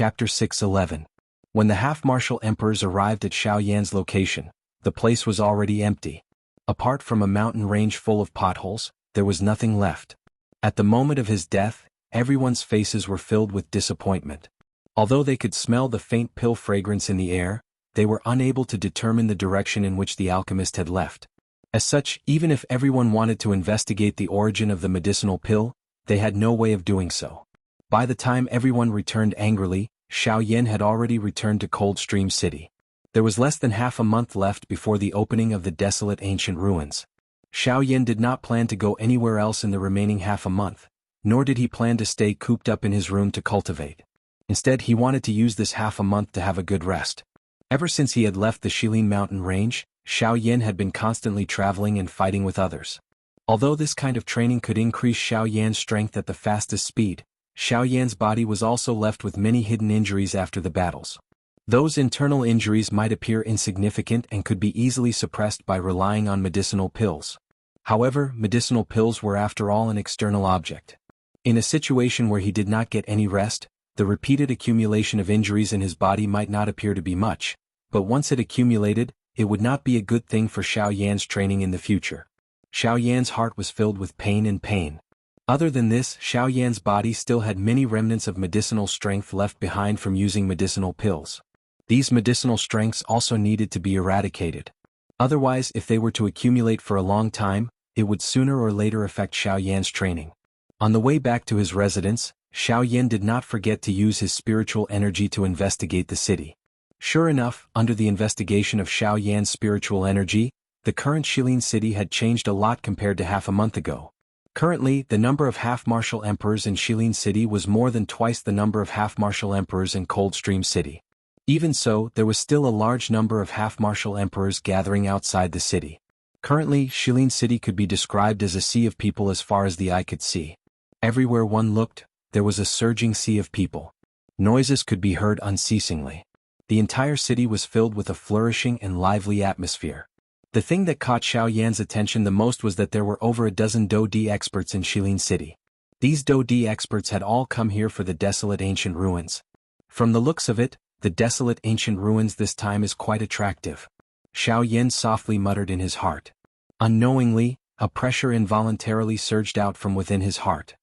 Chapter 611. When the half-martial emperors arrived at Xiaoyan's location, the place was already empty. Apart from a mountain range full of potholes, there was nothing left. At the moment of his death, everyone's faces were filled with disappointment. Although they could smell the faint pill fragrance in the air, they were unable to determine the direction in which the alchemist had left. As such, even if everyone wanted to investigate the origin of the medicinal pill, they had no way of doing so. By the time everyone returned angrily, Xiaoyan had already returned to Coldstream City. There was less than half a month left before the opening of the desolate ancient ruins. Xiaoyan did not plan to go anywhere else in the remaining half a month, nor did he plan to stay cooped up in his room to cultivate. Instead, he wanted to use this half a month to have a good rest. Ever since he had left the Shilin mountain range, Xiaoyan had been constantly traveling and fighting with others. Although this kind of training could increase Xiaoyan's strength at the fastest speed, Xiaoyan's body was also left with many hidden injuries after the battles. Those internal injuries might appear insignificant and could be easily suppressed by relying on medicinal pills. However, medicinal pills were after all an external object. In a situation where he did not get any rest, the repeated accumulation of injuries in his body might not appear to be much, but once it accumulated, it would not be a good thing for Xiaoyan's training in the future. Xiaoyan's heart was filled with pain and pain. Other than this, Xiaoyan's body still had many remnants of medicinal strength left behind from using medicinal pills. These medicinal strengths also needed to be eradicated. Otherwise, if they were to accumulate for a long time, it would sooner or later affect Xiaoyan's training. On the way back to his residence, Xiaoyan did not forget to use his spiritual energy to investigate the city. Sure enough, under the investigation of Xiaoyan's spiritual energy, the current Shilin city had changed a lot compared to half a month ago. Currently, the number of half-martial emperors in Shilin City was more than twice the number of half-martial emperors in Coldstream City. Even so, there was still a large number of half-martial emperors gathering outside the city. Currently, Shilin City could be described as a sea of people as far as the eye could see. Everywhere one looked, there was a surging sea of people. Noises could be heard unceasingly. The entire city was filled with a flourishing and lively atmosphere. The thing that caught Xiaoyan's attention the most was that there were over a dozen Do-Di experts in Shilin City. These Do-Di experts had all come here for the desolate ancient ruins. From the looks of it, the desolate ancient ruins this time is quite attractive. Xiaoyan softly muttered in his heart. Unknowingly, a pressure involuntarily surged out from within his heart.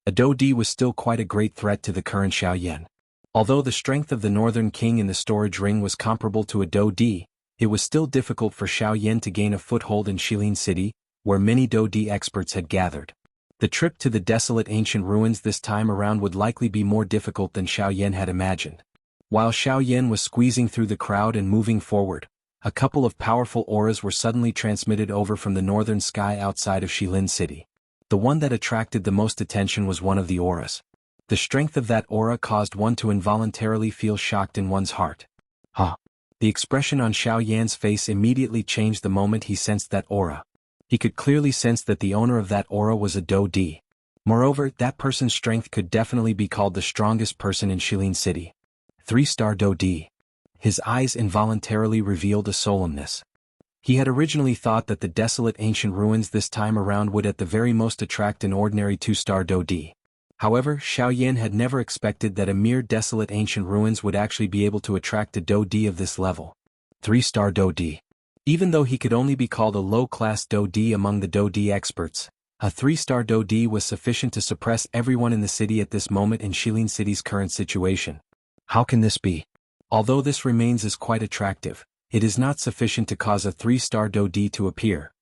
A Do-Di was still quite a great threat to the current Xiaoyan. Although the strength of the Northern King in the storage ring was comparable to a Do-Di, it was still difficult for Xiaoyan to gain a foothold in Shilin City, where many Do-Di experts had gathered. The trip to the desolate ancient ruins this time around would likely be more difficult than Xiaoyan had imagined. While Xiaoyan was squeezing through the crowd and moving forward, a couple of powerful auras were suddenly transmitted over from the northern sky outside of Shilin City. The one that attracted the most attention was one of the auras. The strength of that aura caused one to involuntarily feel shocked in one's heart. Huh! The expression on Xiaoyan's face immediately changed the moment he sensed that aura. He could clearly sense that the owner of that aura was a Do-Di. Moreover, that person's strength could definitely be called the strongest person in Shilin City. 3-star Do-Di. His eyes involuntarily revealed a solemnness. He had originally thought that the desolate ancient ruins this time around would at the very most attract an ordinary 2-star Do-Di. However, Xiaoyan had never expected that a mere desolate ancient ruins would actually be able to attract a Do-Di of this level. 3-star Do-Di. Even though he could only be called a low-class Do-Di among the Do-Di experts, a 3-star Do-Di was sufficient to suppress everyone in the city at this moment in Shilin City's current situation. How can this be? Although this remains as quite attractive, it is not sufficient to cause a 3-star Do-Di to appear.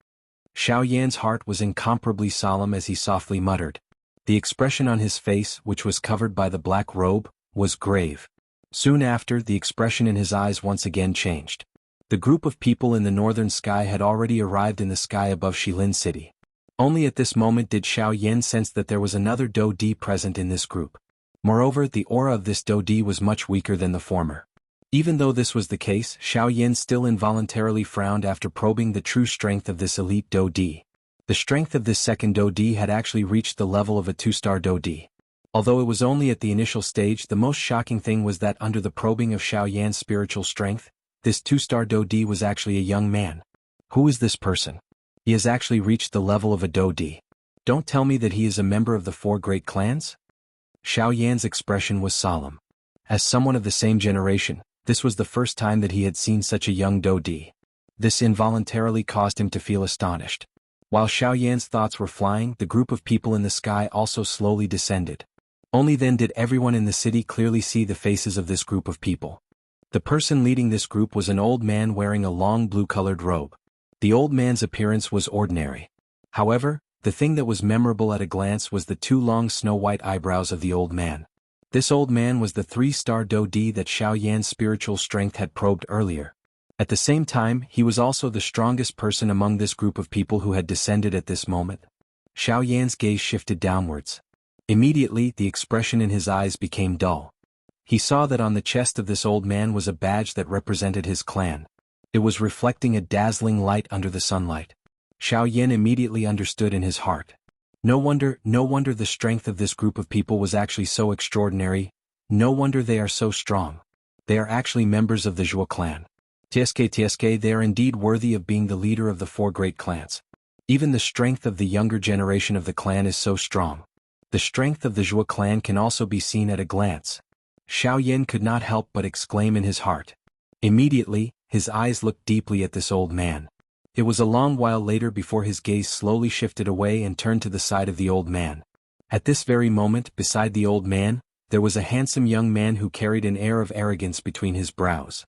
Xiaoyan's heart was incomparably solemn as he softly muttered. The expression on his face, which was covered by the black robe, was grave. Soon after, the expression in his eyes once again changed. The group of people in the northern sky had already arrived in the sky above Shilin City. Only at this moment did Xiaoyan sense that there was another Do-Di present in this group. Moreover, the aura of this Do-Di was much weaker than the former. Even though this was the case, Xiaoyan still involuntarily frowned after probing the true strength of this elite Do-Di. The strength of this second Do-Di had actually reached the level of a 2-star Do-Di. Although it was only at the initial stage, the most shocking thing was that under the probing of Xiaoyan's spiritual strength, this 2-star Do-Di was actually a young man. Who is this person? He has actually reached the level of a Do-Di. Don't tell me that he is a member of the 4 great clans? Xiaoyan's expression was solemn. As someone of the same generation, this was the first time that he had seen such a young Dodi. This involuntarily caused him to feel astonished. While Xiaoyan's thoughts were flying, the group of people in the sky also slowly descended. Only then did everyone in the city clearly see the faces of this group of people. The person leading this group was an old man wearing a long blue-colored robe. The old man's appearance was ordinary. However, the thing that was memorable at a glance was the two long snow-white eyebrows of the old man. This old man was the 3-star Dodi that Xiaoyan's spiritual strength had probed earlier. At the same time, he was also the strongest person among this group of people who had descended at this moment. Xiaoyan's gaze shifted downwards. Immediately, the expression in his eyes became dull. He saw that on the chest of this old man was a badge that represented his clan. It was reflecting a dazzling light under the sunlight. Xiaoyan immediately understood in his heart. No wonder the strength of this group of people was actually so extraordinary. No wonder they are so strong. They are actually members of the Zhuo clan. TSK, they are indeed worthy of being the leader of the 4 great clans. Even the strength of the younger generation of the clan is so strong. The strength of the Zhuo clan can also be seen at a glance. Xiaoyan could not help but exclaim in his heart. Immediately, his eyes looked deeply at this old man. It was a long while later before his gaze slowly shifted away and turned to the side of the old man. At this very moment, beside the old man, there was a handsome young man who carried an air of arrogance between his brows.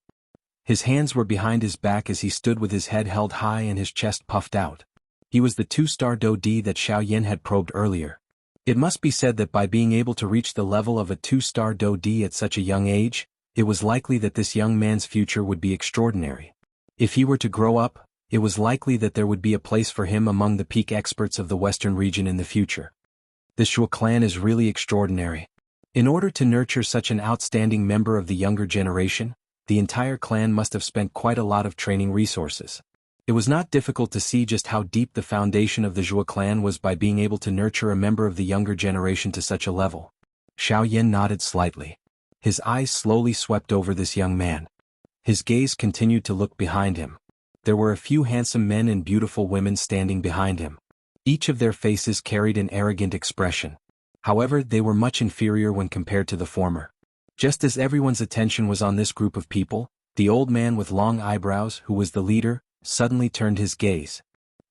His hands were behind his back as he stood with his head held high and his chest puffed out. He was the 2-star Dodi that Xiaoyan had probed earlier. It must be said that by being able to reach the level of a 2-star Dodi at such a young age, it was likely that this young man's future would be extraordinary. If he were to grow up, it was likely that there would be a place for him among the peak experts of the Western region in the future. This Zhuo clan is really extraordinary. In order to nurture such an outstanding member of the younger generation, the entire clan must have spent quite a lot of training resources. It was not difficult to see just how deep the foundation of the Zhuo clan was by being able to nurture a member of the younger generation to such a level. Xiaoyan nodded slightly. His eyes slowly swept over this young man. His gaze continued to look behind him. There were a few handsome men and beautiful women standing behind him. Each of their faces carried an arrogant expression. However, they were much inferior when compared to the former. Just as everyone's attention was on this group of people, the old man with long eyebrows, who was the leader, suddenly turned his gaze.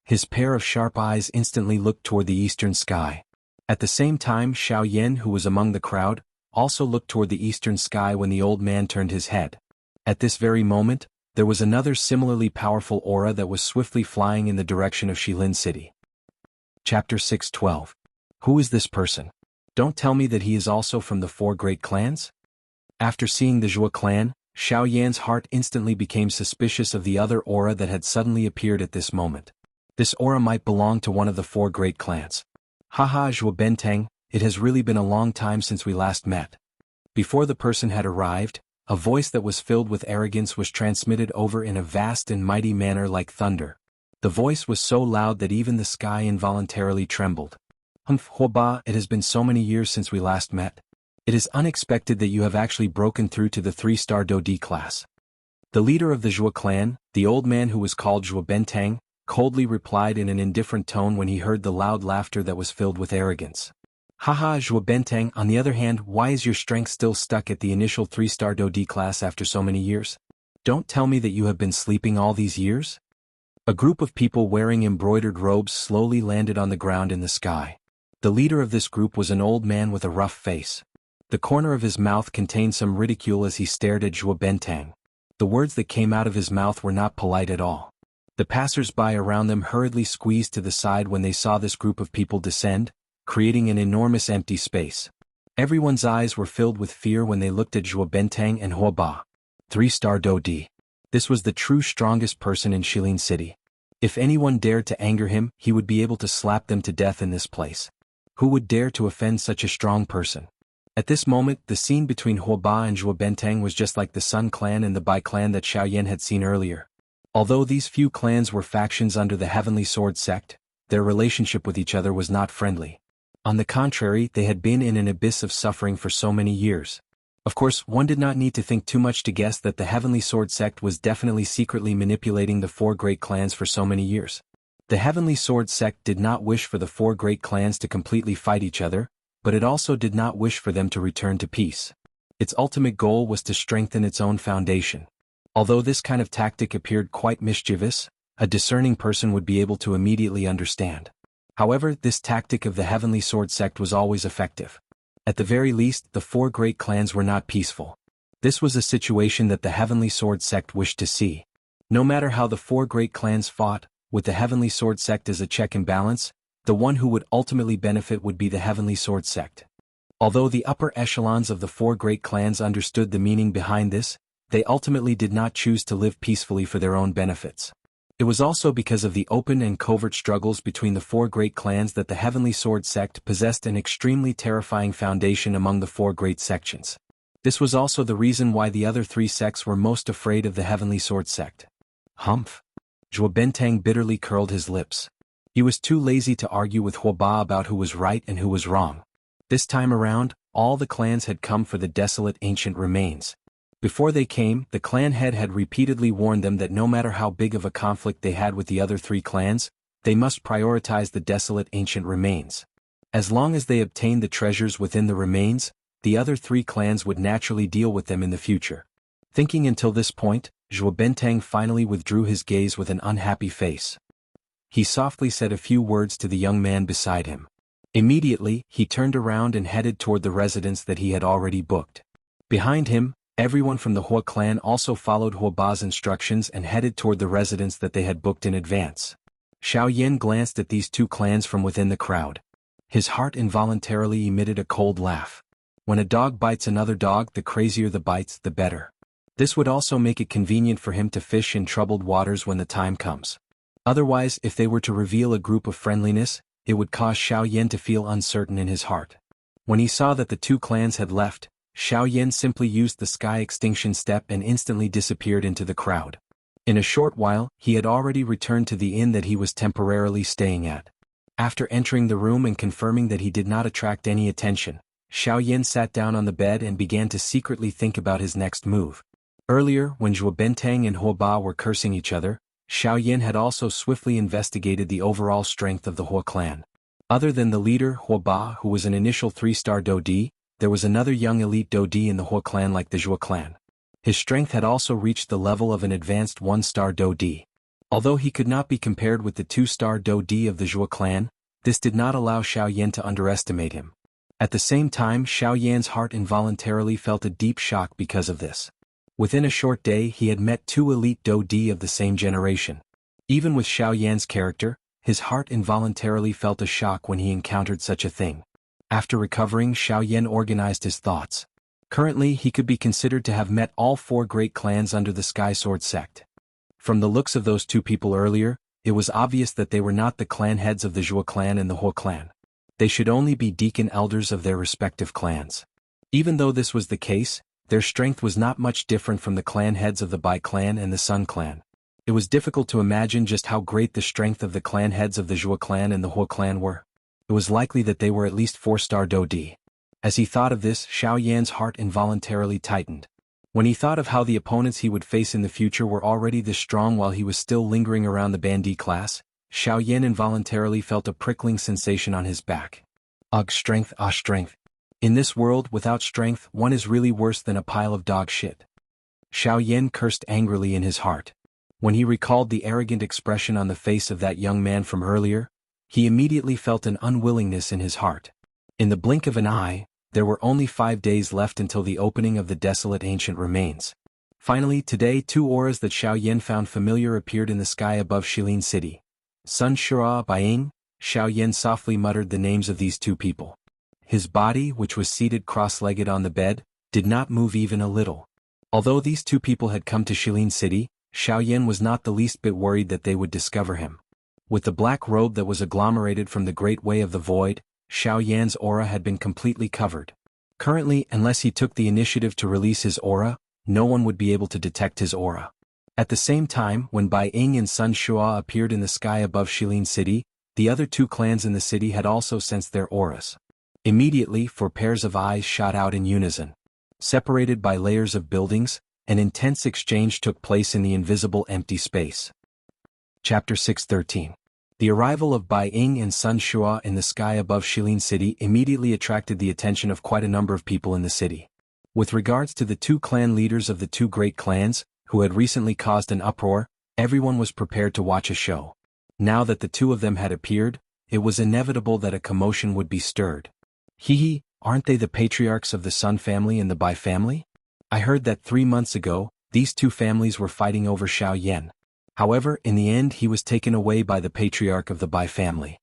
His pair of sharp eyes instantly looked toward the eastern sky. At the same time, Xiaoyan, who was among the crowd, also looked toward the eastern sky when the old man turned his head. At this very moment, there was another similarly powerful aura that was swiftly flying in the direction of Shilin City. Chapter 6:12. Who is this person? Don't tell me that he is also from the 4 great clans? After seeing the Zhuo clan, Xiaoyan's heart instantly became suspicious of the other aura that had suddenly appeared at this moment. This aura might belong to one of the 4 great clans. Haha, Zhuo Benteng, it has really been a long time since we last met. Before the person had arrived, a voice that was filled with arrogance was transmitted over in a vast and mighty manner like thunder. The voice was so loud that even the sky involuntarily trembled. Huoba, it has been so many years since we last met. It is unexpected that you have actually broken through to the 3-star Dodi class. The leader of the Zhuo clan, the old man who was called Zhuo Benteng, coldly replied in an indifferent tone when he heard the loud laughter that was filled with arrogance. Haha, Zhuo Benteng, on the other hand, why is your strength still stuck at the initial 3-star Dodi class after so many years? Don't tell me that you have been sleeping all these years? A group of people wearing embroidered robes slowly landed on the ground in the sky. The leader of this group was an old man with a rough face. The corner of his mouth contained some ridicule as he stared at Zhuo Benteng. The words that came out of his mouth were not polite at all. The passers-by around them hurriedly squeezed to the side when they saw this group of people descend, creating an enormous empty space. Everyone's eyes were filled with fear when they looked at Zhuo Benteng and Huoba. 3-star Dodi. This was the true strongest person in Shilin City. If anyone dared to anger him, he would be able to slap them to death in this place. Who would dare to offend such a strong person? At this moment, the scene between Huoba and Zhuo Benteng was just like the Sun clan and the Bai clan that Xiaoyan had seen earlier. Although these few clans were factions under the Heavenly Sword sect, their relationship with each other was not friendly. On the contrary, they had been in an abyss of suffering for so many years. Of course, one did not need to think too much to guess that the Heavenly Sword sect was definitely secretly manipulating the 4 great clans for so many years. The Heavenly Sword sect did not wish for the 4 great clans to completely fight each other, but it also did not wish for them to return to peace. Its ultimate goal was to strengthen its own foundation. Although this kind of tactic appeared quite mischievous, a discerning person would be able to immediately understand. However, this tactic of the Heavenly Sword sect was always effective. At the very least, the four great clans were not peaceful. This was a situation that the Heavenly Sword sect wished to see. No matter how the four great clans fought, with the Heavenly Sword sect as a check and balance, the one who would ultimately benefit would be the Heavenly Sword sect. Although the upper echelons of the four great clans understood the meaning behind this, they ultimately did not choose to live peacefully for their own benefits. It was also because of the open and covert struggles between the four great clans that the Heavenly Sword sect possessed an extremely terrifying foundation among the four great sections. This was also the reason why the other three sects were most afraid of the Heavenly Sword sect. Humph! Zhuo Bentang bitterly curled his lips. He was too lazy to argue with Huoba about who was right and who was wrong. This time around, all the clans had come for the desolate ancient remains. Before they came, the clan head had repeatedly warned them that no matter how big of a conflict they had with the other three clans, they must prioritize the desolate ancient remains. As long as they obtained the treasures within the remains, the other three clans would naturally deal with them in the future. Thinking until this point, Zhuo Bentang finally withdrew his gaze with an unhappy face. He softly said a few words to the young man beside him. Immediately, he turned around and headed toward the residence that he had already booked. Behind him, everyone from the Hua clan also followed Huoba's instructions and headed toward the residence that they had booked in advance. Xiao Yan glanced at these two clans from within the crowd. His heart involuntarily emitted a cold laugh. When a dog bites another dog, the crazier the bites, the better. This would also make it convenient for him to fish in troubled waters when the time comes. Otherwise, if they were to reveal a group of friendliness, it would cause Xiao Yan to feel uncertain in his heart. When he saw that the two clans had left, Xiao Yan simply used the sky extinction step and instantly disappeared into the crowd. In a short while, he had already returned to the inn that he was temporarily staying at. After entering the room and confirming that he did not attract any attention, Xiao Yan sat down on the bed and began to secretly think about his next move. Earlier, when Zhuo Bentang and Huoba were cursing each other, Xiao Yan had also swiftly investigated the overall strength of the Hua clan. Other than the leader, Huoba, who was an initial 3-star Dodi, there was another young elite Dodi in the Hua clan like the Zhuo clan. His strength had also reached the level of an advanced 1-star Dodi. Although he could not be compared with the 2-star Dodi of the Zhuo clan, this did not allow Xiao Yan to underestimate him. At the same time, Xiao Yan's heart involuntarily felt a deep shock because of this. Within a short day he had met 2 elite Dodi of the same generation. Even with Xiao Yan's character, his heart involuntarily felt a shock when he encountered such a thing. After recovering, Xiao Yan organized his thoughts. Currently, he could be considered to have met all 4 great clans under the Sky Sword sect. From the looks of those 2 people earlier, it was obvious that they were not the clan heads of the Zhuo clan and the Hua clan. They should only be deacon elders of their respective clans. Even though this was the case, their strength was not much different from the clan heads of the Bai clan and the Sun clan. It was difficult to imagine just how great the strength of the clan heads of the Zhuo clan and the Hua clan were. It was likely that they were at least 4-star Dodi. As he thought of this, Xiao Yan's heart involuntarily tightened. When he thought of how the opponents he would face in the future were already this strong while he was still lingering around the Bandit class, Xiao Yan involuntarily felt a prickling sensation on his back. Ugh, strength, ah strength. In this world, without strength, one is really worse than a pile of dog shit. Xiao Yan cursed angrily in his heart. When he recalled the arrogant expression on the face of that young man from earlier, he immediately felt an unwillingness in his heart. In the blink of an eye, there were only 5 days left until the opening of the desolate ancient remains. Finally, today 2 auras that Xiao Yan found familiar appeared in the sky above Shilin City. Sun Shura Baiying. Xiao Yan softly muttered the names of these 2 people. His body, which was seated cross-legged on the bed, did not move even a little. Although these 2 people had come to Shilin City, Xiao Yan was not the least bit worried that they would discover him. With the black robe that was agglomerated from the Great Way of the Void, Xiao Yan's aura had been completely covered. Currently, unless he took the initiative to release his aura, no one would be able to detect his aura. At the same time, when Bai Ying and Sun Shua appeared in the sky above Shilin City, the other 2 clans in the city had also sensed their auras. Immediately, 4 pairs of eyes shot out in unison. Separated by layers of buildings, an intense exchange took place in the invisible empty space. Chapter 613. The arrival of Bai Ying and Sun Shua in the sky above Shilin City immediately attracted the attention of quite a number of people in the city. With regards to the two clan leaders of the two great clans, who had recently caused an uproar, everyone was prepared to watch a show. Now that the two of them had appeared, it was inevitable that a commotion would be stirred. Hee, aren't they the patriarchs of the Sun family and the Bai family? I heard that 3 months ago, these two families were fighting over Xianxia. However, in the end he was taken away by the patriarch of the Bai family.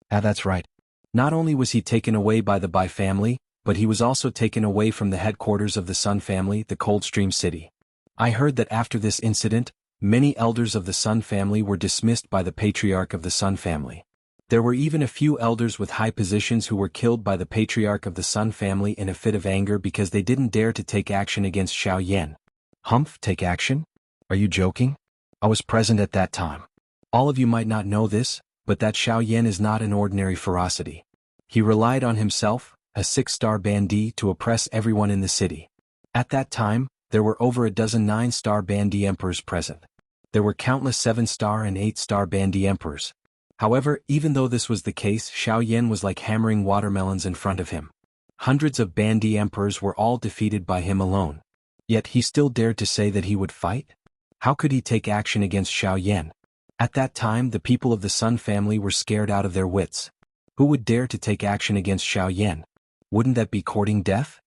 Ah, that's right. Not only was he taken away by the Bai family, but he was also taken away from the headquarters of the Sun family, the Coldstream City. I heard that after this incident, many elders of the Sun family were dismissed by the patriarch of the Sun family. There were even a few elders with high positions who were killed by the patriarch of the Sun family in a fit of anger because they didn't dare to take action against Xianxia. Humph, take action? Are you joking? I was present at that time. All of you might not know this, but that Xianxia is not an ordinary ferocity. He relied on himself, a 6-star bandit, to oppress everyone in the city. At that time, there were over a dozen 9-star bandit emperors present. There were countless 7-star and 8-star bandit emperors. However, even though this was the case, Xianxia was like hammering watermelons in front of him. Hundreds of bandit emperors were all defeated by him alone. Yet he still dared to say that he would fight? How could he take action against Xianxia? At that time the people of the Sun family were scared out of their wits. Who would dare to take action against Xianxia? Wouldn't that be courting death?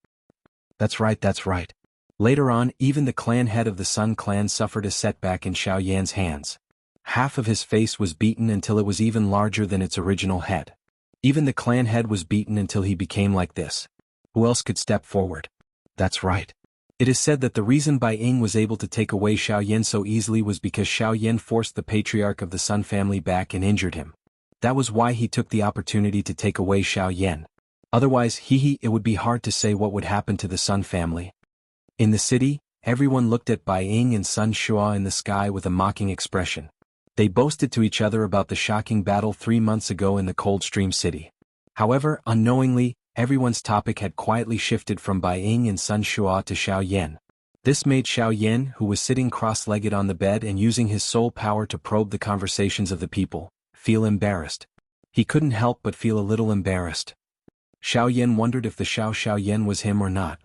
That's right, that's right. Later on, even the clan head of the Sun clan suffered a setback in Xianxia's hands. Half of his face was beaten until it was even larger than its original head. Even the clan head was beaten until he became like this. Who else could step forward? That's right. It is said that the reason Bai Ying was able to take away Xianxia so easily was because Xianxia forced the patriarch of the Sun family back and injured him. That was why he took the opportunity to take away Xianxia. Otherwise, it would be hard to say what would happen to the Sun family. In the city, everyone looked at Bai Ying and Sun Shua in the sky with a mocking expression. They boasted to each other about the shocking battle 3 months ago in the Coldstream City. However, unknowingly, everyone's topic had quietly shifted from Bai Ying and Sun Shua to Xianxia. This made Xianxia, who was sitting cross-legged on the bed and using his soul power to probe the conversations of the people, feel embarrassed. He couldn't help but feel a little embarrassed. Xianxia wondered if the Xianxia was him or not.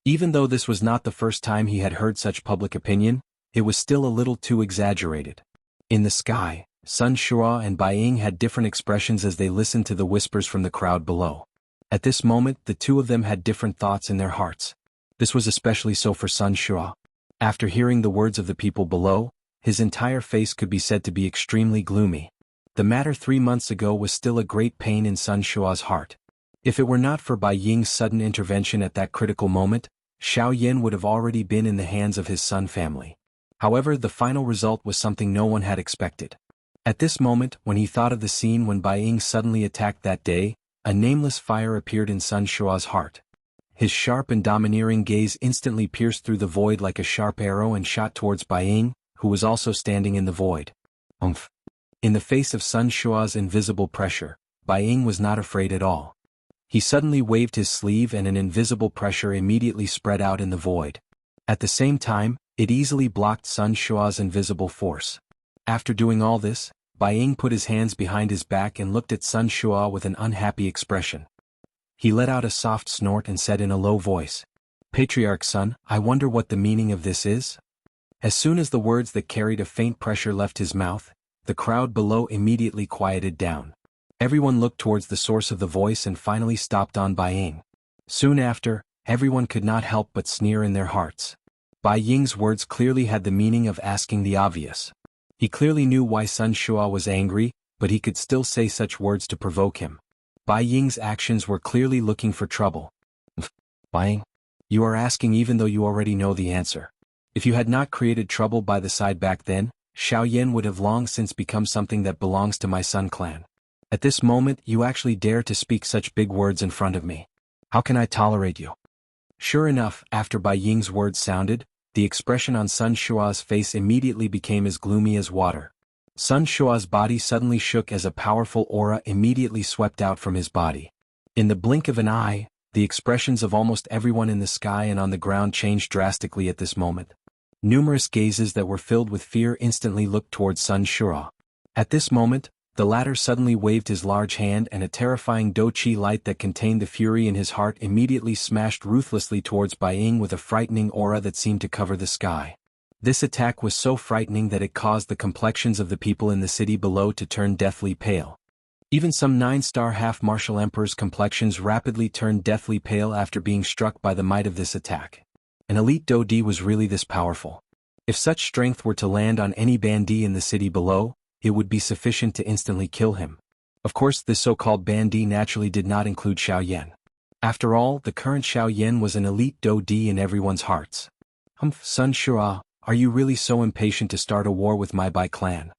Even though this was not the first time he had heard such public opinion, it was still a little too exaggerated. In the sky, Sun Shua and Bai Ying had different expressions as they listened to the whispers from the crowd below. At this moment, the two of them had different thoughts in their hearts. This was especially so for Sun Shua. After hearing the words of the people below, his entire face could be said to be extremely gloomy. The matter 3 months ago was still a great pain in Sun Shua's heart. If it were not for Bai Ying's sudden intervention at that critical moment, Xianxia would have already been in the hands of his Sun family. However, the final result was something no one had expected. At this moment, when he thought of the scene when Bai Ying suddenly attacked that day, a nameless fire appeared in Sun Shua's heart. His sharp and domineering gaze instantly pierced through the void like a sharp arrow and shot towards Bai Ying, who was also standing in the void. Umph! In the face of Sun Shua's invisible pressure, Bai Ying was not afraid at all. He suddenly waved his sleeve and an invisible pressure immediately spread out in the void. At the same time, it easily blocked Sun Shua's invisible force. After doing all this, Bai Ying put his hands behind his back and looked at Sun Shua with an unhappy expression. He let out a soft snort and said in a low voice, "Patriarch Sun, I wonder what the meaning of this is?" As soon as the words that carried a faint pressure left his mouth, the crowd below immediately quieted down. Everyone looked towards the source of the voice and finally stopped on Bai Ying. Soon after, everyone could not help but sneer in their hearts. Bai Ying's words clearly had the meaning of asking the obvious. He clearly knew why Sun Shua was angry, but he could still say such words to provoke him. Bai Ying's actions were clearly looking for trouble. Bai Ying, you are asking even though you already know the answer. If you had not created trouble by the side back then, Xianxia would have long since become something that belongs to my Sun clan. At this moment you actually dare to speak such big words in front of me. How can I tolerate you? Sure enough, after Bai Ying's words sounded, the expression on Sun Shua's face immediately became as gloomy as water. Sun Shua's body suddenly shook as a powerful aura immediately swept out from his body. In the blink of an eye, the expressions of almost everyone in the sky and on the ground changed drastically at this moment. Numerous gazes that were filled with fear instantly looked towards Sun Shua. At this moment, The latter suddenly waved his large hand and a terrifying Do-Chi light that contained the fury in his heart immediately smashed ruthlessly towards Bai Ying with a frightening aura that seemed to cover the sky. This attack was so frightening that it caused the complexions of the people in the city below to turn deathly pale. Even some 9-star half-martial emperors' complexions rapidly turned deathly pale after being struck by the might of this attack. An elite Do-Di was really this powerful. If such strength were to land on any bandit in the city below, it would be sufficient to instantly kill him. Of course, this so-called bandit naturally did not include Xiaoyan. After all, the current Xiaoyan was an elite Do-Di in everyone's hearts. Sun Shua, are you really so impatient to start a war with my Bai clan?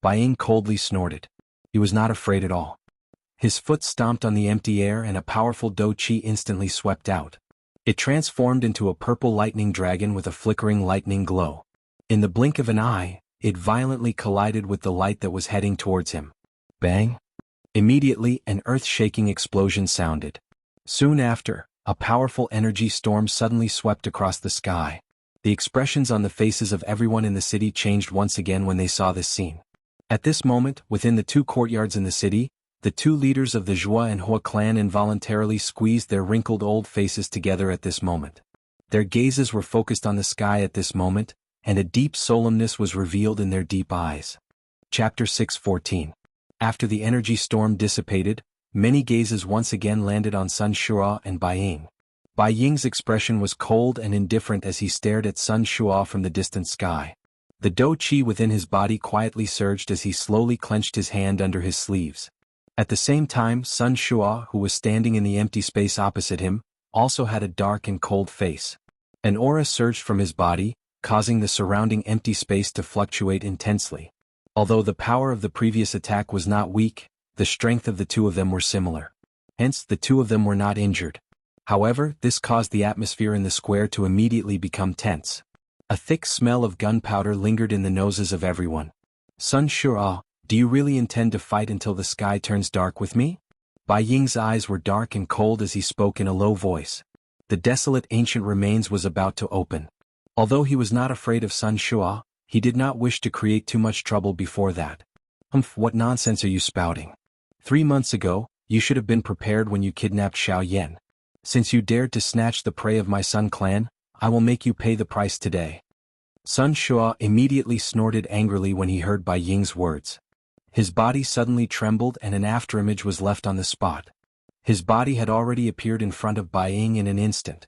Bai Ying coldly snorted. He was not afraid at all. His foot stomped on the empty air and a powerful Do-Chi instantly swept out. It transformed into a purple lightning dragon with a flickering lightning glow. In the blink of an eye, it violently collided with the light that was heading towards him. Bang! Immediately, an earth-shaking explosion sounded. Soon after, a powerful energy storm suddenly swept across the sky. The expressions on the faces of everyone in the city changed once again when they saw this scene. At this moment, within the 2 courtyards in the city, the 2 leaders of the Zhua and Hua clan involuntarily squeezed their wrinkled old faces together at this moment. Their gazes were focused on the sky at this moment, and a deep solemnness was revealed in their deep eyes. Chapter 6:14. After the energy storm dissipated, many gazes once again landed on Sun Shua and Bai Ying. Bai Ying's expression was cold and indifferent as he stared at Sun Shua from the distant sky. The Do-Chi within his body quietly surged as he slowly clenched his hand under his sleeves. At the same time, Sun Shua, who was standing in the empty space opposite him, also had a dark and cold face. An aura surged from his body, causing the surrounding empty space to fluctuate intensely. Although the power of the previous attack was not weak, the strength of the 2 of them were similar. Hence, the 2 of them were not injured. However, this caused the atmosphere in the square to immediately become tense. A thick smell of gunpowder lingered in the noses of everyone. Sun Shua, do you really intend to fight until the sky turns dark with me? Bai Ying's eyes were dark and cold as he spoke in a low voice. The desolate ancient remains was about to open. Although he was not afraid of Sun Shua, he did not wish to create too much trouble before that. What nonsense are you spouting? 3 months ago, you should have been prepared when you kidnapped Xiaoyan. Since you dared to snatch the prey of my Sun clan, I will make you pay the price today. Sun Shua immediately snorted angrily when he heard Bai Ying's words. His body suddenly trembled and an afterimage was left on the spot. His body had already appeared in front of Bai Ying in an instant.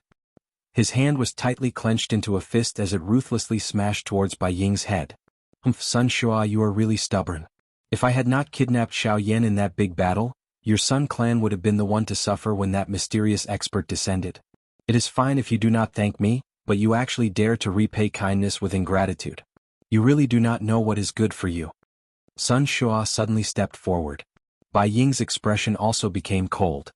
His hand was tightly clenched into a fist as it ruthlessly smashed towards Bai Ying's head. Sun Shua, you are really stubborn. If I had not kidnapped Xiaoyan in that big battle, your Sun clan would have been the one to suffer when that mysterious expert descended. It is fine if you do not thank me, but you actually dare to repay kindness with ingratitude. You really do not know what is good for you. Sun Shua suddenly stepped forward. Bai Ying's expression also became cold.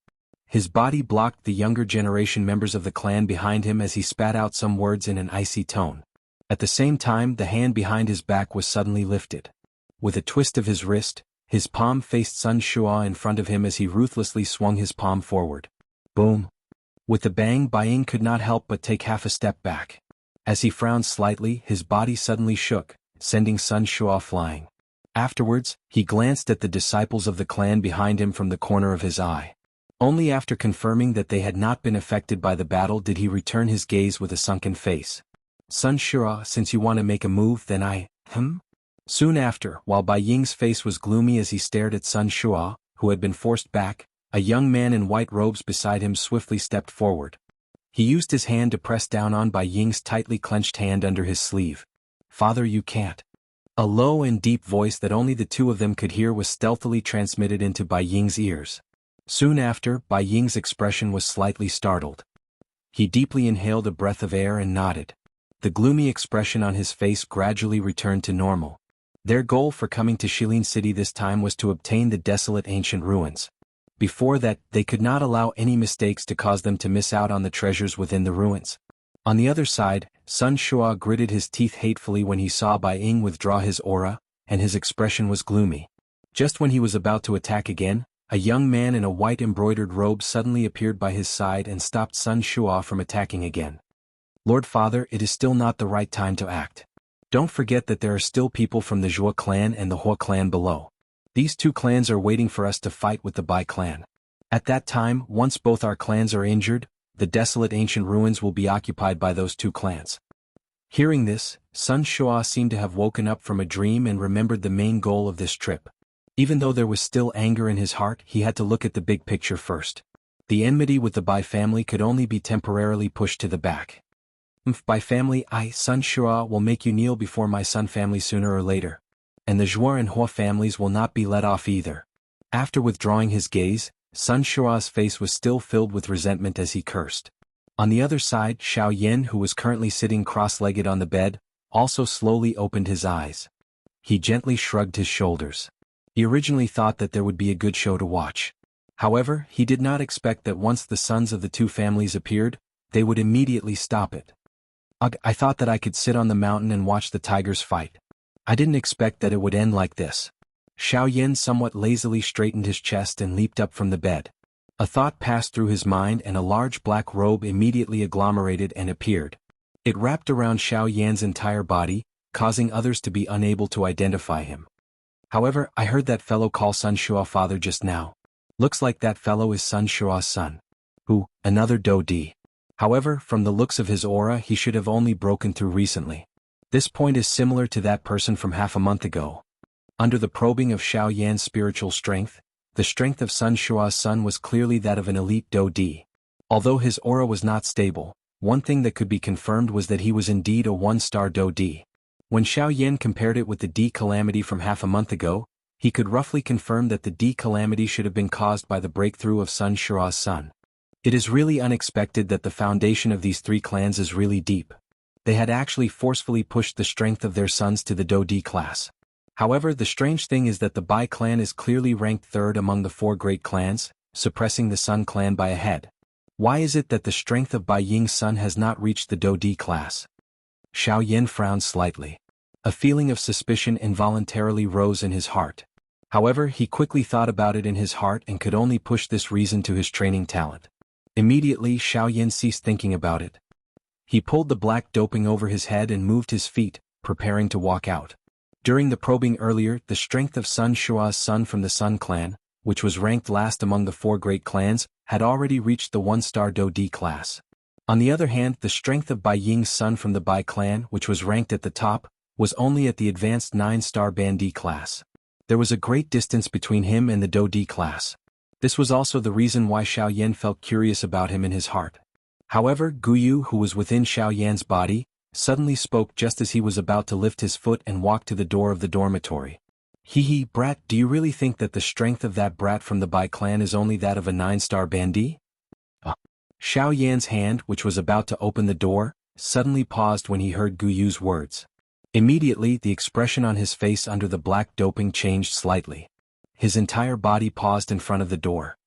His body blocked the younger generation members of the clan behind him as he spat out some words in an icy tone. At the same time, the hand behind his back was suddenly lifted. With a twist of his wrist, his palm faced Sun Shua in front of him as he ruthlessly swung his palm forward. Boom! With the bang, Bai Ying could not help but take half a step back. As he frowned slightly, his body suddenly shook, sending Sun Shua flying. Afterwards, he glanced at the disciples of the clan behind him from the corner of his eye. Only after confirming that they had not been affected by the battle did he return his gaze with a sunken face. Sun Shua, since you want to make a move, then Soon after, while Bai Ying's face was gloomy as he stared at Sun Shua, who had been forced back, a young man in white robes beside him swiftly stepped forward. He used his hand to press down on Bai Ying's tightly clenched hand under his sleeve. Father, you can't. A low and deep voice that only the 2 of them could hear was stealthily transmitted into Bai Ying's ears. Soon after, Bai Ying's expression was slightly startled. He deeply inhaled a breath of air and nodded. The gloomy expression on his face gradually returned to normal. Their goal for coming to Shilin City this time was to obtain the desolate ancient ruins. Before that, they could not allow any mistakes to cause them to miss out on the treasures within the ruins. On the other side, Sun Shua gritted his teeth hatefully when he saw Bai Ying withdraw his aura, and his expression was gloomy. Just when he was about to attack again, a young man in a white embroidered robe suddenly appeared by his side and stopped Sun Shua from attacking again. Lord Father, it is still not the right time to act. Don't forget that there are still people from the Zhua clan and the Hua clan below. These two clans are waiting for us to fight with the Bai clan. At that time, once both our clans are injured, the desolate ancient ruins will be occupied by those two clans. Hearing this, Sun Shua seemed to have woken up from a dream and remembered the main goal of this trip. Even though there was still anger in his heart, he had to look at the big picture first. The enmity with the Bai family could only be temporarily pushed to the back. Bai family, Sun Shua, will make you kneel before my Sun family sooner or later. And the Zhuo and Hua families will not be let off either. After withdrawing his gaze, Sun Shua's face was still filled with resentment as he cursed. On the other side, Xiao Yan, who was currently sitting cross-legged on the bed, also slowly opened his eyes. He gently shrugged his shoulders. He originally thought that there would be a good show to watch. However, he did not expect that once the sons of the two families appeared, they would immediately stop it. Ugh, I thought that I could sit on the mountain and watch the tigers fight. I didn't expect that it would end like this. Xiao Yan somewhat lazily straightened his chest and leaped up from the bed. A thought passed through his mind and a large black robe immediately agglomerated and appeared. It wrapped around Xiao Yan's entire body, causing others to be unable to identify him. However, I heard that fellow call Sun Shua father just now. Looks like that fellow is Sun Shua's son. Who, another Do Di. However, from the looks of his aura he should have only broken through recently. This point is similar to that person from half a month ago. Under the probing of Xiao Yan's spiritual strength, the strength of Sun Shua's son was clearly that of an elite Do Di. Although his aura was not stable, one thing that could be confirmed was that he was indeed a one-star Do Di. When Xiao Yan compared it with the D calamity from half a month ago, he could roughly confirm that the D calamity should have been caused by the breakthrough of Sun Shua's son. It is really unexpected that the foundation of these three clans is really deep. They had actually forcefully pushed the strength of their sons to the Do Di class. However, the strange thing is that the Bai clan is clearly ranked third among the four great clans, suppressing the Sun clan by a head. Why is it that the strength of Bai Ying's son has not reached the Do Di class? Xiao Yan frowned slightly. A feeling of suspicion involuntarily rose in his heart. However, he quickly thought about it in his heart and could only push this reason to his training talent. Immediately, Xiao Yan ceased thinking about it. He pulled the black doping over his head and moved his feet, preparing to walk out. During the probing earlier, the strength of Sun Shua's son from the Sun clan, which was ranked last among the four great clans, had already reached the one-star Do Di class. On the other hand, the strength of Bai Ying's son from the Bai clan, which was ranked at the top, was only at the advanced 9-star Bandi class. There was a great distance between him and the Do Di class. This was also the reason why Xiao Yan felt curious about him in his heart. However, Guyu, who was within Xiao Yan's body, suddenly spoke just as he was about to lift his foot and walk to the door of the dormitory. Hee, brat, do you really think that the strength of that brat from the Bai clan is only that of a 9-star Bandi? Xiao Yan's hand, which was about to open the door, suddenly paused when he heard Guyu's words. Immediately, the expression on his face under the black doping changed slightly. His entire body paused in front of the door.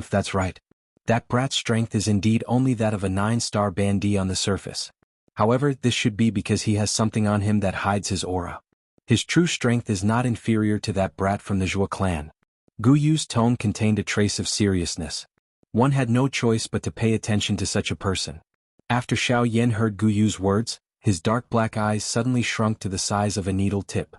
That's right. That brat's strength is indeed only that of a 9-star Bandi on the surface. However, this should be because he has something on him that hides his aura. His true strength is not inferior to that brat from the Zhuo clan. Guyu's tone contained a trace of seriousness. One had no choice but to pay attention to such a person. After Xiao Yan heard Guyu's words, his dark black eyes suddenly shrunk to the size of a needle tip.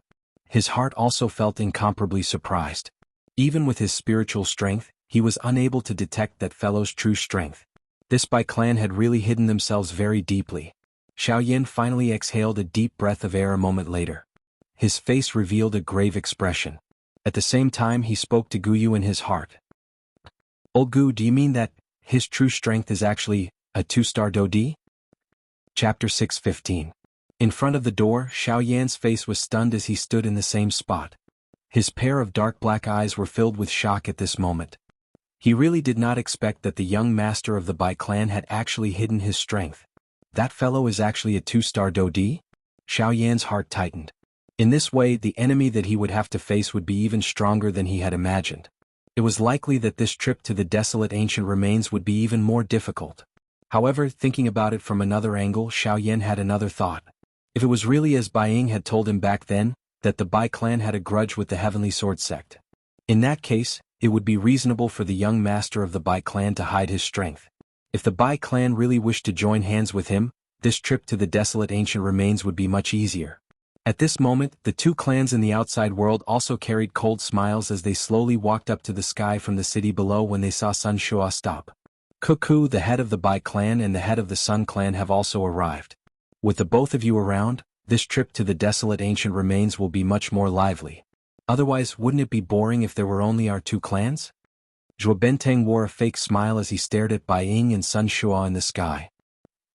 His heart also felt incomparably surprised. Even with his spiritual strength, he was unable to detect that fellow's true strength. This Bai clan had really hidden themselves very deeply. Xiao Yan finally exhaled a deep breath of air a moment later. His face revealed a grave expression. At the same time he spoke to Guyu in his heart. Old Gu, do you mean that his true strength is actually a 2-star Do Di? Chapter 6:15. In front of the door, Xiao Yan's face was stunned as he stood in the same spot. His pair of dark black eyes were filled with shock at this moment. He really did not expect that the young master of the Bai clan had actually hidden his strength. That fellow is actually a 2-star Do Di? Xiao Yan's heart tightened. In this way, the enemy that he would have to face would be even stronger than he had imagined. It was likely that this trip to the desolate ancient remains would be even more difficult. However, thinking about it from another angle, Xiao Yan had another thought. If it was really as Bai Ying had told him back then, that the Bai clan had a grudge with the Heavenly Sword sect. In that case, it would be reasonable for the young master of the Bai clan to hide his strength. If the Bai clan really wished to join hands with him, this trip to the desolate ancient remains would be much easier. At this moment, the two clans in the outside world also carried cold smiles as they slowly walked up to the sky from the city below when they saw Sun Shua stop. Cuckoo, the head of the Bai clan and the head of the Sun clan have also arrived. With the both of you around, this trip to the desolate ancient remains will be much more lively. Otherwise, wouldn't it be boring if there were only our two clans? Zhuo Benteng wore a fake smile as he stared at Bai Ying and Sun Shua in the sky.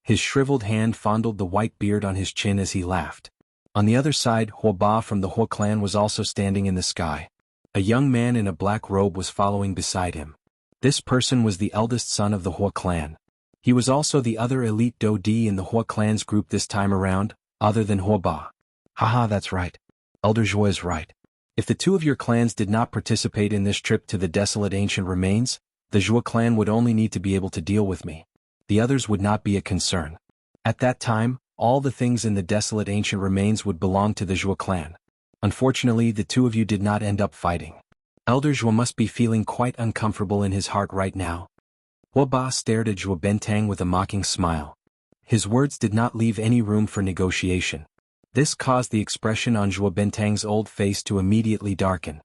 His shriveled hand fondled the white beard on his chin as he laughed. On the other side, Huo Ba from the Huo clan was also standing in the sky. A young man in a black robe was following beside him. This person was the eldest son of the Huo clan. He was also the other elite Do Di in the Huo clan's group this time around, other than Huo Ba. Haha, that's right. Elder Zhuo is right. If the two of your clans did not participate in this trip to the desolate ancient remains, the Zhuo clan would only need to be able to deal with me. The others would not be a concern. At that time, all the things in the desolate ancient remains would belong to the Zhuo clan. Unfortunately, the two of you did not end up fighting. Elder Zhuo must be feeling quite uncomfortable in his heart right now. Huo Ba stared at Zhuo Benteng with a mocking smile. His words did not leave any room for negotiation. This caused the expression on Zhuo Benteng's old face to immediately darken.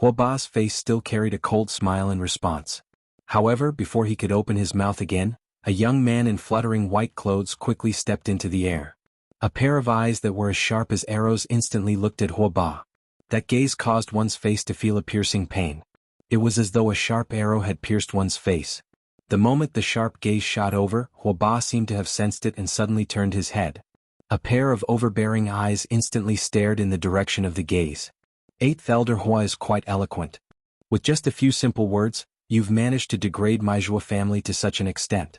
Huo Ba's face still carried a cold smile in response. However, before he could open his mouth again, a young man in fluttering white clothes quickly stepped into the air. A pair of eyes that were as sharp as arrows instantly looked at Huo Ba. That gaze caused one's face to feel a piercing pain. It was as though a sharp arrow had pierced one's face. The moment the sharp gaze shot over, Huo Ba seemed to have sensed it and suddenly turned his head. A pair of overbearing eyes instantly stared in the direction of the gaze. 8th Elder Hua is quite eloquent. With just a few simple words, you've managed to degrade my Zhuo family to such an extent.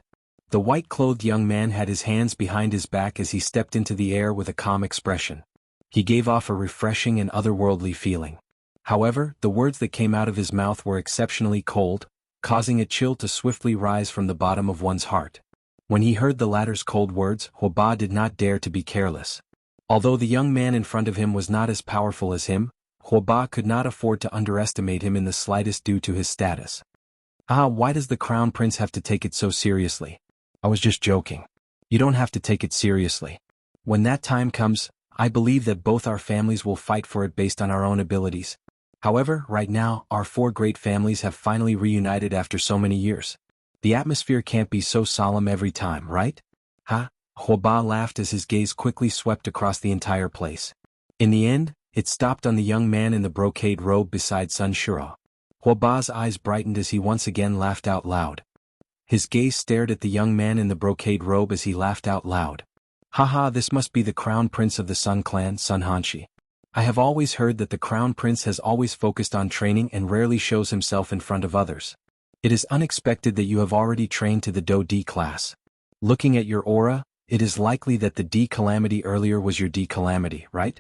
The white-clothed young man had his hands behind his back as he stepped into the air with a calm expression. He gave off a refreshing and otherworldly feeling. However, the words that came out of his mouth were exceptionally cold, causing a chill to swiftly rise from the bottom of one's heart. When he heard the latter's cold words, Huo Ba did not dare to be careless. Although the young man in front of him was not as powerful as him, Huo Ba could not afford to underestimate him in the slightest due to his status. Why does the Crown Prince have to take it so seriously? I was just joking. You don't have to take it seriously. When that time comes, I believe that both our families will fight for it based on our own abilities. However, right now, our four great families have finally reunited after so many years. The atmosphere can't be so solemn every time, right? Huo Ba laughed as his gaze quickly swept across the entire place. In the end, it stopped on the young man in the brocade robe beside Sun Shura. Huo Ba's eyes brightened as he once again laughed out loud. His gaze stared at the young man in the brocade robe as he laughed out loud. Haha, this must be the Crown Prince of the Sun Clan, Sun Hanshi. I have always heard that the Crown Prince has always focused on training and rarely shows himself in front of others. It is unexpected that you have already trained to the Do D class. Looking at your aura, it is likely that the D calamity earlier was your D calamity, right?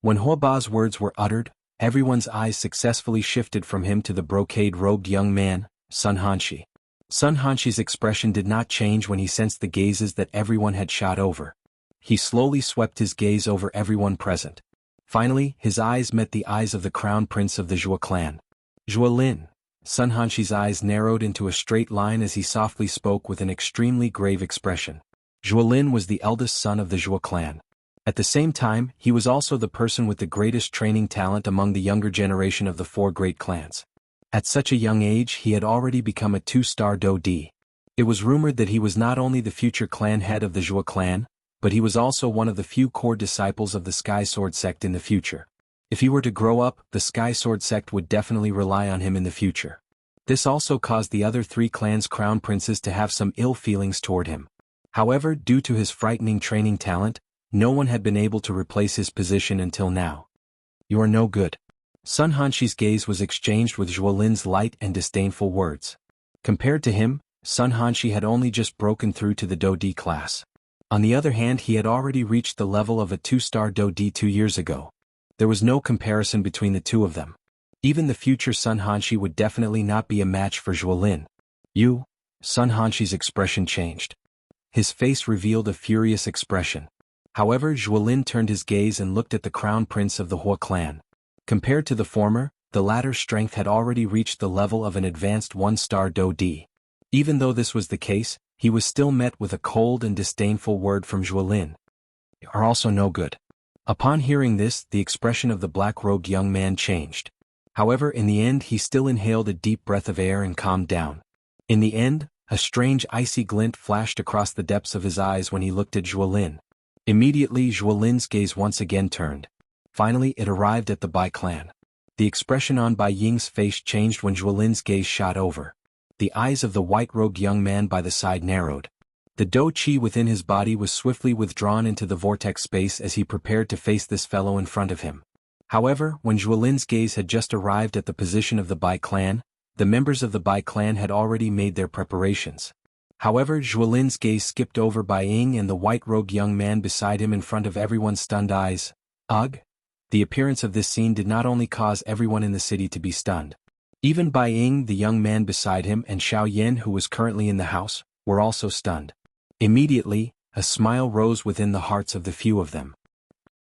When Huo Ba's words were uttered, everyone's eyes successfully shifted from him to the brocade-robed young man, Sun Hanshi. Sun Hanshi's expression did not change when he sensed the gazes that everyone had shot over. He slowly swept his gaze over everyone present. Finally, his eyes met the eyes of the Crown Prince of the Zhuo clan. Zhuo Lin. Sun Hanshi's eyes narrowed into a straight line as he softly spoke with an extremely grave expression. Zhuo Lin was the eldest son of the Zhuo clan. At the same time, he was also the person with the greatest training talent among the younger generation of the four great clans. At such a young age he had already become a 2-star Do Di. It was rumored that he was not only the future clan head of the Zhuo clan, but he was also one of the few core disciples of the Sky Sword sect in the future. If he were to grow up, the Sky Sword sect would definitely rely on him in the future. This also caused the other three clans' crown princes to have some ill feelings toward him. However, due to his frightening training talent, no one had been able to replace his position until now. You are no good. Sun Hanshi's gaze was exchanged with Zhuo Lin's light and disdainful words. Compared to him, Sun Hanshi had only just broken through to the Do Di class. On the other hand, he had already reached the level of a 2-star Do Di 2 years ago. There was no comparison between the two of them. Even the future Sun Hanshi would definitely not be a match for Zhuo Lin. You? Sun Hanshi's expression changed. His face revealed a furious expression. However, Zhuo Lin turned his gaze and looked at the Crown Prince of the Huo clan. Compared to the former, the latter's strength had already reached the level of an advanced 1-star Do Di. Even though this was the case, he was still met with a cold and disdainful word from Zhuo Lin. You are also no good. Upon hearing this, the expression of the black-robed young man changed. However, in the end he still inhaled a deep breath of air and calmed down. In the end, a strange icy glint flashed across the depths of his eyes when he looked at Zhuolin. Immediately Zhuolin's gaze once again turned. Finally it arrived at the Bai clan. The expression on Bai Ying's face changed when Zhuolin's gaze shot over. The eyes of the white-robed young man by the side narrowed. The dou qi within his body was swiftly withdrawn into the vortex space as he prepared to face this fellow in front of him. However, when Zhuolin's gaze had just arrived at the position of the Bai clan, the members of the Bai clan had already made their preparations. However, Zhuolin's gaze skipped over Bai Ying and the white-robed young man beside him in front of everyone's stunned eyes. Ugh! The appearance of this scene did not only cause everyone in the city to be stunned. Even Bai Ying, the young man beside him, and Xiaoyan, who was currently in the house, were also stunned. Immediately, a smile rose within the hearts of the few of them.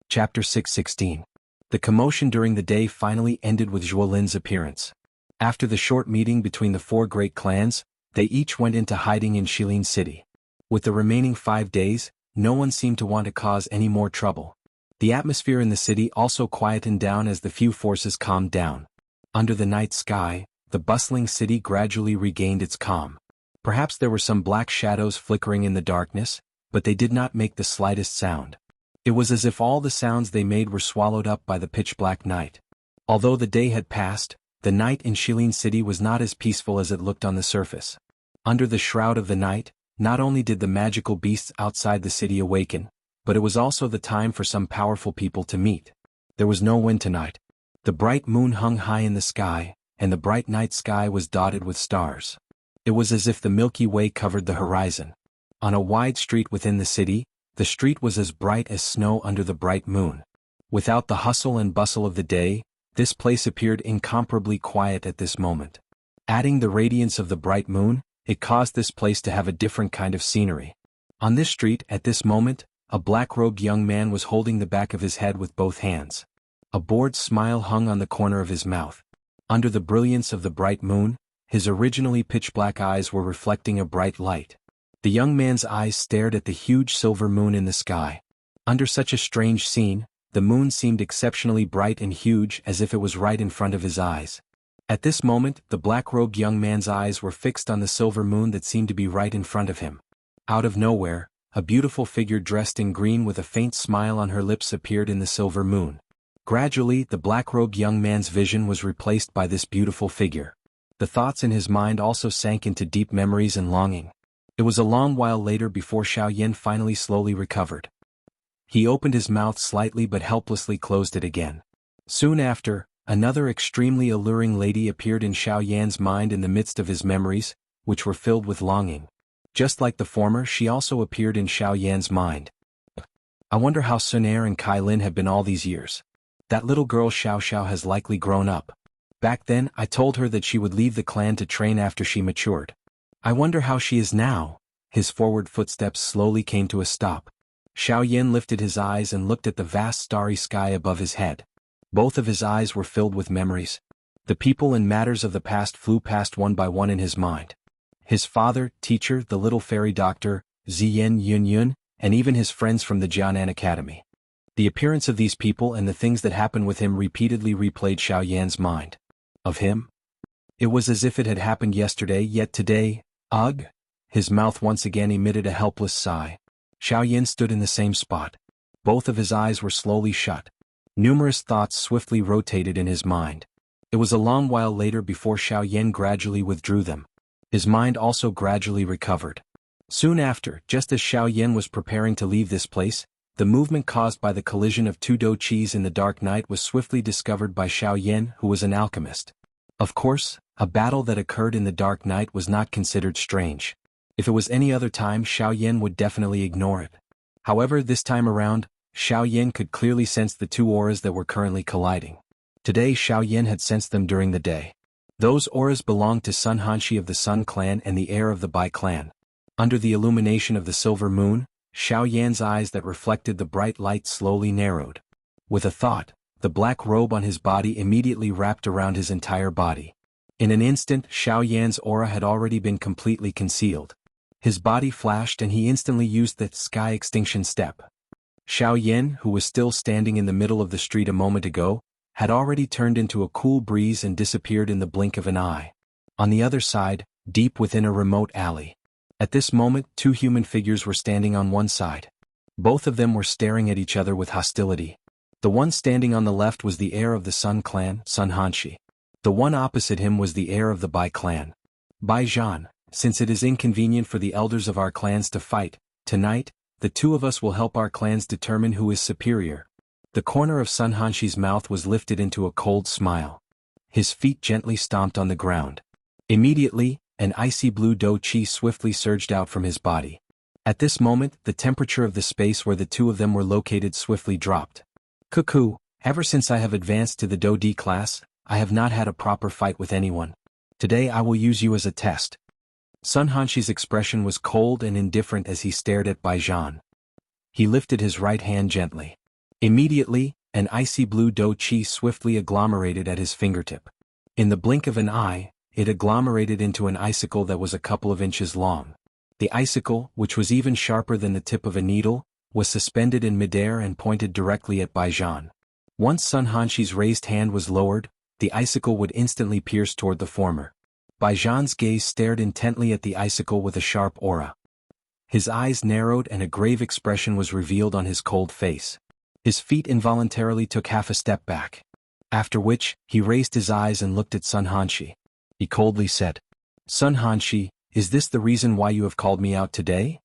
Chapter 616. The commotion during the day finally ended with Zhuolin's appearance. After the short meeting between the four great clans, they each went into hiding in Shilin City. With the remaining 5 days, no one seemed to want to cause any more trouble. The atmosphere in the city also quietened down as the few forces calmed down. Under the night sky, the bustling city gradually regained its calm. Perhaps there were some black shadows flickering in the darkness, but they did not make the slightest sound. It was as if all the sounds they made were swallowed up by the pitch-black night. Although the day had passed, the night in Shilin City was not as peaceful as it looked on the surface. Under the shroud of the night, not only did the magical beasts outside the city awaken, but it was also the time for some powerful people to meet. There was no wind tonight. The bright moon hung high in the sky, and the bright night sky was dotted with stars. It was as if the Milky Way covered the horizon. On a wide street within the city, the street was as bright as snow under the bright moon. Without the hustle and bustle of the day, this place appeared incomparably quiet at this moment. Adding the radiance of the bright moon, it caused this place to have a different kind of scenery. On this street, at this moment, a black-robed young man was holding the back of his head with both hands. A bored smile hung on the corner of his mouth. Under the brilliance of the bright moon, his originally pitch-black eyes were reflecting a bright light. The young man's eyes stared at the huge silver moon in the sky. Under such a strange scene, the moon seemed exceptionally bright and huge as if it was right in front of his eyes. At this moment, the black-robed young man's eyes were fixed on the silver moon that seemed to be right in front of him. Out of nowhere, a beautiful figure dressed in green with a faint smile on her lips appeared in the silver moon. Gradually, the black-robed young man's vision was replaced by this beautiful figure. The thoughts in his mind also sank into deep memories and longing. It was a long while later before Xiaoyan finally slowly recovered. He opened his mouth slightly but helplessly closed it again. Soon after, another extremely alluring lady appeared in Xiaoyan's mind in the midst of his memories, which were filled with longing. Just like the former, she also appeared in Xiaoyan's mind. I wonder how Sun Er and Kai Lin have been all these years. That little girl Xiao has likely grown up. Back then, I told her that she would leave the clan to train after she matured. I wonder how she is now. His forward footsteps slowly came to a stop. Xiaoyan lifted his eyes and looked at the vast starry sky above his head. Both of his eyes were filled with memories. The people and matters of the past flew past one by one in his mind. His father, teacher, the little fairy doctor, Ziyan Yunyun, and even his friends from the Jianan Academy. The appearance of these people and the things that happened with him repeatedly replayed Xiaoyan's mind. Of him? It was as if it had happened yesterday, yet today, ugh! His mouth once again emitted a helpless sigh. Xiaoyan stood in the same spot. Both of his eyes were slowly shut. Numerous thoughts swiftly rotated in his mind. It was a long while later before Xiaoyan gradually withdrew them. His mind also gradually recovered. Soon after, just as Xiaoyan was preparing to leave this place, the movement caused by the collision of two dou qis in the dark night was swiftly discovered by Xiaoyan, who was an alchemist. Of course, a battle that occurred in the dark night was not considered strange. If it was any other time, Xiaoyan would definitely ignore it. However, this time around, Xiaoyan could clearly sense the two auras that were currently colliding. Today Xiaoyan had sensed them during the day. Those auras belonged to Sun Hanshi of the Sun clan and the heir of the Bai clan. Under the illumination of the silver moon, Xiaoyan's eyes that reflected the bright light slowly narrowed. With a thought, the black robe on his body immediately wrapped around his entire body. In an instant, Xiaoyan's aura had already been completely concealed. His body flashed and he instantly used the sky extinction step. Xiao Yan, who was still standing in the middle of the street a moment ago, had already turned into a cool breeze and disappeared in the blink of an eye. On the other side, deep within a remote alley. At this moment, two human figures were standing on one side. Both of them were staring at each other with hostility. The one standing on the left was the heir of the Sun clan, Xianxia. The one opposite him was the heir of the Bai clan. Bai Zhan, since it is inconvenient for the elders of our clans to fight, tonight, the two of us will help our clans determine who is superior. The corner of Xianxia's mouth was lifted into a cold smile. His feet gently stomped on the ground. Immediately, an icy blue do chi swiftly surged out from his body. At this moment, the temperature of the space where the two of them were located swiftly dropped. Cuckoo, ever since I have advanced to the do D class, I have not had a proper fight with anyone. Today I will use you as a test. Xianxia's expression was cold and indifferent as he stared at Bai Zhan. He lifted his right hand gently. Immediately, an icy blue do chi swiftly agglomerated at his fingertip. In the blink of an eye, it agglomerated into an icicle that was a couple of inches long. The icicle, which was even sharper than the tip of a needle, was suspended in midair and pointed directly at Bai Zhan. Once Xianxia's raised hand was lowered, the icicle would instantly pierce toward the former. Bai Zhan's gaze stared intently at the icicle with a sharp aura. His eyes narrowed and a grave expression was revealed on his cold face. His feet involuntarily took half a step back. After which, he raised his eyes and looked at Xianxia. He coldly said, "Xianxia, is this the reason why you have called me out today?"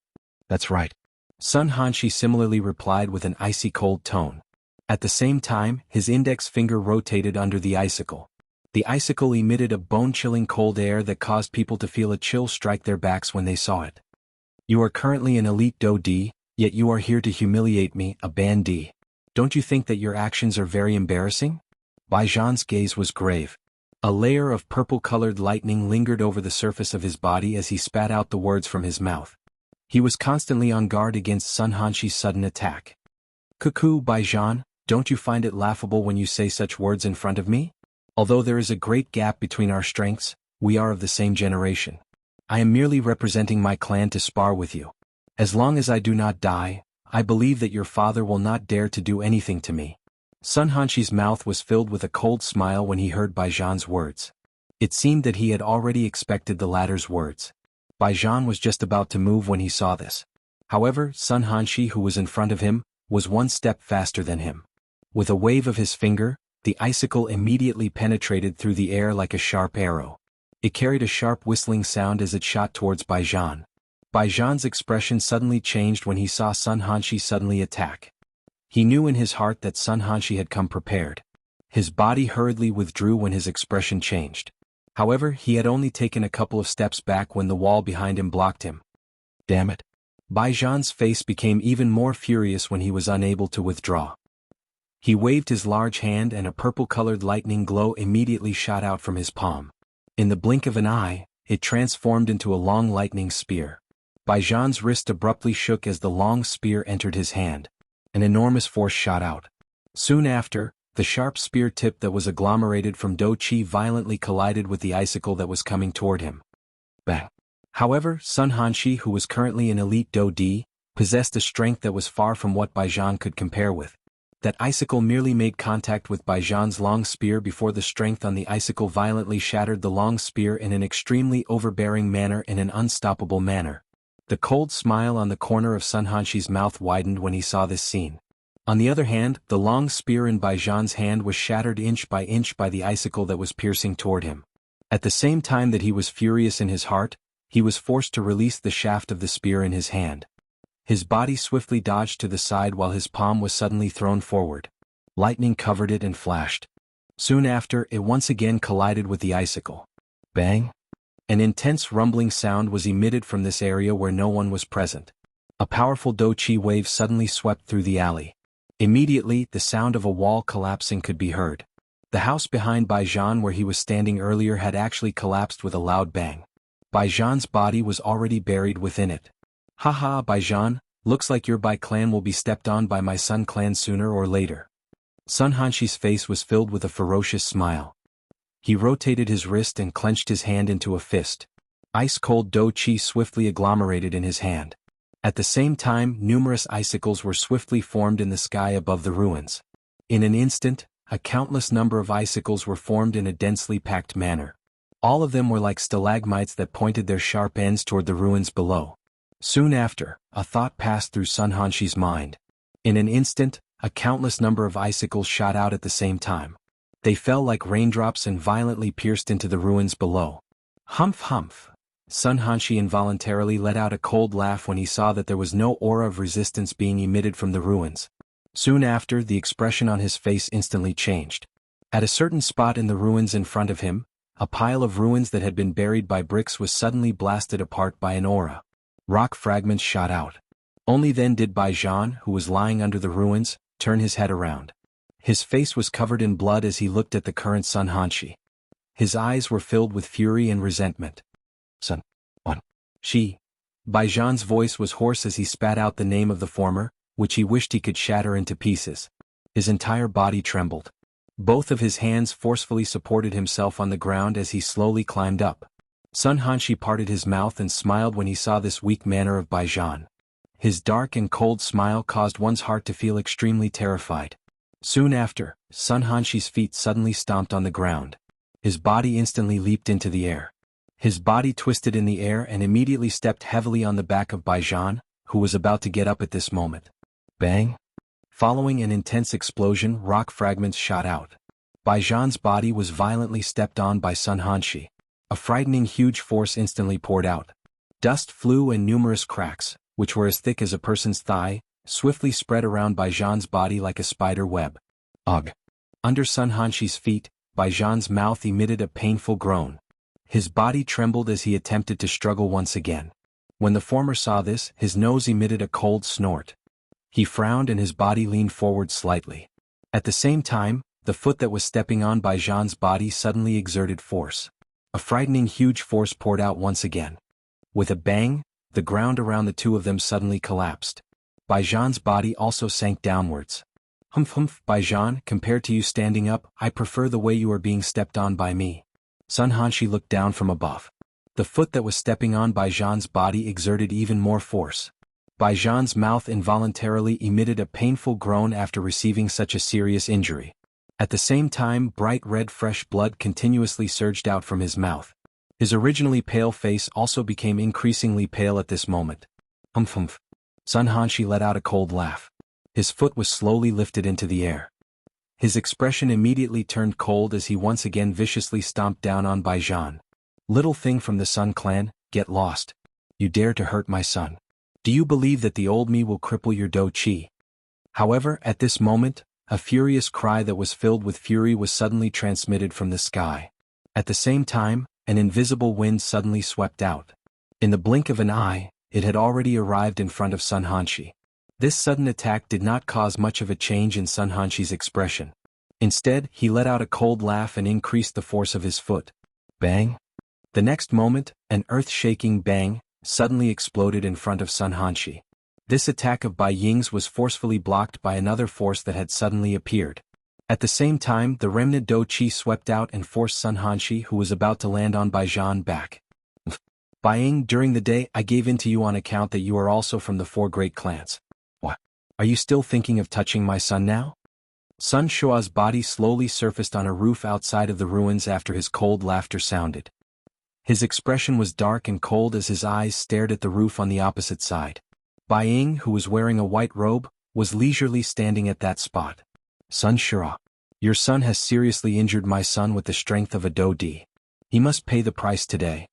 "That's right." Xianxia similarly replied with an icy cold tone. At the same time, his index finger rotated under the icicle. The icicle emitted a bone-chilling cold air that caused people to feel a chill strike their backs when they saw it. "You are currently an elite Do D, yet you are here to humiliate me, a Ban D. Don't you think that your actions are very embarrassing?" Bai Zhan's gaze was grave. A layer of purple-colored lightning lingered over the surface of his body as he spat out the words from his mouth. He was constantly on guard against Xianxia's sudden attack. "Cuckoo, Bai Zhan, don't you find it laughable when you say such words in front of me? Although there is a great gap between our strengths, we are of the same generation. I am merely representing my clan to spar with you. As long as I do not die, I believe that your father will not dare to do anything to me." Xianxia's mouth was filled with a cold smile when he heard Bai Zhan's words. It seemed that he had already expected the latter's words. Bai Zhan was just about to move when he saw this. However, Xianxia, who was in front of him, was one step faster than him. With a wave of his finger, the icicle immediately penetrated through the air like a sharp arrow. It carried a sharp whistling sound as it shot towards Bai Zhan. Bai Zhan's expression suddenly changed when he saw Xianxia suddenly attack. He knew in his heart that Xianxia had come prepared. His body hurriedly withdrew when his expression changed. However, he had only taken a couple of steps back when the wall behind him blocked him. "Damn it." Bai Zhan's face became even more furious when he was unable to withdraw. He waved his large hand and a purple-colored lightning glow immediately shot out from his palm. In the blink of an eye, it transformed into a long lightning spear. Bai Zhan's wrist abruptly shook as the long spear entered his hand. An enormous force shot out. Soon after, the sharp spear tip that was agglomerated from Do Chi violently collided with the icicle that was coming toward him. Bang! However, Xianxia, who was currently an elite Do D, possessed a strength that was far from what Bai Zhan could compare with. That icicle merely made contact with Bai Zhan's long spear before the strength on the icicle violently shattered the long spear in an extremely overbearing manner, in an unstoppable manner. The cold smile on the corner of Xianxia's mouth widened when he saw this scene. On the other hand, the long spear in Bai Zhan's hand was shattered inch by the icicle that was piercing toward him. At the same time that he was furious in his heart, he was forced to release the shaft of the spear in his hand. His body swiftly dodged to the side while his palm was suddenly thrown forward. Lightning covered it and flashed. Soon after, it once again collided with the icicle. Bang! An intense rumbling sound was emitted from this area where no one was present. A powerful Do Chi wave suddenly swept through the alley. Immediately, the sound of a wall collapsing could be heard. The house behind Bai Zhan where he was standing earlier had actually collapsed with a loud bang. Bai Zhan's body was already buried within it. "Haha, Bai Zhan, looks like your Bai clan will be stepped on by my Sun clan sooner or later." Xianxia's face was filled with a ferocious smile. He rotated his wrist and clenched his hand into a fist. Ice-cold Do Chi swiftly agglomerated in his hand. At the same time, numerous icicles were swiftly formed in the sky above the ruins. In an instant, a countless number of icicles were formed in a densely packed manner. All of them were like stalagmites that pointed their sharp ends toward the ruins below. Soon after, a thought passed through Sun Hanshi's mind. In an instant, a countless number of icicles shot out at the same time. They fell like raindrops and violently pierced into the ruins below. Humph humph. Sun Hanshi involuntarily let out a cold laugh when he saw that there was no aura of resistance being emitted from the ruins. Soon after, the expression on his face instantly changed. At a certain spot in the ruins in front of him, a pile of ruins that had been buried by bricks was suddenly blasted apart by an aura. Rock fragments shot out. Only then did Baijan, who was lying under the ruins, turn his head around. His face was covered in blood as he looked at the current Sun Hanshi. His eyes were filled with fury and resentment. Sun. One. She. Baijan's voice was hoarse as he spat out the name of the former, which he wished he could shatter into pieces. His entire body trembled. Both of his hands forcefully supported himself on the ground as he slowly climbed up. Sun Hanshi parted his mouth and smiled when he saw this weak manner of Baijan. His dark and cold smile caused one's heart to feel extremely terrified. Soon after, Sun Hanshi's feet suddenly stomped on the ground. His body instantly leaped into the air. His body twisted in the air and immediately stepped heavily on the back of Baijan, who was about to get up at this moment. Bang! Following an intense explosion, rock fragments shot out. Baijan's body was violently stepped on by Sun Hanshi. A frightening huge force instantly poured out. Dust flew and numerous cracks, which were as thick as a person's thigh, swiftly spread around Baijan's body like a spider web. Ugh! Under Sun Hanshi's feet, Baijan's mouth emitted a painful groan. His body trembled as he attempted to struggle once again. When the former saw this, his nose emitted a cold snort. He frowned and his body leaned forward slightly. At the same time, the foot that was stepping on Baijan's body suddenly exerted force. A frightening huge force poured out once again. With a bang, the ground around the two of them suddenly collapsed. Baijan's body also sank downwards. Humph humph, Baijan, compared to you standing up, I prefer the way you are being stepped on by me. Sun Hanshi looked down from above. The foot that was stepping on Baijan's body exerted even more force. Baijan's mouth involuntarily emitted a painful groan after receiving such a serious injury. At the same time, bright red fresh blood continuously surged out from his mouth. His originally pale face also became increasingly pale at this moment. Humph humph. Sun Hanshi let out a cold laugh. His foot was slowly lifted into the air. His expression immediately turned cold as he once again viciously stomped down on Baijan. Little thing from the Sun clan, get lost. You dare to hurt my son. Do you believe that the old me will cripple your Do Chi? However, at this moment, a furious cry that was filled with fury was suddenly transmitted from the sky. At the same time, an invisible wind suddenly swept out. In the blink of an eye, it had already arrived in front of Sun Hanshi. This sudden attack did not cause much of a change in Sun Hanshi's expression. Instead, he let out a cold laugh and increased the force of his foot. Bang! The next moment, an earth-shaking bang suddenly exploded in front of Sun Hanshi. This attack of Bai Ying's was forcefully blocked by another force that had suddenly appeared. At the same time, the remnant Do Chi swept out and forced Sun Hanshi, who was about to land on Baijan, back. Bai Ying, during the day I gave in to you on account that you are also from the four great clans. What? Are you still thinking of touching my son now? Sun Shua's body slowly surfaced on a roof outside of the ruins after his cold laughter sounded. His expression was dark and cold as his eyes stared at the roof on the opposite side. Bai Ying, who was wearing a white robe, was leisurely standing at that spot. Sun Shua, your son has seriously injured my son with the strength of a Do Di. He must pay the price today.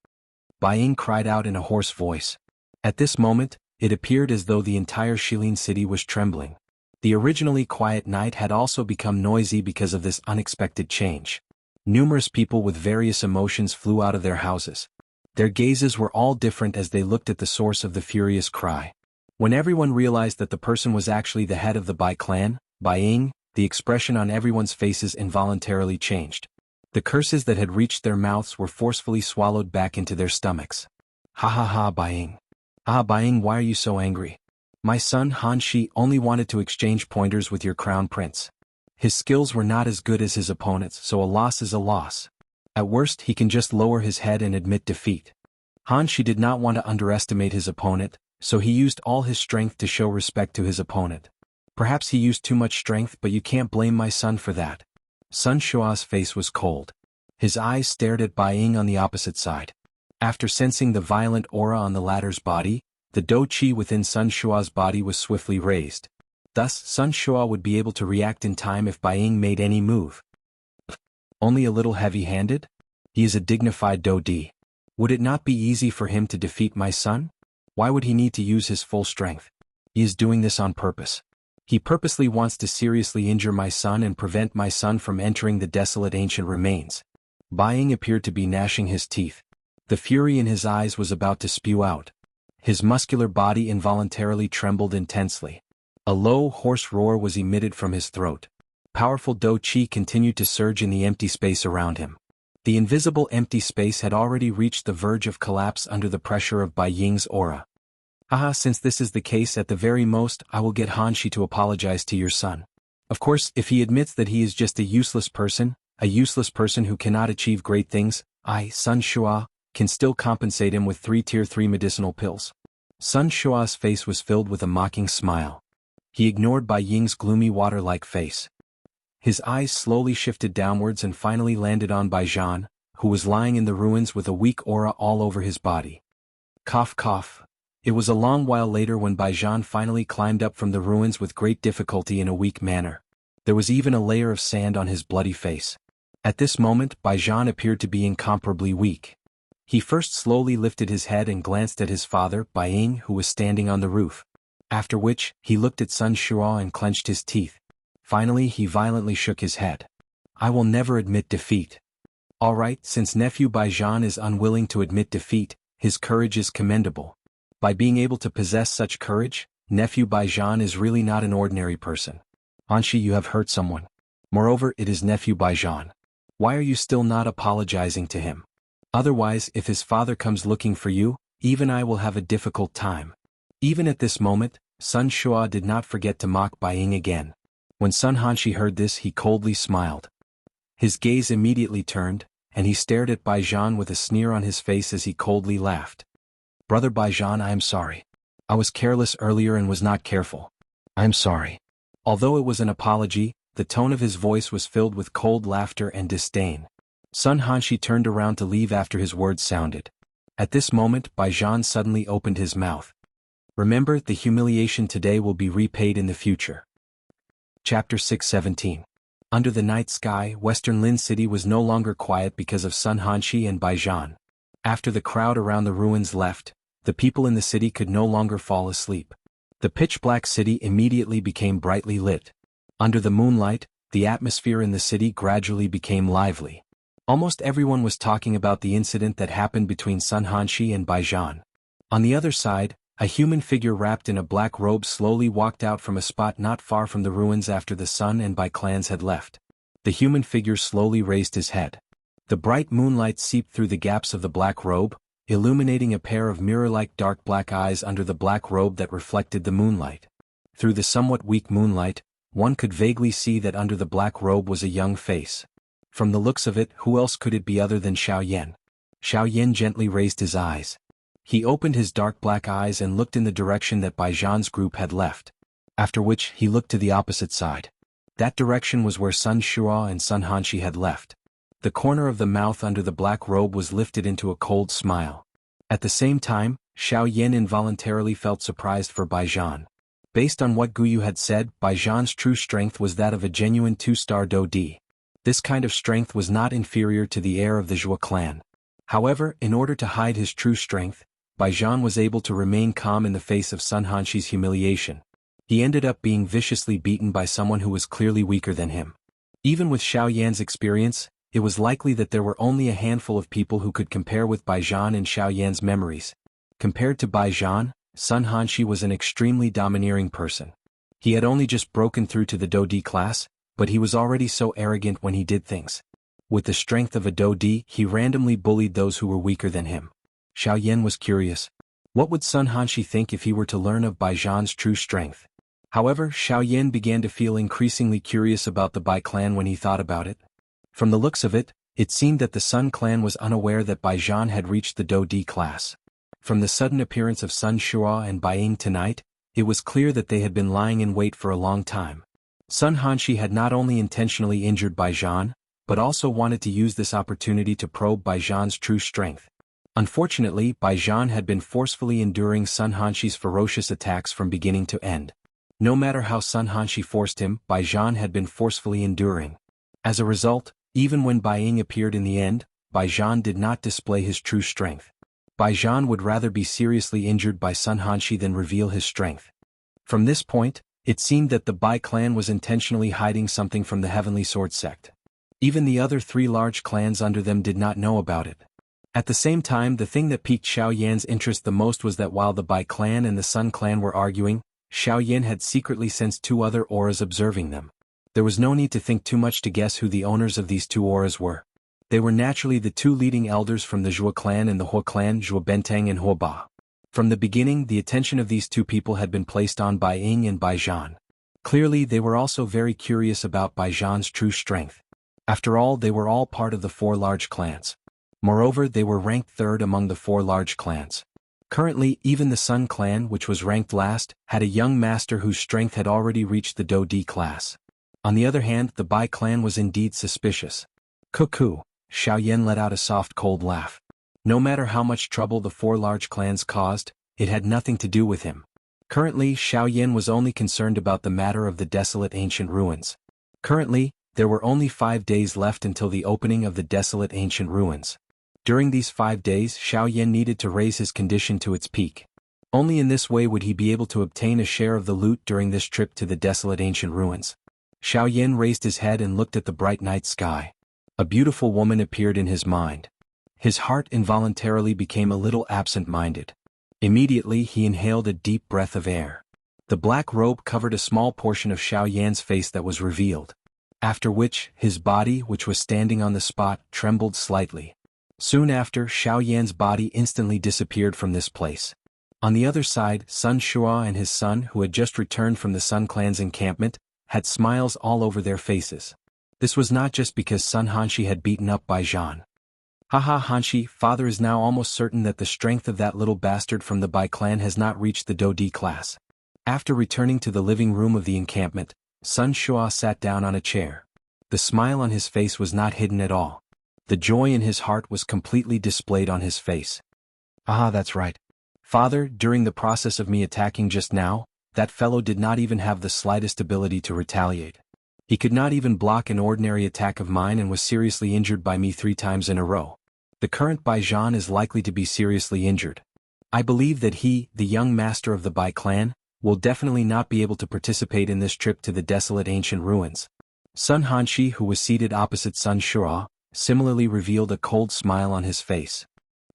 Bai Ying cried out in a hoarse voice. At this moment, it appeared as though the entire Shilin city was trembling. The originally quiet night had also become noisy because of this unexpected change. Numerous people with various emotions flew out of their houses. Their gazes were all different as they looked at the source of the furious cry. When everyone realized that the person was actually the head of the Bai clan, Bai Ying, the expression on everyone's faces involuntarily changed. The curses that had reached their mouths were forcefully swallowed back into their stomachs. Ha ha ha, Bai Ying. Ah, Bai Ying, why are you so angry? My son Han Shi only wanted to exchange pointers with your crown prince. His skills were not as good as his opponent's, so a loss is a loss. At worst, he can just lower his head and admit defeat. Han Shi did not want to underestimate his opponent, so he used all his strength to show respect to his opponent. Perhaps he used too much strength, but you can't blame my son for that. Sun Shua's face was cold. His eyes stared at Bai Ying on the opposite side. After sensing the violent aura on the latter's body, the Do Qi within Sun Shua's body was swiftly raised. Thus, Sun Shua would be able to react in time if Bai Ying made any move. Only a little heavy-handed? He is a dignified Do Di. Would it not be easy for him to defeat my son? Why would he need to use his full strength? He is doing this on purpose. He purposely wants to seriously injure my son and prevent my son from entering the desolate ancient remains. Bai Ying appeared to be gnashing his teeth. The fury in his eyes was about to spew out. His muscular body involuntarily trembled intensely. A low, hoarse roar was emitted from his throat. Powerful Do Qi continued to surge in the empty space around him. The invisible empty space had already reached the verge of collapse under the pressure of Bai Ying's aura. Haha, since this is the case, at the very most, I will get Hanshi to apologize to your son. Of course, if he admits that he is just a useless person who cannot achieve great things, I, Sun Shua, can still compensate him with 3 Tier 3 medicinal pills. Sun Shua's face was filled with a mocking smile. He ignored Bai Ying's gloomy water-like face. His eyes slowly shifted downwards and finally landed on Bai Zhan, who was lying in the ruins with a weak aura all over his body. Cough cough. It was a long while later when Bai Zhan finally climbed up from the ruins with great difficulty in a weak manner. There was even a layer of sand on his bloody face. At this moment, Bai Zhan appeared to be incomparably weak. He first slowly lifted his head and glanced at his father, Bai Ying, who was standing on the roof. After which, he looked at Sun Shua and clenched his teeth. Finally, he violently shook his head. I will never admit defeat. All right, since nephew Bai Zhan is unwilling to admit defeat, his courage is commendable. By being able to possess such courage, nephew Bai Zhan is really not an ordinary person. Hanshi, you have hurt someone. Moreover, it is nephew Bai Zhan. Why are you still not apologizing to him? Otherwise, if his father comes looking for you, even I will have a difficult time. Even at this moment, Sun Shua did not forget to mock Bai Ying again. When Sun Hanshi heard this, he coldly smiled. His gaze immediately turned, and he stared at Bai Zhan with a sneer on his face as he coldly laughed. Brother Bai Zhan, I am sorry. I was careless earlier and was not careful. I am sorry. Although it was an apology, the tone of his voice was filled with cold laughter and disdain. Sun Hanshi turned around to leave after his words sounded. At this moment, Bai Zhan suddenly opened his mouth. Remember, the humiliation today will be repaid in the future. Chapter 617. Under the night sky, Western Lin City was no longer quiet because of Sun Hanshi and Bai Zhan. After the crowd around the ruins left, the people in the city could no longer fall asleep. The pitch-black city immediately became brightly lit. Under the moonlight, the atmosphere in the city gradually became lively. Almost everyone was talking about the incident that happened between Sun Hanshi and Bai Zhan. On the other side, a human figure wrapped in a black robe slowly walked out from a spot not far from the ruins after the Sun and Bai clans had left. The human figure slowly raised his head. The bright moonlight seeped through the gaps of the black robe, illuminating a pair of mirror-like dark black eyes under the black robe that reflected the moonlight. Through the somewhat weak moonlight, one could vaguely see that under the black robe was a young face. From the looks of it, who else could it be other than Xiaoyan? Xiaoyan gently raised his eyes. He opened his dark black eyes and looked in the direction that Bai Zhan's group had left. After which, he looked to the opposite side. That direction was where Sun Shua and Sun Hanshi had left. The corner of the mouth under the black robe was lifted into a cold smile. At the same time, Xiaoyan involuntarily felt surprised for Bai Zhan. Based on what Guyu had said, Bai Zhan's true strength was that of a genuine 2-star Do Di. This kind of strength was not inferior to the heir of the Zhou clan. However, in order to hide his true strength, Bai Zhan was able to remain calm in the face of Sun Hanshi's humiliation. He ended up being viciously beaten by someone who was clearly weaker than him. Even with Xiaoyan's experience, it was likely that there were only a handful of people who could compare with Bai Zhan and Xiaoyan's memories. Compared to Bai Zhan, Sun Hanshi was an extremely domineering person. He had only just broken through to the Do Di class, but he was already so arrogant when he did things. With the strength of a Do Di, he randomly bullied those who were weaker than him. Xiaoyan was curious. What would Sun Hanshi think if he were to learn of Bai Zhan's true strength? However, Xiaoyan began to feel increasingly curious about the Bai clan when he thought about it. From the looks of it, it seemed that the Sun clan was unaware that Bai Zhan had reached the Do Di class. From the sudden appearance of Sun Shuo and Bai Ying tonight, it was clear that they had been lying in wait for a long time. Sun Hanshi had not only intentionally injured Bai Zhan, but also wanted to use this opportunity to probe Bai Zhan's true strength. Unfortunately, Bai Zhan had been forcefully enduring Sun Hanshi's ferocious attacks from beginning to end. No matter how Sun Hanshi forced him, Bai Zhan had been forcefully enduring. As a result, even when Bai Ying appeared in the end, Bai Zhan did not display his true strength. Bai Zhan would rather be seriously injured by Sun Hanshi than reveal his strength. From this point, it seemed that the Bai clan was intentionally hiding something from the Heavenly Sword sect. Even the other 3 large clans under them did not know about it. At the same time, the thing that piqued Xiaoyan's interest the most was that while the Bai clan and the Sun clan were arguing, Xiaoyan had secretly sensed 2 other auras observing them. There was no need to think too much to guess who the owners of these 2 auras were. They were naturally the 2 leading elders from the Zhuo clan and the Huo clan, Zhuo Benteng and Huo Ba. From the beginning, the attention of these 2 people had been placed on Bai Ying and Bai Zhan. Clearly, they were also very curious about Bai Zhan's true strength. After all, they were all part of the 4 large clans. Moreover, they were ranked 3rd among the 4 large clans. Currently, even the Sun clan, which was ranked last, had a young master whose strength had already reached the Do D class. On the other hand, the Bai clan was indeed suspicious. Cuckoo, Xiaoyan let out a soft cold laugh. No matter how much trouble the 4 large clans caused, it had nothing to do with him. Currently, Xiaoyan was only concerned about the matter of the desolate ancient ruins. Currently, there were only 5 days left until the opening of the desolate ancient ruins. During these 5 days, Xiaoyan needed to raise his condition to its peak. Only in this way would he be able to obtain a share of the loot during this trip to the desolate ancient ruins. Xiaoyan raised his head and looked at the bright night sky. A beautiful woman appeared in his mind. His heart involuntarily became a little absent-minded. Immediately he inhaled a deep breath of air. The black robe covered a small portion of Xiaoyan's face that was revealed. After which, his body, which was standing on the spot, trembled slightly. Soon after, Xiaoyan's body instantly disappeared from this place. On the other side, Sun Shuo and his son, who had just returned from the Sun clan's encampment, had smiles all over their faces. This was not just because Sun Hanshi had beaten up Bai Zhan. Haha Hanshi, father is now almost certain that the strength of that little bastard from the Bai clan has not reached the Do D class. After returning to the living room of the encampment, Sun Shuo sat down on a chair. The smile on his face was not hidden at all. The joy in his heart was completely displayed on his face. Ah, that's right. Father, during the process of me attacking just now, that fellow did not even have the slightest ability to retaliate. He could not even block an ordinary attack of mine and was seriously injured by me 3 times in a row. The current Bai Zhan is likely to be seriously injured. I believe that he, the young master of the Bai clan, will definitely not be able to participate in this trip to the desolate ancient ruins. Sun Hanshi, who was seated opposite Sun Shuo, similarly revealed a cold smile on his face.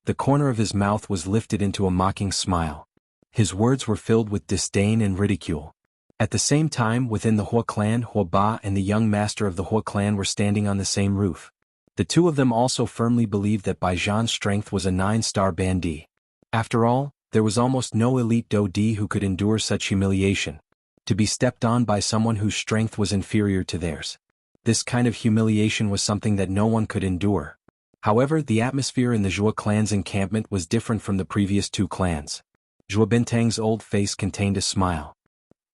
The corner of his mouth was lifted into a mocking smile. His words were filled with disdain and ridicule. At the same time, within the Huo clan, Huo Ba and the young master of the Huo clan were standing on the same roof. The 2 of them also firmly believed that Bai Zhan's strength was a 9-star bandi. After all, there was almost no elite Do D who could endure such humiliation. To be stepped on by someone whose strength was inferior to theirs. This kind of humiliation was something that no one could endure. However, the atmosphere in the Zhuo clan's encampment was different from the previous 2 clans. Zhuo Benteng's old face contained a smile.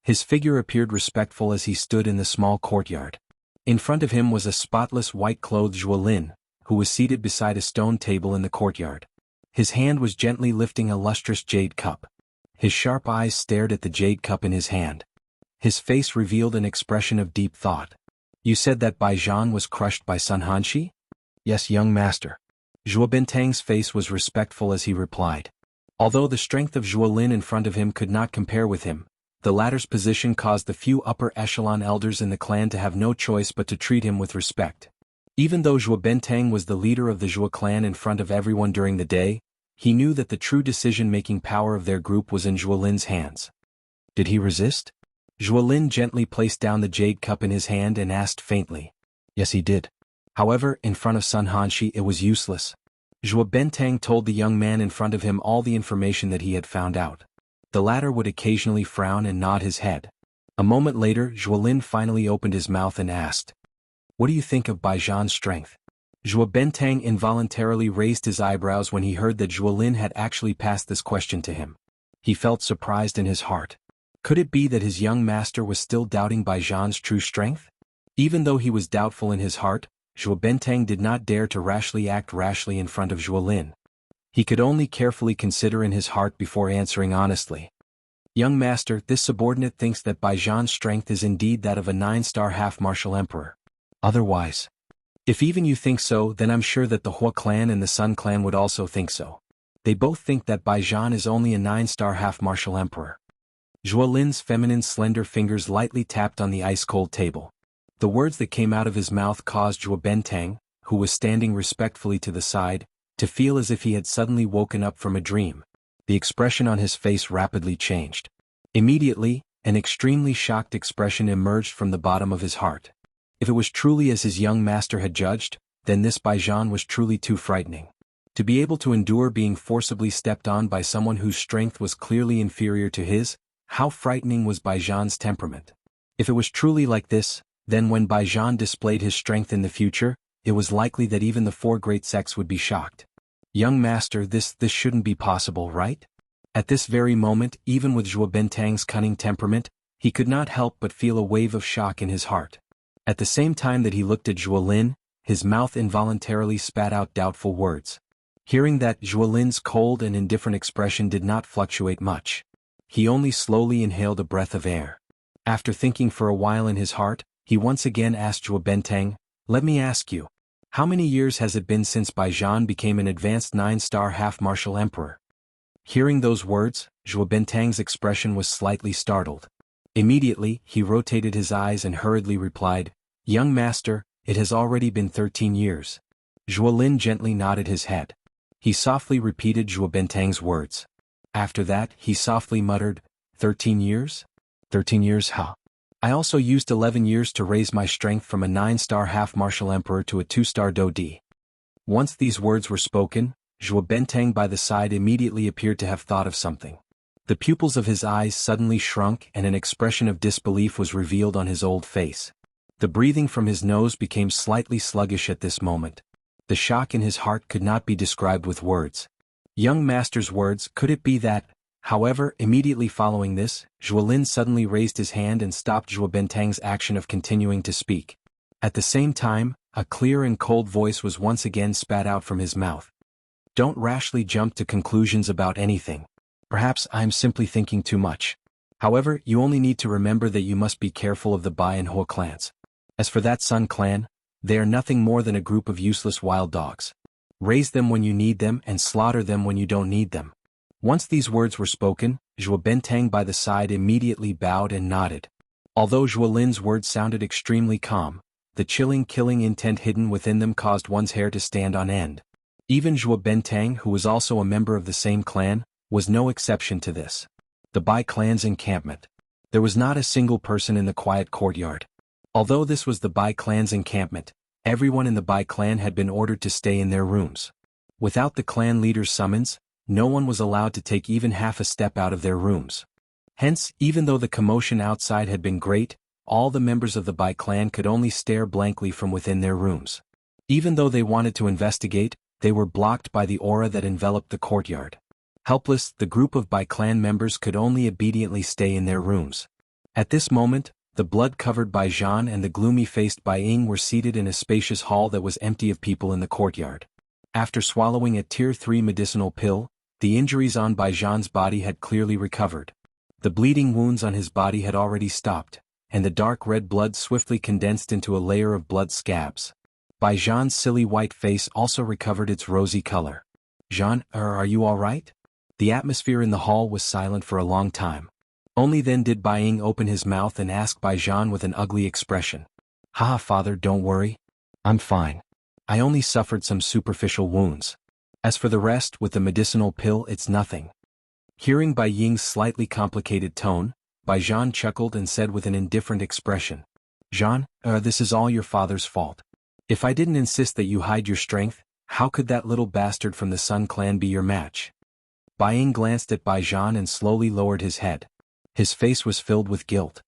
His figure appeared respectful as he stood in the small courtyard. In front of him was a spotless white-clothed Zhuo Lin, who was seated beside a stone table in the courtyard. His hand was gently lifting a lustrous jade cup. His sharp eyes stared at the jade cup in his hand. His face revealed an expression of deep thought. You said that Bai Zhan was crushed by Sun Hanshi? Yes, young master. Zhuo Benteng's face was respectful as he replied. Although the strength of Zhuo Lin in front of him could not compare with him, the latter's position caused the few upper echelon elders in the clan to have no choice but to treat him with respect. Even though Zhuo Benteng was the leader of the Zhuo clan in front of everyone during the day, he knew that the true decision-making power of their group was in Zhuo Lin's hands. Did he resist? Zhuo Lin gently placed down the jade cup in his hand and asked faintly. Yes, he did. However, in front of Sun Hanshi it was useless. Zhuo Benteng told the young man in front of him all the information that he had found out. The latter would occasionally frown and nod his head. A moment later, Zhuo Lin finally opened his mouth and asked, What do you think of Bai Zhan's strength? Zhuo Bentang involuntarily raised his eyebrows when he heard that Zhuo Lin had actually passed this question to him. He felt surprised in his heart. Could it be that his young master was still doubting Bai Zhan's true strength? Even though he was doubtful in his heart, Zhuo Bentang did not dare to act rashly in front of Zhuo Lin. He could only carefully consider in his heart before answering honestly. Young master, this subordinate thinks that Bai Zhan's strength is indeed that of a 9-star half-martial emperor. Otherwise, if even you think so, then I'm sure that the Hua clan and the Sun clan would also think so. They both think that Bai Zhan is only a 9-star half-martial emperor. Zhuo Lin's feminine slender fingers lightly tapped on the ice-cold table. The words that came out of his mouth caused Zhuo Bentang, who was standing respectfully to the side, to feel as if he had suddenly woken up from a dream. The expression on his face rapidly changed. Immediately, an extremely shocked expression emerged from the bottom of his heart. If it was truly as his young master had judged, then this Bai Zhan was truly too frightening. To be able to endure being forcibly stepped on by someone whose strength was clearly inferior to his, how frightening was Bai Zhan's temperament. If it was truly like this, then when Bai Zhan displayed his strength in the future, it was likely that even the 4 great sects would be shocked. Young master, this shouldn't be possible, right? At this very moment, even with Zhuo Bentang's cunning temperament, he could not help but feel a wave of shock in his heart. At the same time that he looked at Zhuo Lin, his mouth involuntarily spat out doubtful words. Hearing that, Zhuo Lin's cold and indifferent expression did not fluctuate much. He only slowly inhaled a breath of air. After thinking for a while in his heart, he once again asked Zhuo Bentang, "Let me ask you, how many years has it been since Bai Zhan became an advanced 9-star half-martial emperor?" Hearing those words, Zhuo Bentang's expression was slightly startled. Immediately, he rotated his eyes and hurriedly replied, "Young master, it has already been 13 years. Zhuo Lin gently nodded his head. He softly repeated Zhuo Bentang's words. After that, he softly muttered, 13 years? 13 years, huh? I also used 11 years to raise my strength from a 9-star half-martial emperor to a 2-star do-di. Once these words were spoken, Zhuo Bentang by the side immediately appeared to have thought of something. The pupils of his eyes suddenly shrunk and an expression of disbelief was revealed on his old face. The breathing from his nose became slightly sluggish at this moment. The shock in his heart could not be described with words. Young master's words, could it be that? However, immediately following this, Zhuo Lin suddenly raised his hand and stopped Zhuo Bentang's action of continuing to speak. At the same time, a clear and cold voice was once again spat out from his mouth. Don't rashly jump to conclusions about anything. Perhaps I'm simply thinking too much. However, you only need to remember that you must be careful of the Bai and Hua clans. As for that Sun clan, they are nothing more than a group of useless wild dogs. Raise them when you need them and slaughter them when you don't need them. Once these words were spoken, Zhuo Bentang by the side immediately bowed and nodded. Although Zhuo Lin's words sounded extremely calm, the chilling killing intent hidden within them caused one's hair to stand on end. Even Zhuo Bentang, who was also a member of the same clan, was no exception to this. The Bai clan's encampment. There was not a single person in the quiet courtyard. Although this was the Bai clan's encampment, everyone in the Bai clan had been ordered to stay in their rooms. Without the clan leader's summons, no one was allowed to take even half a step out of their rooms. Hence, even though the commotion outside had been great, all the members of the Bai clan could only stare blankly from within their rooms. Even though they wanted to investigate, they were blocked by the aura that enveloped the courtyard. Helpless, the group of Bai clan members could only obediently stay in their rooms. At this moment, the blood-covered Bai Zhan and the gloomy-faced Bai Ying were seated in a spacious hall that was empty of people in the courtyard. After swallowing a Tier 3 medicinal pill, the injuries on Bai Zhan's body had clearly recovered. The bleeding wounds on his body had already stopped, and the dark red blood swiftly condensed into a layer of blood scabs. Bai Zhan's silly white face also recovered its rosy color. Zhan, are you all right? The atmosphere in the hall was silent for a long time. Only then did Bai Ying open his mouth and ask Bai Zhan with an ugly expression. Haha, father, don't worry. I'm fine. I only suffered some superficial wounds. As for the rest, with the medicinal pill, it's nothing. Hearing Bai Ying's slightly complicated tone, Bai Zhan chuckled and said with an indifferent expression. Zhan, this is all your father's fault. If I didn't insist that you hide your strength, how could that little bastard from the Sun clan be your match? Bai Ying glanced at Bai Zhan and slowly lowered his head. His face was filled with guilt.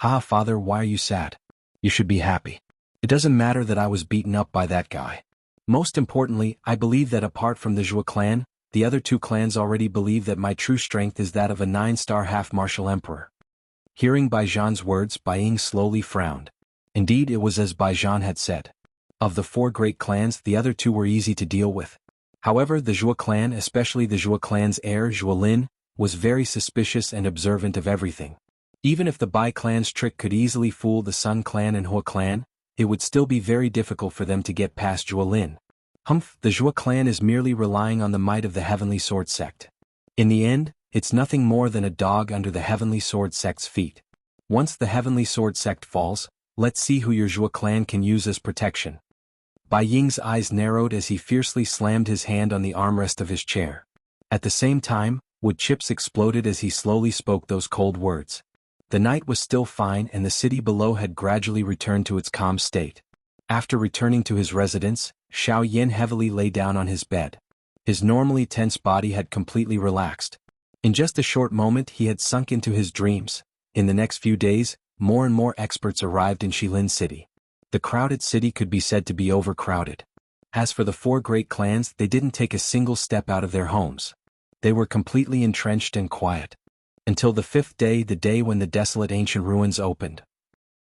Ha, father, why are you sad? You should be happy. It doesn't matter that I was beaten up by that guy. Most importantly, I believe that apart from the Zhou clan, the other two clans already believe that my true strength is that of a 9-star half-martial emperor. Hearing Bai Zhan's words, Bai Ying slowly frowned. Indeed, it was as Bai Zhan had said. Of the 4 great clans, the other 2 were easy to deal with. However, the Zhou clan, especially the Zhou clan's heir Zhou Lin, was very suspicious and observant of everything. Even if the Bai clan's trick could easily fool the Sun clan and Hua clan, it would still be very difficult for them to get past Zhou Lin. The Zhou clan is merely relying on the might of the Heavenly Sword sect. In the end, it's nothing more than a dog under the Heavenly Sword sect's feet. Once the Heavenly Sword sect falls, let's see who your Zhou clan can use as protection. Bai Ying's eyes narrowed as he fiercely slammed his hand on the armrest of his chair. At the same time, wood chips exploded as he slowly spoke those cold words. The night was still fine and the city below had gradually returned to its calm state. After returning to his residence, Xiaoyan heavily lay down on his bed. His normally tense body had completely relaxed. In just a short moment he had sunk into his dreams. In the next few days, more and more experts arrived in Shilin City. The crowded city could be said to be overcrowded. As for the 4 great clans, they didn't take a single step out of their homes. They were completely entrenched and quiet. Until the 5th day, the day when the desolate ancient ruins opened.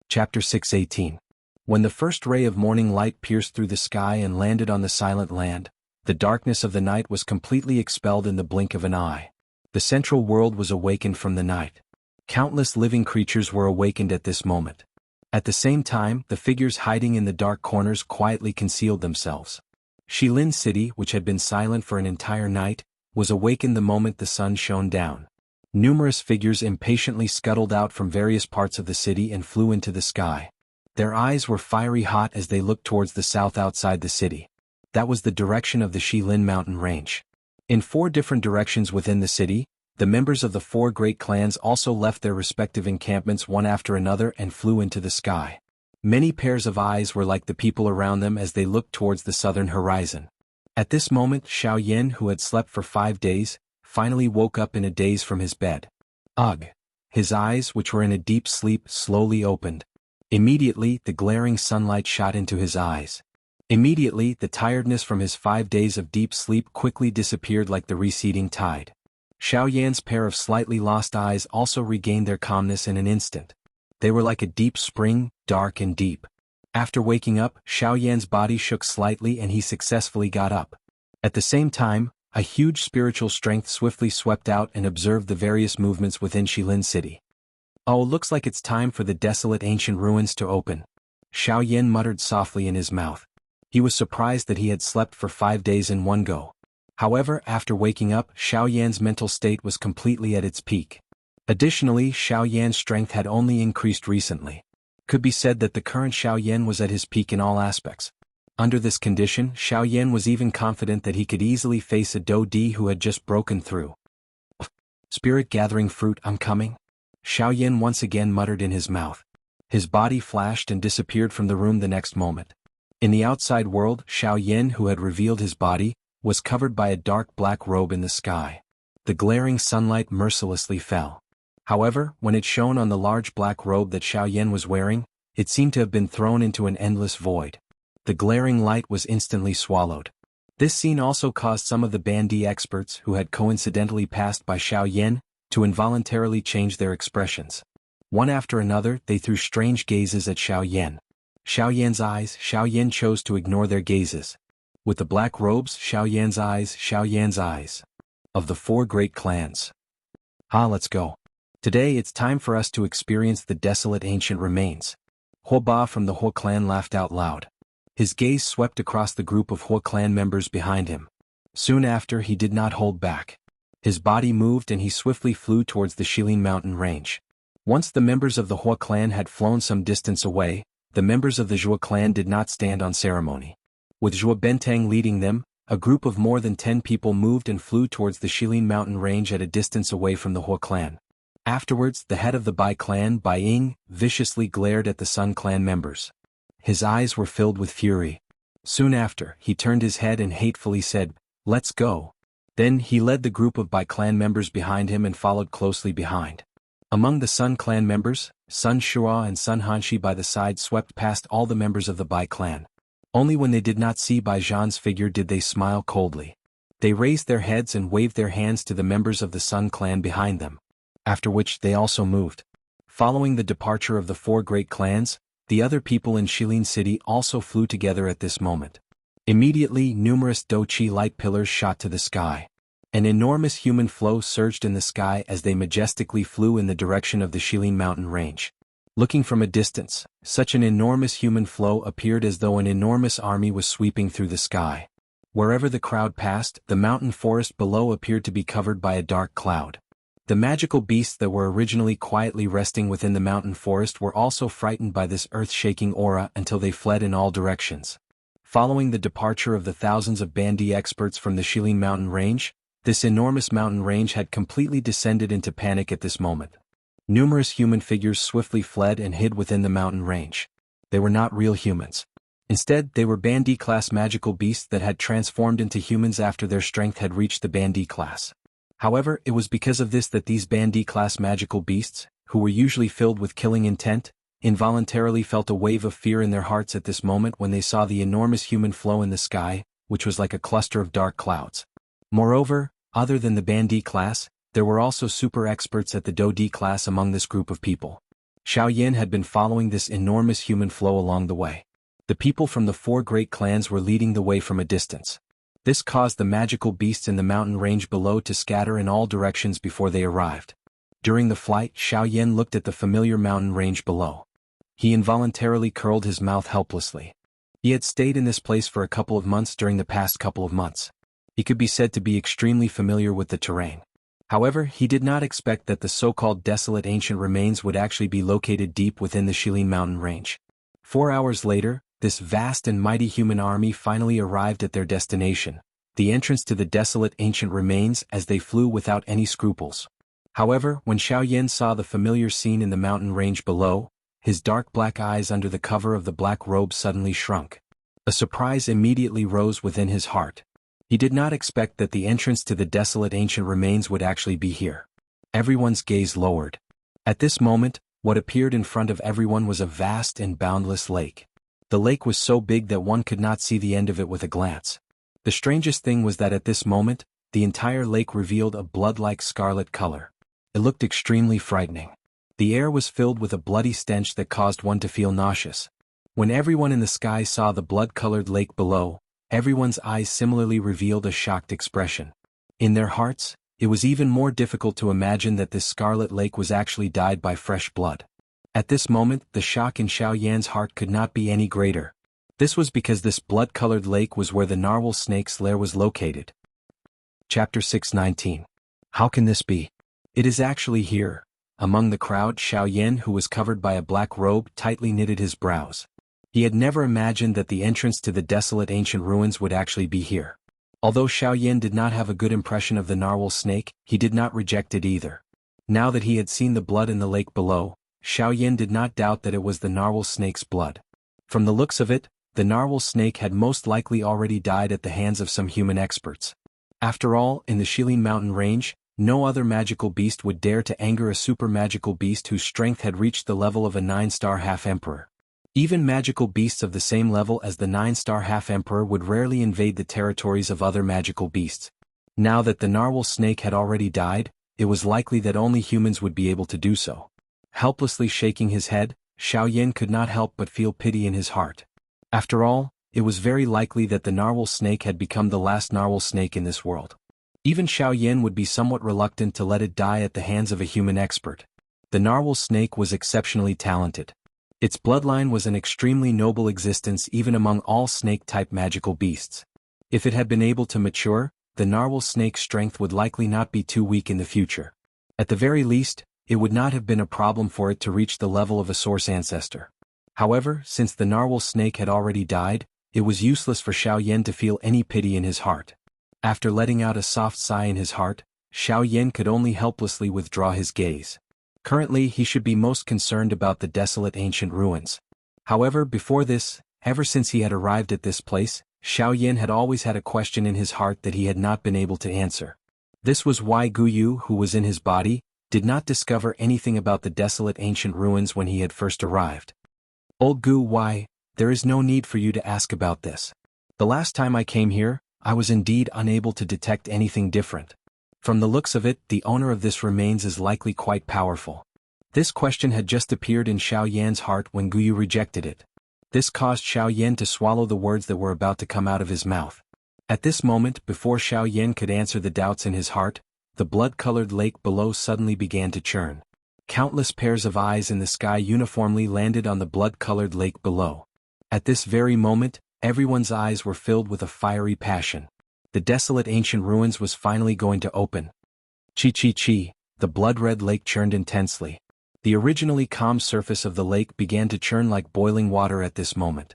Chapter 6:18. When the first ray of morning light pierced through the sky and landed on the silent land, the darkness of the night was completely expelled in the blink of an eye. The central world was awakened from the night. Countless living creatures were awakened at this moment. At the same time, the figures hiding in the dark corners quietly concealed themselves. Shilin City, which had been silent for an entire night, was awakened the moment the sun shone down. Numerous figures impatiently scuttled out from various parts of the city and flew into the sky. Their eyes were fiery hot as they looked towards the south outside the city. That was the direction of the Shilin mountain range. In 4 different directions within the city, the members of the 4 great clans also left their respective encampments one after another and flew into the sky. Many pairs of eyes were like the people around them as they looked towards the southern horizon. At this moment, Xiaoyan, who had slept for 5 days, finally woke up in a daze from his bed. Ugh! His eyes, which were in a deep sleep, slowly opened. Immediately, the glaring sunlight shot into his eyes. Immediately, the tiredness from his 5 days of deep sleep quickly disappeared like the receding tide. Xiaoyan's pair of slightly lost eyes also regained their calmness in an instant. They were like a deep spring, dark and deep. After waking up, Xiaoyan's body shook slightly and he successfully got up. At the same time, a huge spiritual strength swiftly swept out and observed the various movements within Shilin City. Oh, looks like it's time for the desolate ancient ruins to open. Xiaoyan muttered softly in his mouth. He was surprised that he had slept for 5 days in one go. However, after waking up, Xiaoyan's mental state was completely at its peak. Additionally, Xiaoyan's strength had only increased recently. Could be said that the current Xiaoyan was at his peak in all aspects. Under this condition, Xiaoyan was even confident that he could easily face a Do Di who had just broken through. Spirit gathering fruit, I'm coming. Xiaoyan once again muttered in his mouth. His body flashed and disappeared from the room the next moment. In the outside world, Xiaoyan, who had revealed his body, was covered by a dark black robe in the sky. The glaring sunlight mercilessly fell. However, when it shone on the large black robe that Xiaoyan was wearing, it seemed to have been thrown into an endless void. The glaring light was instantly swallowed. This scene also caused some of the Bandi experts who had coincidentally passed by Xiaoyan to involuntarily change their expressions. One after another, they threw strange gazes at Xiaoyan. Xiaoyan's Xiaoyan chose to ignore their gazes. With the black robes, Xiaoyan's eyes. Of the 4 great clans. Let's go. Today it's time for us to experience the desolate ancient remains. Hua Ba from the Hua clan laughed out loud. His gaze swept across the group of Hua clan members behind him. Soon after, he did not hold back. His body moved and he swiftly flew towards the Shilin mountain range. Once the members of the Hua clan had flown some distance away, the members of the Zhou clan did not stand on ceremony. With Zhou Bentang leading them, a group of more than 10 people moved and flew towards the Shilin mountain range at a distance away from the Hua clan. Afterwards, the head of the Bai clan, Bai Ying, viciously glared at the Sun clan members. His eyes were filled with fury. Soon after, he turned his head and hatefully said, "Let's go." Then he led the group of Bai clan members behind him and followed closely behind. Among the Sun clan members, Sun Shua and Sun Hanshi by the side swept past all the members of the Bai clan. Only when they did not see Bai Zhan's figure did they smile coldly. They raised their heads and waved their hands to the members of the Sun clan behind them, after which they also moved. Following the departure of the four great clans, the other people in Shilin City also flew together at this moment. Immediately, numerous Do-Chi light pillars shot to the sky. An enormous human flow surged in the sky as they majestically flew in the direction of the Shilin mountain range. Looking from a distance, such an enormous human flow appeared as though an enormous army was sweeping through the sky. Wherever the crowd passed, the mountain forest below appeared to be covered by a dark cloud. The magical beasts that were originally quietly resting within the mountain forest were also frightened by this earth-shaking aura until they fled in all directions. Following the departure of the thousands of Bandi experts from the Shilin mountain range, this enormous mountain range had completely descended into panic at this moment. Numerous human figures swiftly fled and hid within the mountain range. They were not real humans. Instead, they were Bandi-class magical beasts that had transformed into humans after their strength had reached the Bandi class. However, it was because of this that these Bandi-class magical beasts, who were usually filled with killing intent, involuntarily felt a wave of fear in their hearts at this moment when they saw the enormous human flow in the sky, which was like a cluster of dark clouds. Moreover, other than the Bandi class, there were also super experts at the Do-Di class among this group of people. Xiaoyan had been following this enormous human flow along the way. The people from the four great clans were leading the way from a distance. This caused the magical beasts in the mountain range below to scatter in all directions before they arrived. During the flight, Xiaoyan looked at the familiar mountain range below. He involuntarily curled his mouth helplessly. He had stayed in this place for a couple of months during the past couple of months. He could be said to be extremely familiar with the terrain. However, he did not expect that the so-called desolate ancient remains would actually be located deep within the Shilin mountain range. 4 hours later, this vast and mighty human army finally arrived at their destination, the entrance to the desolate ancient remains, as they flew without any scruples. However, when Xiaoyan saw the familiar scene in the mountain range below, his dark black eyes under the cover of the black robe suddenly shrunk. A surprise immediately rose within his heart. He did not expect that the entrance to the desolate ancient remains would actually be here. Everyone's gaze lowered. At this moment, what appeared in front of everyone was a vast and boundless lake. The lake was so big that one could not see the end of it with a glance. The strangest thing was that at this moment, the entire lake revealed a blood-like scarlet color. It looked extremely frightening. The air was filled with a bloody stench that caused one to feel nauseous. When everyone in the sky saw the blood-colored lake below, everyone's eyes similarly revealed a shocked expression. In their hearts, it was even more difficult to imagine that this scarlet lake was actually dyed by fresh blood. At this moment, the shock in Xiaoyan's heart could not be any greater. This was because this blood-colored lake was where the narwhal snake's lair was located. Chapter 619. How can this be? It is actually here. Among the crowd, Xiaoyan, who was covered by a black robe, tightly knitted his brows. He had never imagined that the entrance to the desolate ancient ruins would actually be here. Although Xiaoyan did not have a good impression of the narwhal snake, he did not reject it either. Now that he had seen the blood in the lake below, Xiaoyan did not doubt that it was the narwhal snake's blood. From the looks of it, the narwhal snake had most likely already died at the hands of some human experts. After all, in the Shilin mountain range, no other magical beast would dare to anger a super magical beast whose strength had reached the level of a 9-star half-emperor. Even magical beasts of the same level as the 9-star half-emperor would rarely invade the territories of other magical beasts. Now that the narwhal snake had already died, it was likely that only humans would be able to do so. Helplessly shaking his head, Xiaoyan could not help but feel pity in his heart. After all, it was very likely that the narwhal snake had become the last narwhal snake in this world. Even Xiaoyan would be somewhat reluctant to let it die at the hands of a human expert. The narwhal snake was exceptionally talented. Its bloodline was an extremely noble existence even among all snake-type magical beasts. If it had been able to mature, the narwhal snake's strength would likely not be too weak in the future. At the very least, it would not have been a problem for it to reach the level of a source ancestor. However, since the narwhal snake had already died, it was useless for Xiaoyan to feel any pity in his heart. After letting out a soft sigh in his heart, Xiaoyan could only helplessly withdraw his gaze. Currently, he should be most concerned about the desolate ancient ruins. However, before this, ever since he had arrived at this place, Xiaoyan had always had a question in his heart that he had not been able to answer. This was why Guyu, who was in his body, did not discover anything about the desolate ancient ruins when he had first arrived. Old Gu, why, There is no need for you to ask about this. The last time I came here, I was indeed unable to detect anything different. From the looks of it, the owner of this remains is likely quite powerful. This question had just appeared in Xiaoyan's heart when Guyu rejected it. This caused Xiaoyan to swallow the words that were about to come out of his mouth. At this moment, before Xiaoyan could answer the doubts in his heart, the blood-colored lake below suddenly began to churn. Countless pairs of eyes in the sky uniformly landed on the blood-colored lake below. At this very moment, everyone's eyes were filled with a fiery passion. The desolate ancient ruins was finally going to open. Chi, the blood-red lake churned intensely. The originally calm surface of the lake began to churn like boiling water at this moment.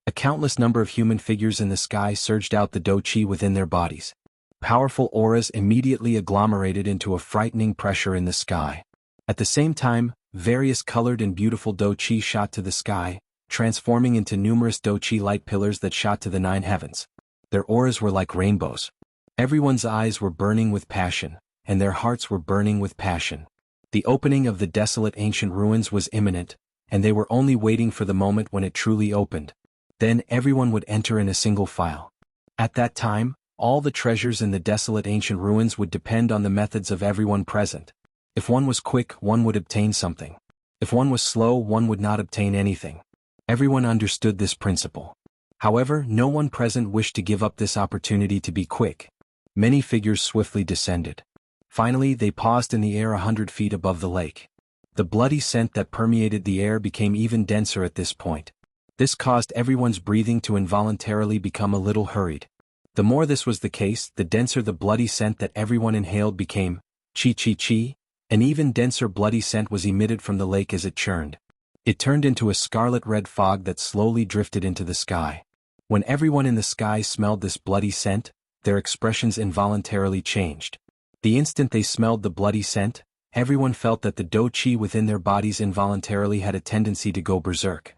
A countless number of human figures in the sky surged out the do-chi within their bodies. Powerful auras immediately agglomerated into a frightening pressure in the sky. At the same time, various colored and beautiful do-chi shot to the sky, transforming into numerous do-chi light pillars that shot to the 9 heavens. Their auras were like rainbows. Everyone's eyes were burning with passion, and their hearts were burning with passion. The opening of the desolate ancient ruins was imminent, and they were only waiting for the moment when it truly opened. Then everyone would enter in a single file. At that time, all the treasures in the desolate ancient ruins would depend on the methods of everyone present. If one was quick, one would obtain something. If one was slow, one would not obtain anything. Everyone understood this principle. However, no one present wished to give up this opportunity to be quick. Many figures swiftly descended. Finally, they paused in the air 100 feet above the lake. The bloody scent that permeated the air became even denser at this point. This caused everyone's breathing to involuntarily become a little hurried. The more this was the case, the denser the bloody scent that everyone inhaled became. Chi. An even denser bloody scent was emitted from the lake as it churned. It turned into a scarlet-red fog that slowly drifted into the sky. When everyone in the sky smelled this bloody scent, their expressions involuntarily changed. The instant they smelled the bloody scent, everyone felt that the do-chi within their bodies involuntarily had a tendency to go berserk.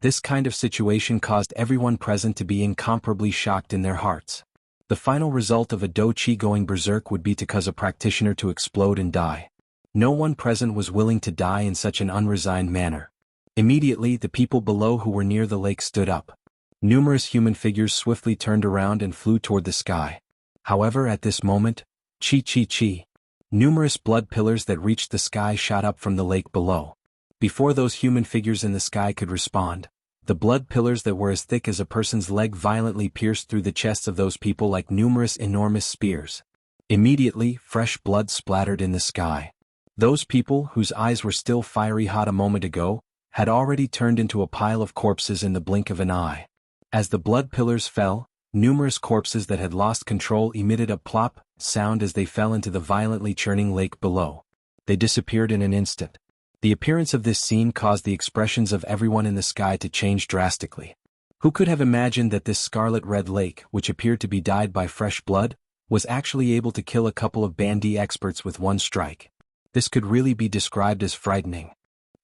This kind of situation caused everyone present to be incomparably shocked in their hearts. The final result of a do-chi going berserk would be to cause a practitioner to explode and die. No one present was willing to die in such an unresigned manner. Immediately, the people below who were near the lake stood up. Numerous human figures swiftly turned around and flew toward the sky. However, at this moment, Chi. Numerous blood pillars that reached the sky shot up from the lake below. Before those human figures in the sky could respond, the blood pillars that were as thick as a person's leg violently pierced through the chests of those people like numerous enormous spears. Immediately, fresh blood splattered in the sky. Those people, whose eyes were still fiery hot a moment ago, had already turned into a pile of corpses in the blink of an eye. As the blood pillars fell, numerous corpses that had lost control emitted a plop sound as they fell into the violently churning lake below. They disappeared in an instant. The appearance of this scene caused the expressions of everyone in the sky to change drastically. Who could have imagined that this scarlet-red lake, which appeared to be dyed by fresh blood, was actually able to kill a couple of bandy experts with one strike? This could really be described as frightening.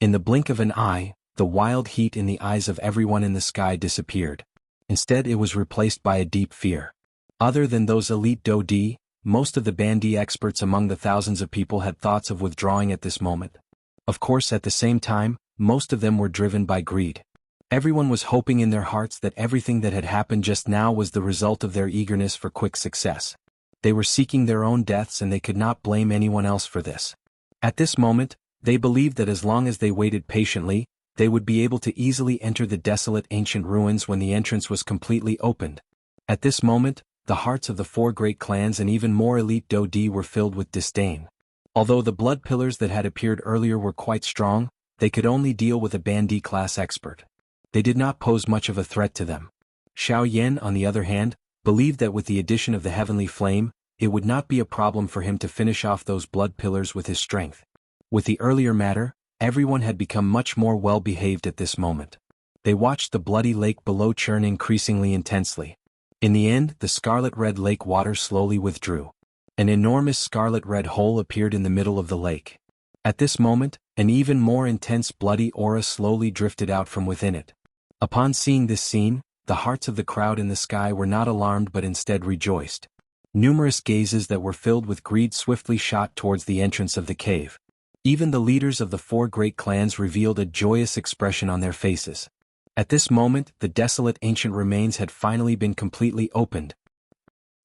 In the blink of an eye, the wild heat in the eyes of everyone in the sky disappeared. Instead, it was replaced by a deep fear. Other than those elite do-di, most of the bandy experts among the thousands of people had thoughts of withdrawing at this moment. Of course, at the same time, most of them were driven by greed. Everyone was hoping in their hearts that everything that had happened just now was the result of their eagerness for quick success. They were seeking their own deaths and they could not blame anyone else for this. At this moment, they believed that as long as they waited patiently, they would be able to easily enter the desolate ancient ruins when the entrance was completely opened. At this moment, the hearts of the 4 great clans and even more elite do-di were filled with disdain. Although the blood pillars that had appeared earlier were quite strong, they could only deal with a bandy class expert. They did not pose much of a threat to them. Xiaoyan, on the other hand, believed that with the addition of the heavenly flame, it would not be a problem for him to finish off those blood pillars with his strength. With the earlier matter, everyone had become much more well-behaved at this moment. They watched the bloody lake below churn increasingly intensely. In the end, the scarlet-red lake water slowly withdrew. An enormous scarlet-red hole appeared in the middle of the lake. At this moment, an even more intense bloody aura slowly drifted out from within it. Upon seeing this scene, the hearts of the crowd in the sky were not alarmed but instead rejoiced. Numerous gazes that were filled with greed swiftly shot towards the entrance of the cave. Even the leaders of the 4 great clans revealed a joyous expression on their faces. At this moment, the desolate ancient remains had finally been completely opened.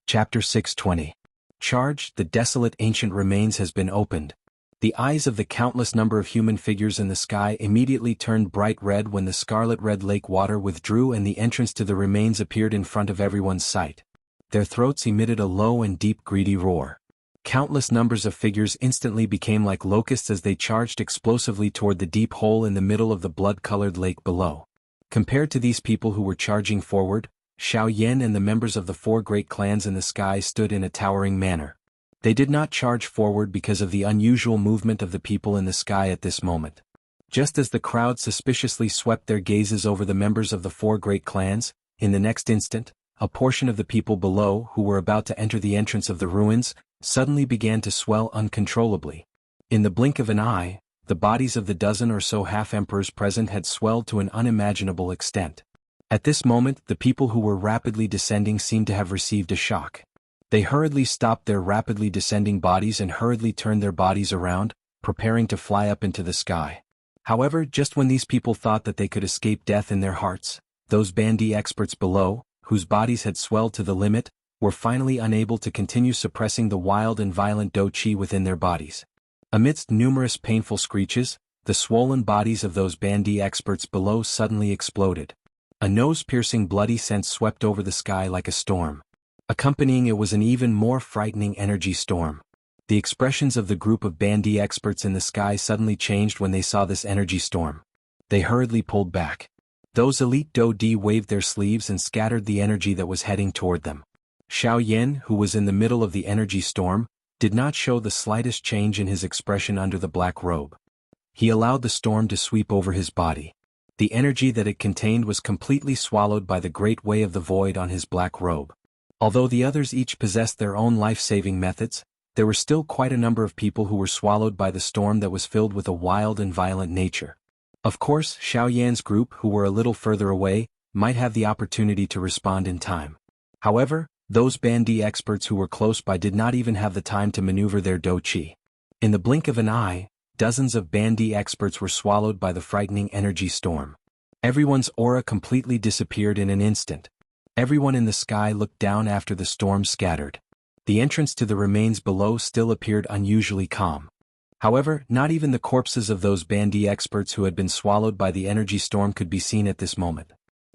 Chapter 620. Charge, the desolate ancient remains has been opened. The eyes of the countless number of human figures in the sky immediately turned bright red when the scarlet red lake water withdrew and the entrance to the remains appeared in front of everyone's sight. Their throats emitted a low and deep greedy roar. Countless numbers of figures instantly became like locusts as they charged explosively toward the deep hole in the middle of the blood-colored lake below. Compared to these people who were charging forward, Xianxia and the members of the four great clans in the sky stood in a towering manner. They did not charge forward because of the unusual movement of the people in the sky at this moment. Just as the crowd suspiciously swept their gazes over the members of the four great clans, in the next instant, a portion of the people below who were about to enter the entrance of the ruins, suddenly began to swell uncontrollably. In the blink of an eye, the bodies of the dozen or so half-emperors present had swelled to an unimaginable extent. At this moment, the people who were rapidly descending seemed to have received a shock. They hurriedly stopped their rapidly descending bodies and hurriedly turned their bodies around, preparing to fly up into the sky. However, just when these people thought that they could escape death in their hearts, those bandy experts below, whose bodies had swelled to the limit, were finally unable to continue suppressing the wild and violent do qi within their bodies. Amidst numerous painful screeches, the swollen bodies of those bandy experts below suddenly exploded. A nose-piercing bloody scent swept over the sky like a storm. Accompanying it was an even more frightening energy storm. The expressions of the group of bandy experts in the sky suddenly changed when they saw this energy storm. They hurriedly pulled back. Those elite do-di waved their sleeves and scattered the energy that was heading toward them. Xianxia, who was in the middle of the energy storm, did not show the slightest change in his expression under the black robe. He allowed the storm to sweep over his body. The energy that it contained was completely swallowed by the great way of the void on his black robe. Although the others each possessed their own life-saving methods, there were still quite a number of people who were swallowed by the storm that was filled with a wild and violent nature. Of course, Xiaoyan's group, who were a little further away, might have the opportunity to respond in time. However, those bandy experts who were close by did not even have the time to maneuver their do qi. In the blink of an eye, dozens of bandy experts were swallowed by the frightening energy storm. Everyone's aura completely disappeared in an instant. Everyone in the sky looked down after the storm scattered. The entrance to the remains below still appeared unusually calm. However, not even the corpses of those bandy experts who had been swallowed by the energy storm could be seen at this moment.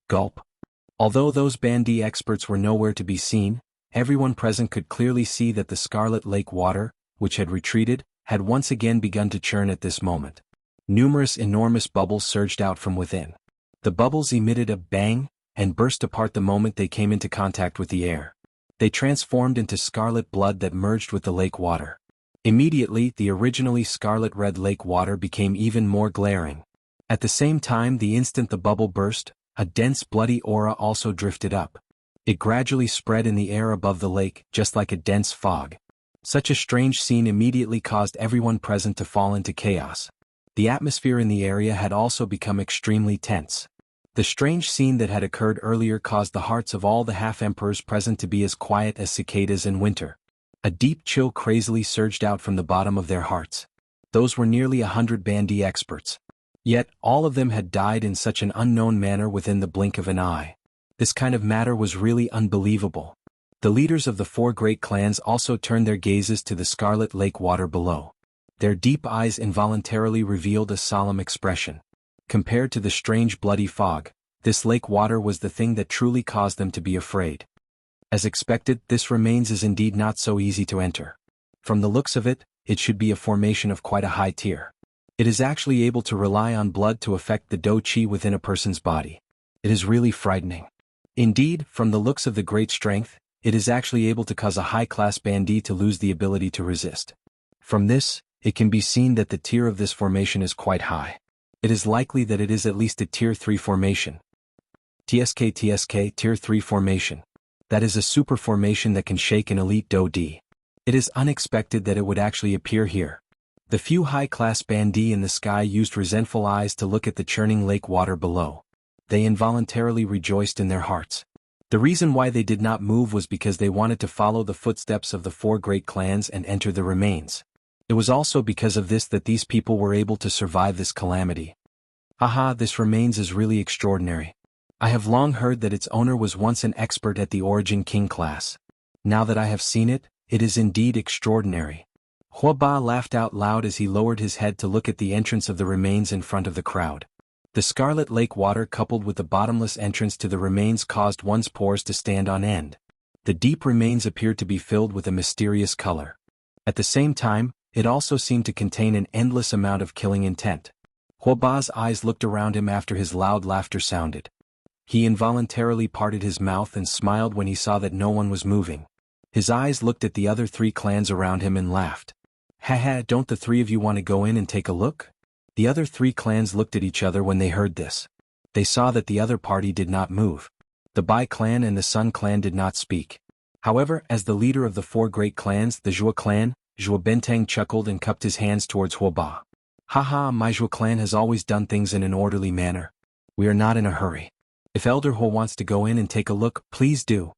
Gulp. Although those bandy experts were nowhere to be seen, everyone present could clearly see that the scarlet lake water, which had retreated, had once again begun to churn at this moment. Numerous enormous bubbles surged out from within. The bubbles emitted a bang, and burst apart the moment they came into contact with the air. They transformed into scarlet blood that merged with the lake water. Immediately, the originally scarlet red lake water became even more glaring. At the same time, the instant the bubble burst, a dense bloody aura also drifted up. It gradually spread in the air above the lake, just like a dense fog. Such a strange scene immediately caused everyone present to fall into chaos. The atmosphere in the area had also become extremely tense. The strange scene that had occurred earlier caused the hearts of all the half-emperors present to be as quiet as cicadas in winter. A deep chill crazily surged out from the bottom of their hearts. Those were nearly 100 bandy experts. Yet, all of them had died in such an unknown manner within the blink of an eye. This kind of matter was really unbelievable. The leaders of the four great clans also turned their gazes to the scarlet lake water below. Their deep eyes involuntarily revealed a solemn expression. Compared to the strange bloody fog, this lake water was the thing that truly caused them to be afraid. As expected, this remains is indeed not so easy to enter. From the looks of it, it should be a formation of quite a high tier. It is actually able to rely on blood to affect the do qi within a person's body. It is really frightening. Indeed, from the looks of the great strength, it is actually able to cause a high-class bandit to lose the ability to resist. From this, it can be seen that the tier of this formation is quite high. It is likely that it is at least a Tier 3 formation. TSK Tier 3 formation. That is a super formation that can shake an elite do-di. It is unexpected that it would actually appear here. The few high-class bandi in the sky used resentful eyes to look at the churning lake water below. They involuntarily rejoiced in their hearts. The reason why they did not move was because they wanted to follow the footsteps of the four great clans and enter the remains. It was also because of this that these people were able to survive this calamity. Haha, this remains is really extraordinary. I have long heard that its owner was once an expert at the Origin King class. Now that I have seen it, it is indeed extraordinary. Hua Ba laughed out loud as he lowered his head to look at the entrance of the remains in front of the crowd. The scarlet lake water coupled with the bottomless entrance to the remains caused one's pores to stand on end. The deep remains appeared to be filled with a mysterious color. At the same time, it also seemed to contain an endless amount of killing intent. Hua Ba's eyes looked around him after his loud laughter sounded. He involuntarily parted his mouth and smiled when he saw that no one was moving. His eyes looked at the other 3 clans around him and laughed. Haha, don't the 3 of you want to go in and take a look? The other 3 clans looked at each other when they heard this. They saw that the other party did not move. The Bai clan and the Sun clan did not speak. However, as the leader of the 4 great clans, the Zhua clan, Zhua Bentang chuckled and cupped his hands towards Hua Ba. Haha, my Zhua clan has always done things in an orderly manner. We are not in a hurry. If Elder Hua wants to go in and take a look, please do.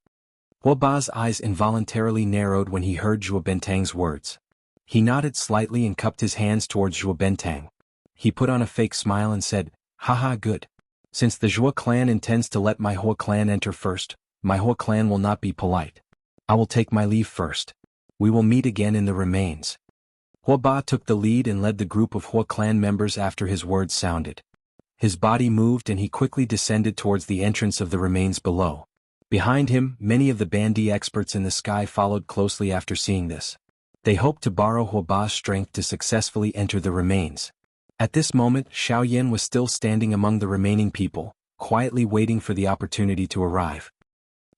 Hua Ba's eyes involuntarily narrowed when he heard Zhua Bentang's words. He nodded slightly and cupped his hands towards Zhua Bentang. He put on a fake smile and said, haha, good. Since the Zhua clan intends to let my Hua clan enter first, my Hua clan will not be polite. I will take my leave first. We will meet again in the remains. Hua Ba took the lead and led the group of Hua clan members after his words sounded. His body moved and he quickly descended towards the entrance of the remains below. Behind him, many of the Bandi experts in the sky followed closely after seeing this. They hoped to borrow Hua Ba's strength to successfully enter the remains. At this moment, Xiaoyan was still standing among the remaining people, quietly waiting for the opportunity to arrive.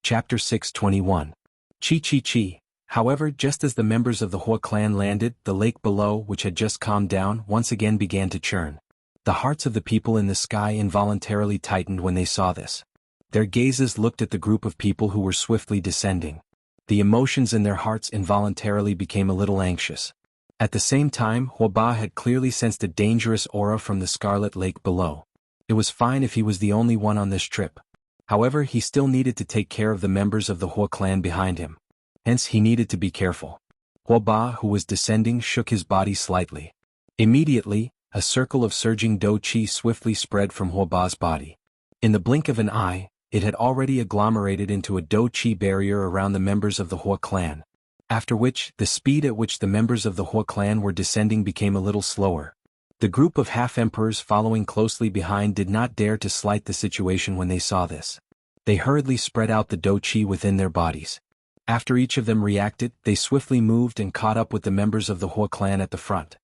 Chapter 621. Chi Chi Chi. However, just as the members of the Hua clan landed, the lake below, which had just calmed down, once again began to churn. The hearts of the people in the sky involuntarily tightened when they saw this. Their gazes looked at the group of people who were swiftly descending. The emotions in their hearts involuntarily became a little anxious. At the same time, Hua Ba had clearly sensed a dangerous aura from the scarlet lake below. It was fine if he was the only one on this trip. However, he still needed to take care of the members of the Hua clan behind him. Hence he needed to be careful. Hua Ba, who was descending, shook his body slightly. Immediately, a circle of surging Do Qi swiftly spread from Hua Ba's body. In the blink of an eye, it had already agglomerated into a Do Qi barrier around the members of the Hua clan. After which, the speed at which the members of the Hua clan were descending became a little slower. The group of half-emperors following closely behind did not dare to slight the situation when they saw this. They hurriedly spread out the Do Qi within their bodies. After each of them reacted, they swiftly moved and caught up with the members of the Hua clan at the front.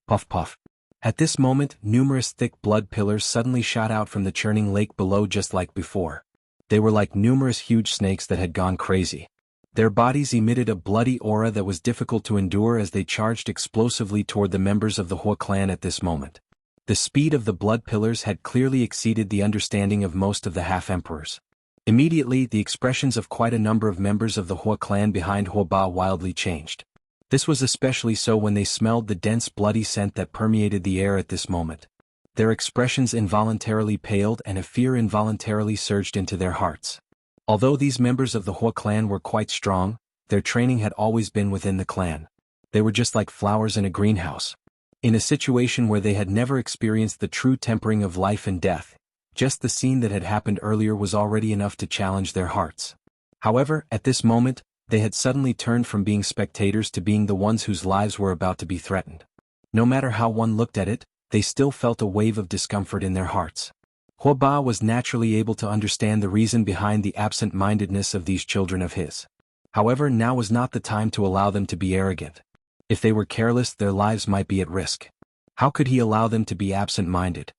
Puff puff. At this moment, numerous thick blood pillars suddenly shot out from the churning lake below just like before. They were like numerous huge snakes that had gone crazy. Their bodies emitted a bloody aura that was difficult to endure as they charged explosively toward the members of the Hua clan at this moment. The speed of the blood pillars had clearly exceeded the understanding of most of the half-emperors. Immediately, the expressions of quite a number of members of the Hua clan behind Hua Ba wildly changed. This was especially so when they smelled the dense bloody scent that permeated the air at this moment. Their expressions involuntarily paled and a fear involuntarily surged into their hearts. Although these members of the Hua clan were quite strong, their training had always been within the clan. They were just like flowers in a greenhouse. In a situation where they had never experienced the true tempering of life and death, just the scene that had happened earlier was already enough to challenge their hearts. However, at this moment, they had suddenly turned from being spectators to being the ones whose lives were about to be threatened. No matter how one looked at it, they still felt a wave of discomfort in their hearts. Hua Ba was naturally able to understand the reason behind the absent-mindedness of these children of his. However, now was not the time to allow them to be arrogant. If they were careless, their lives might be at risk. How could he allow them to be absent-minded?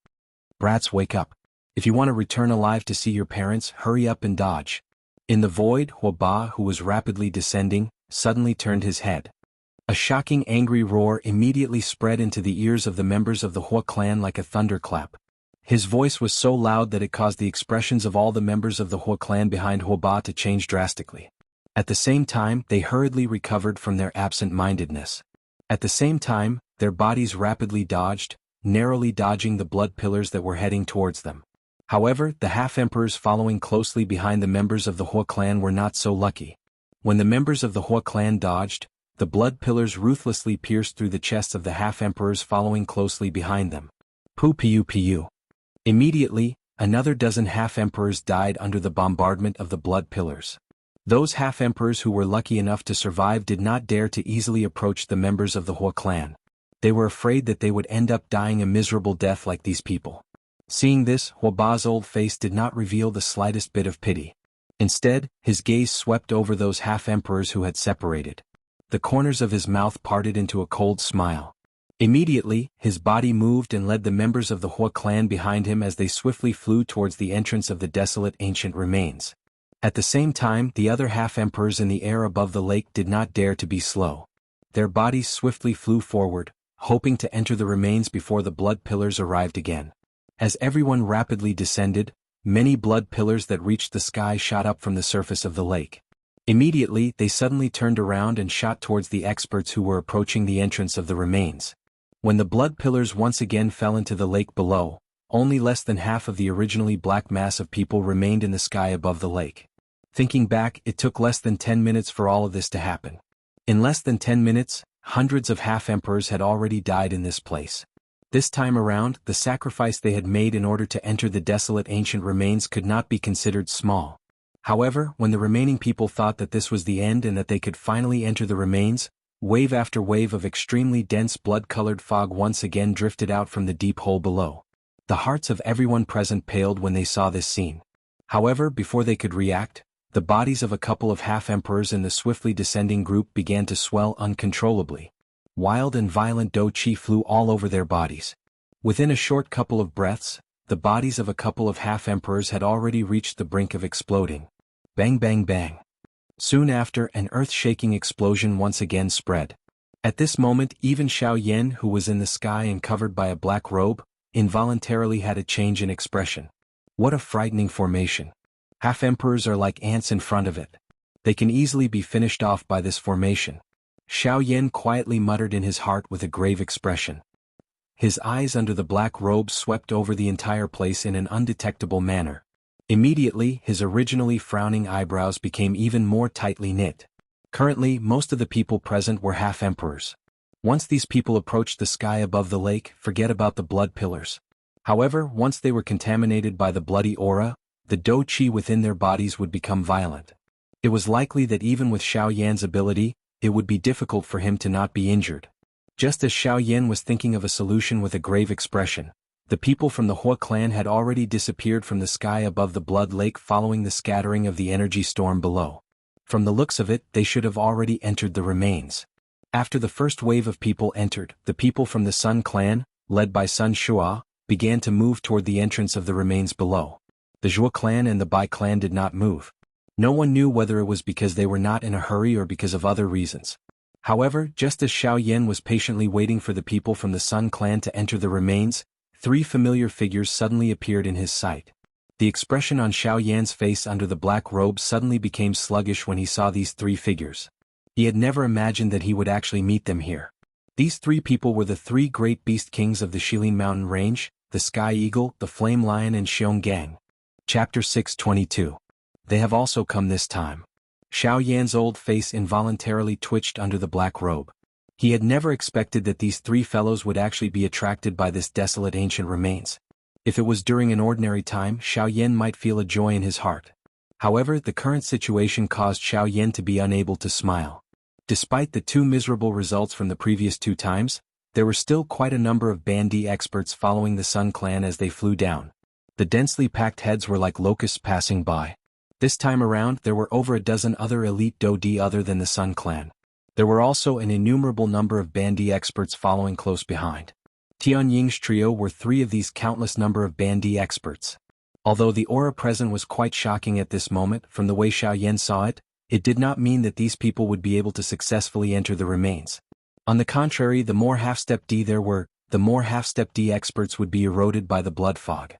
Brats, wake up. If you want to return alive to see your parents, hurry up and dodge. In the void, Hua Ba, who was rapidly descending, suddenly turned his head. A shocking angry roar immediately spread into the ears of the members of the Hua clan like a thunderclap. His voice was so loud that it caused the expressions of all the members of the Hua clan behind Hua Ba to change drastically. At the same time, they hurriedly recovered from their absent-mindedness. At the same time, their bodies rapidly dodged, narrowly dodging the blood pillars that were heading towards them. However, the half-emperors following closely behind the members of the Hua clan were not so lucky. When the members of the Hua clan dodged, the blood pillars ruthlessly pierced through the chests of the half-emperors following closely behind them. Pu piu piu. Immediately, another dozen half-emperors died under the bombardment of the blood pillars. Those half-emperors who were lucky enough to survive did not dare to easily approach the members of the Hua clan. They were afraid that they would end up dying a miserable death like these people. Seeing this, Hua Ba's old face did not reveal the slightest bit of pity. Instead, his gaze swept over those half-emperors who had separated. The corners of his mouth parted into a cold smile. Immediately, his body moved and led the members of the Hua clan behind him as they swiftly flew towards the entrance of the desolate ancient remains. At the same time, the other half-emperors in the air above the lake did not dare to be slow. Their bodies swiftly flew forward, hoping to enter the remains before the blood pillars arrived again. As everyone rapidly descended, many blood pillars that reached the sky shot up from the surface of the lake. Immediately, they suddenly turned around and shot towards the experts who were approaching the entrance of the remains. When the blood pillars once again fell into the lake below, only less than half of the originally black mass of people remained in the sky above the lake. Thinking back, it took less than 10 minutes for all of this to happen. In less than 10 minutes, hundreds of half-emperors had already died in this place. This time around, the sacrifice they had made in order to enter the desolate ancient remains could not be considered small. However, when the remaining people thought that this was the end and that they could finally enter the remains, wave after wave of extremely dense blood-colored fog once again drifted out from the deep hole below. The hearts of everyone present paled when they saw this scene. However, before they could react, the bodies of a couple of half-emperors in the swiftly descending group began to swell uncontrollably. Wild and violent dou qi flew all over their bodies. Within a short couple of breaths, the bodies of a couple of half-emperors had already reached the brink of exploding. Bang bang bang. Soon after, an earth-shaking explosion once again spread. At this moment, even Xianxia, who was in the sky and covered by a black robe, involuntarily had a change in expression. What a frightening formation. Half-emperors are like ants in front of it. They can easily be finished off by this formation. Xianxia quietly muttered in his heart with a grave expression. His eyes under the black robe swept over the entire place in an undetectable manner. Immediately, his originally frowning eyebrows became even more tightly knit. Currently, most of the people present were half-emperors. Once these people approached the sky above the lake, forget about the blood pillars. However, once they were contaminated by the bloody aura, the dou qi within their bodies would become violent. It was likely that even with Xiaoyan's ability, it would be difficult for him to not be injured. Just as Xiaoyan was thinking of a solution with a grave expression, the people from the Hua clan had already disappeared from the sky above the blood lake following the scattering of the energy storm below. From the looks of it, they should have already entered the remains. After the first wave of people entered, the people from the Sun clan, led by Sun Shua, began to move toward the entrance of the remains below. The Zhou clan and the Bai clan did not move. No one knew whether it was because they were not in a hurry or because of other reasons. However, just as Xiaoyan was patiently waiting for the people from the Sun clan to enter the remains, three familiar figures suddenly appeared in his sight. The expression on Xiaoyan's face under the black robe suddenly became sluggish when he saw these three figures. He had never imagined that he would actually meet them here. These three people were the three great beast kings of the Shilin Mountain Range, the Sky Eagle, the Flame Lion and Xionggang. Chapter 622. They have also come this time. Xiaoyan's old face involuntarily twitched under the black robe. He had never expected that these three fellows would actually be attracted by this desolate ancient remains. If it was during an ordinary time, Xiaoyan might feel a joy in his heart. However, the current situation caused Xiaoyan to be unable to smile. Despite the two miserable results from the previous two times, there were still quite a number of Bandi experts following the Sun clan as they flew down. The densely packed heads were like locusts passing by. This time around, there were over a dozen other elite Dodi other than the Sun clan. There were also an innumerable number of Bandi experts following close behind. Tianying's trio were three of these countless number of Bandi experts. Although the aura present was quite shocking at this moment, from the way Xiaoyan saw it, it did not mean that these people would be able to successfully enter the remains. On the contrary, the more half-step D there were, the more half-step D experts would be eroded by the blood fog.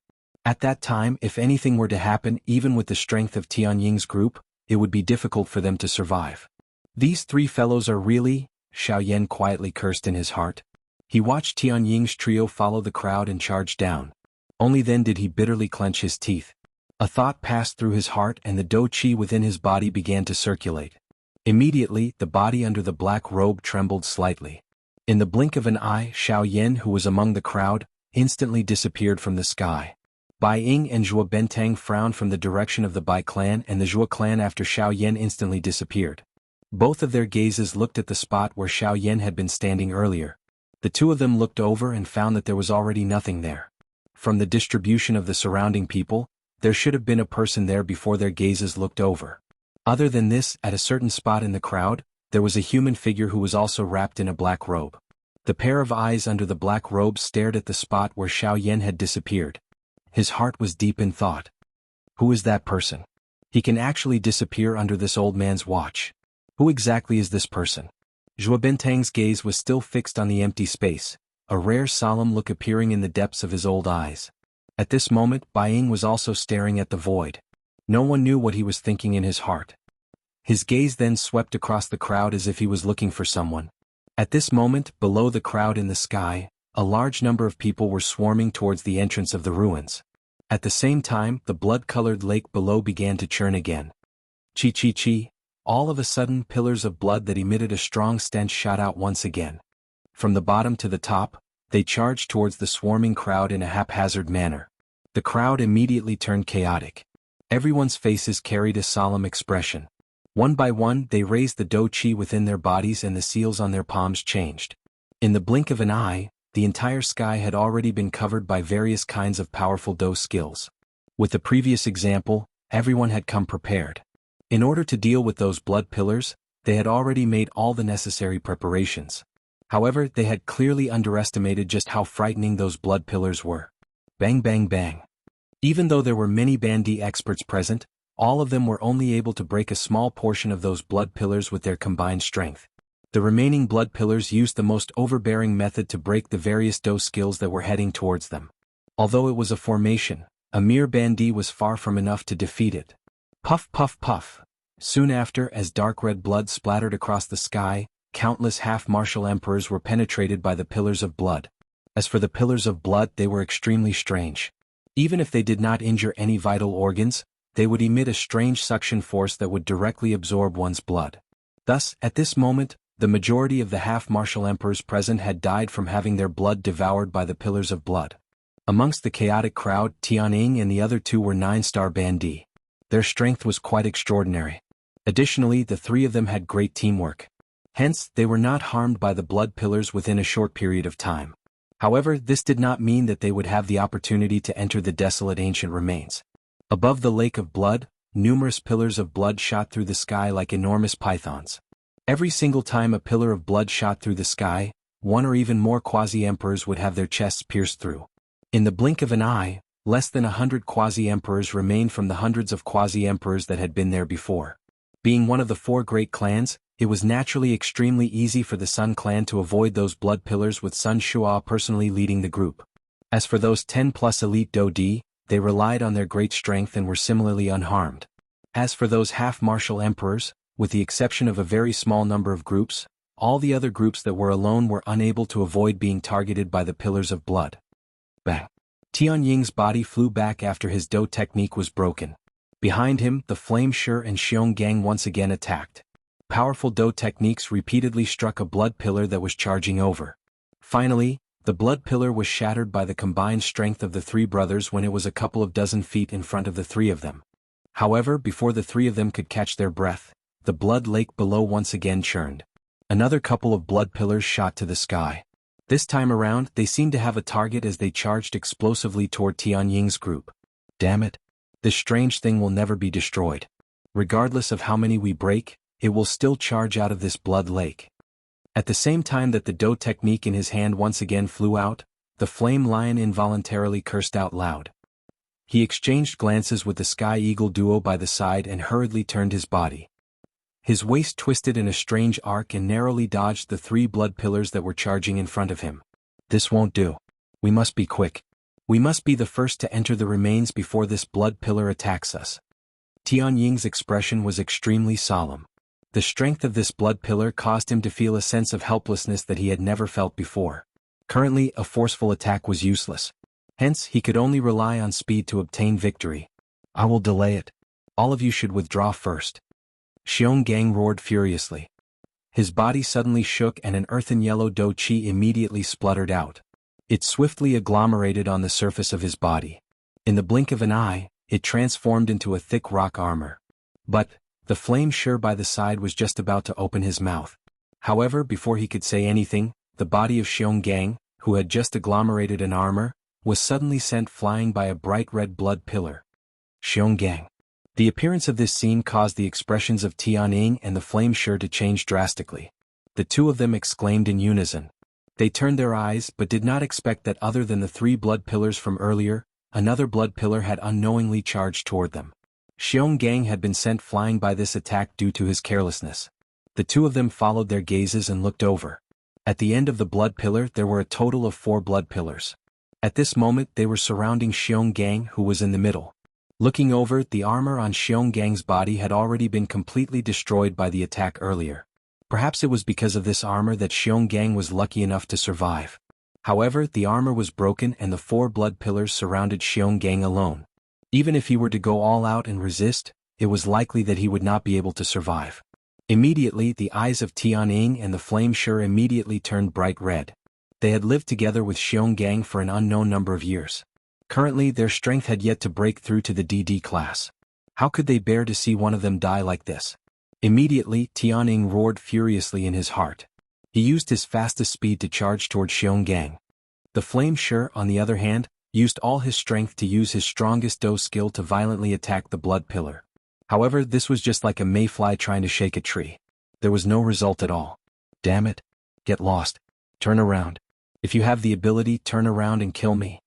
At that time, if anything were to happen, even with the strength of Tianying's group, it would be difficult for them to survive. These three fellows are really, Xiaoyan quietly cursed in his heart. He watched Tianying's trio follow the crowd and charge down. Only then did he bitterly clench his teeth. A thought passed through his heart and the dou qi within his body began to circulate. Immediately, the body under the black robe trembled slightly. In the blink of an eye, Xiaoyan, who was among the crowd, instantly disappeared from the sky. Bai Ying and Zhuo Bentang frowned from the direction of the Bai clan, and the Zhuo clan after Xiao Yan instantly disappeared. Both of their gazes looked at the spot where Xiao Yan had been standing earlier. The two of them looked over and found that there was already nothing there. From the distribution of the surrounding people, there should have been a person there before their gazes looked over. Other than this, at a certain spot in the crowd, there was a human figure who was also wrapped in a black robe. The pair of eyes under the black robe stared at the spot where Xiao Yan had disappeared. His heart was deep in thought. Who is that person? He can actually disappear under this old man's watch. Who exactly is this person? Zhuo Bentang's gaze was still fixed on the empty space, a rare solemn look appearing in the depths of his old eyes. At this moment, Bai Ying was also staring at the void. No one knew what he was thinking in his heart. His gaze then swept across the crowd as if he was looking for someone. At this moment, below the crowd in the sky, a large number of people were swarming towards the entrance of the ruins. At the same time, the blood-colored lake below began to churn again. Chi. All of a sudden, pillars of blood that emitted a strong stench shot out once again. From the bottom to the top, they charged towards the swarming crowd in a haphazard manner. The crowd immediately turned chaotic. Everyone's faces carried a solemn expression. One by one, they raised the dou qi within their bodies and the seals on their palms changed. In the blink of an eye, the entire sky had already been covered by various kinds of powerful dou skills. With the previous example, everyone had come prepared. In order to deal with those blood pillars, they had already made all the necessary preparations. However, they had clearly underestimated just how frightening those blood pillars were. Bang bang bang. Even though there were many Bandi experts present, all of them were only able to break a small portion of those blood pillars with their combined strength. The remaining blood pillars used the most overbearing method to break the various dou skills that were heading towards them. Although it was a formation, a mere Bandi was far from enough to defeat it. Puff puff puff. Soon after, as dark red blood splattered across the sky, countless half-martial emperors were penetrated by the pillars of blood. As for the pillars of blood, they were extremely strange. Even if they did not injure any vital organs, they would emit a strange suction force that would directly absorb one's blood. Thus, at this moment, the majority of the half-martial emperors present had died from having their blood devoured by the pillars of blood. Amongst the chaotic crowd, Tianying and the other two were 9-star Bandi. Their strength was quite extraordinary. Additionally, the three of them had great teamwork. Hence, they were not harmed by the blood pillars within a short period of time. However, this did not mean that they would have the opportunity to enter the desolate ancient remains. Above the lake of blood, numerous pillars of blood shot through the sky like enormous pythons. Every single time a pillar of blood shot through the sky, one or even more quasi-emperors would have their chests pierced through. In the blink of an eye, less than 100 quasi-emperors remained from the hundreds of quasi-emperors that had been there before. Being one of the 4 great clans, it was naturally extremely easy for the Sun clan to avoid those blood pillars with Sun Shuo personally leading the group. As for those 10+ elite Dodi, they relied on their great strength and were similarly unharmed. As for those half-martial emperors, with the exception of a very small number of groups, all the other groups that were alone were unable to avoid being targeted by the pillars of blood. Bang! Tianying's body flew back after his dou technique was broken. Behind him, the Flame Shi and Xiong once again attacked. Powerful dou techniques repeatedly struck a blood pillar that was charging over. Finally, the blood pillar was shattered by the combined strength of the 3 brothers when it was a couple of dozen feet in front of the 3 of them. However, before the 3 of them could catch their breath, the blood lake below once again churned. Another couple of blood pillars shot to the sky. This time around, they seemed to have a target as they charged explosively toward Tianying's group. Damn it! This strange thing will never be destroyed. Regardless of how many we break, it will still charge out of this blood lake. At the same time that the dou technique in his hand once again flew out, the flame lion involuntarily cursed out loud. He exchanged glances with the Sky Eagle duo by the side and hurriedly turned his body. His waist twisted in a strange arc and narrowly dodged the 3 blood pillars that were charging in front of him. This won't do. We must be quick. We must be the first to enter the remains before this blood pillar attacks us. Tianying's expression was extremely solemn. The strength of this blood pillar caused him to feel a sense of helplessness that he had never felt before. Currently, a forceful attack was useless. Hence, he could only rely on speed to obtain victory. I will delay it. All of you should withdraw first. Xiong roared furiously. His body suddenly shook and an earthen yellow dou qi immediately spluttered out. It swiftly agglomerated on the surface of his body. In the blink of an eye, it transformed into a thick rock armor. But, the flame sure by the side was just about to open his mouth. However, before he could say anything, the body of Xianxia, who had just agglomerated an armor, was suddenly sent flying by a bright red blood pillar. Xianxia. The appearance of this scene caused the expressions of Tianying and the flame sure to change drastically. The two of them exclaimed in unison. They turned their eyes but did not expect that other than the three blood pillars from earlier, another blood pillar had unknowingly charged toward them. Xianxia had been sent flying by this attack due to his carelessness. The two of them followed their gazes and looked over. At the end of the blood pillar there were a total of 4 blood pillars. At this moment they were surrounding Xianxia, who was in the middle. Looking over, the armor on Xianxia's body had already been completely destroyed by the attack earlier. Perhaps it was because of this armor that Xianxia was lucky enough to survive. However, the armor was broken and the 4 blood pillars surrounded Xianxia alone. Even if he were to go all out and resist, it was likely that he would not be able to survive. Immediately, the eyes of Tianying and the flame sure immediately turned bright red. They had lived together with Xianxia for an unknown number of years. Currently, their strength had yet to break through to the DD class. How could they bear to see one of them die like this? Immediately, Tianying roared furiously in his heart. He used his fastest speed to charge toward Xianxia. The flame sure, on the other hand, used all his strength to use his strongest Do skill to violently attack the blood pillar. However, this was just like a mayfly trying to shake a tree. There was no result at all. Damn it. Get lost. Turn around. If you have the ability, turn around and kill me.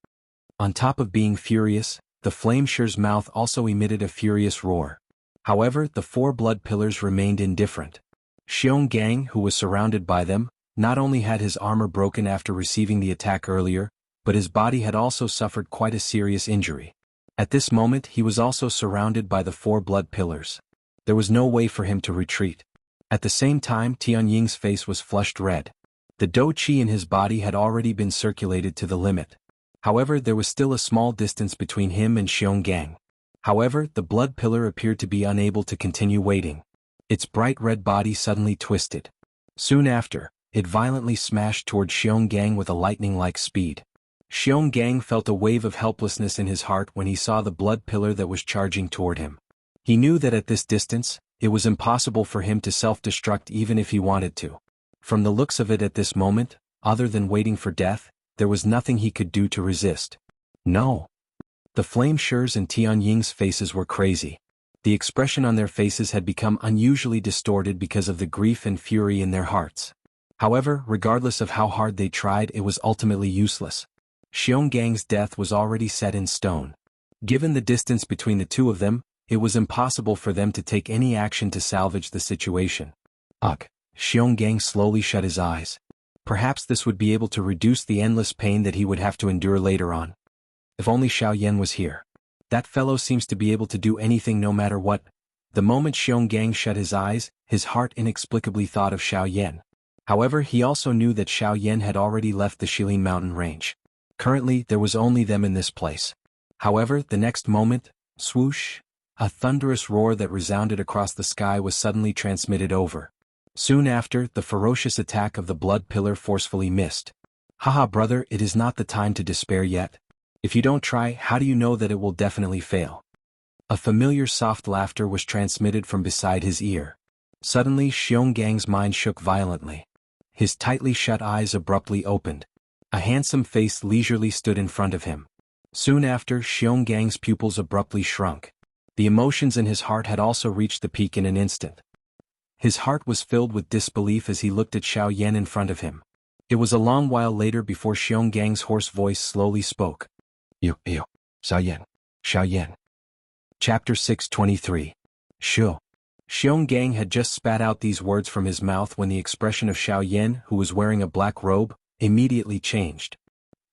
On top of being furious, the flame sure's mouth also emitted a furious roar. However, the 4 blood pillars remained indifferent. Xianxia, who was surrounded by them, not only had his armor broken after receiving the attack earlier, but his body had also suffered quite a serious injury. At this moment he was also surrounded by the 4 blood pillars. There was no way for him to retreat. At the same time Tianying's face was flushed red. The Do Qi in his body had already been circulated to the limit. However, there was still a small distance between him and Xianxia. However, the blood pillar appeared to be unable to continue waiting. Its bright red body suddenly twisted. Soon after, it violently smashed toward Xianxia with a lightning-like speed. Xianxia felt a wave of helplessness in his heart when he saw the blood pillar that was charging toward him. He knew that at this distance, it was impossible for him to self-destruct even if he wanted to. From the looks of it at this moment, other than waiting for death, there was nothing he could do to resist. No. The flame sure's and Tianying's faces were crazy. The expression on their faces had become unusually distorted because of the grief and fury in their hearts. However, regardless of how hard they tried, it was ultimately useless. Xianxia's death was already set in stone. Given the distance between the two of them, it was impossible for them to take any action to salvage the situation. Ugh. Xianxia slowly shut his eyes. Perhaps this would be able to reduce the endless pain that he would have to endure later on. If only Xiaoyan was here. That fellow seems to be able to do anything no matter what. The moment Xianxia shut his eyes, his heart inexplicably thought of Xiaoyan. However, he also knew that Xiaoyan had already left the Shilin mountain range. Currently, there was only them in this place. However, the next moment, swoosh, a thunderous roar that resounded across the sky was suddenly transmitted over. Soon after, the ferocious attack of the blood pillar forcefully missed. Haha brother, it is not the time to despair yet. If you don't try, how do you know that it will definitely fail? A familiar soft laughter was transmitted from beside his ear. Suddenly Xianxia's mind shook violently. His tightly shut eyes abruptly opened. A handsome face leisurely stood in front of him. Soon after, Xianxia's pupils abruptly shrunk. The emotions in his heart had also reached the peak in an instant. His heart was filled with disbelief as he looked at Xiaoyan in front of him. It was a long while later before Xianxia's hoarse voice slowly spoke. Xiaoyan. Chapter 623. Shu. Xianxia had just spat out these words from his mouth when the expression of Xiaoyan, who was wearing a black robe, immediately changed.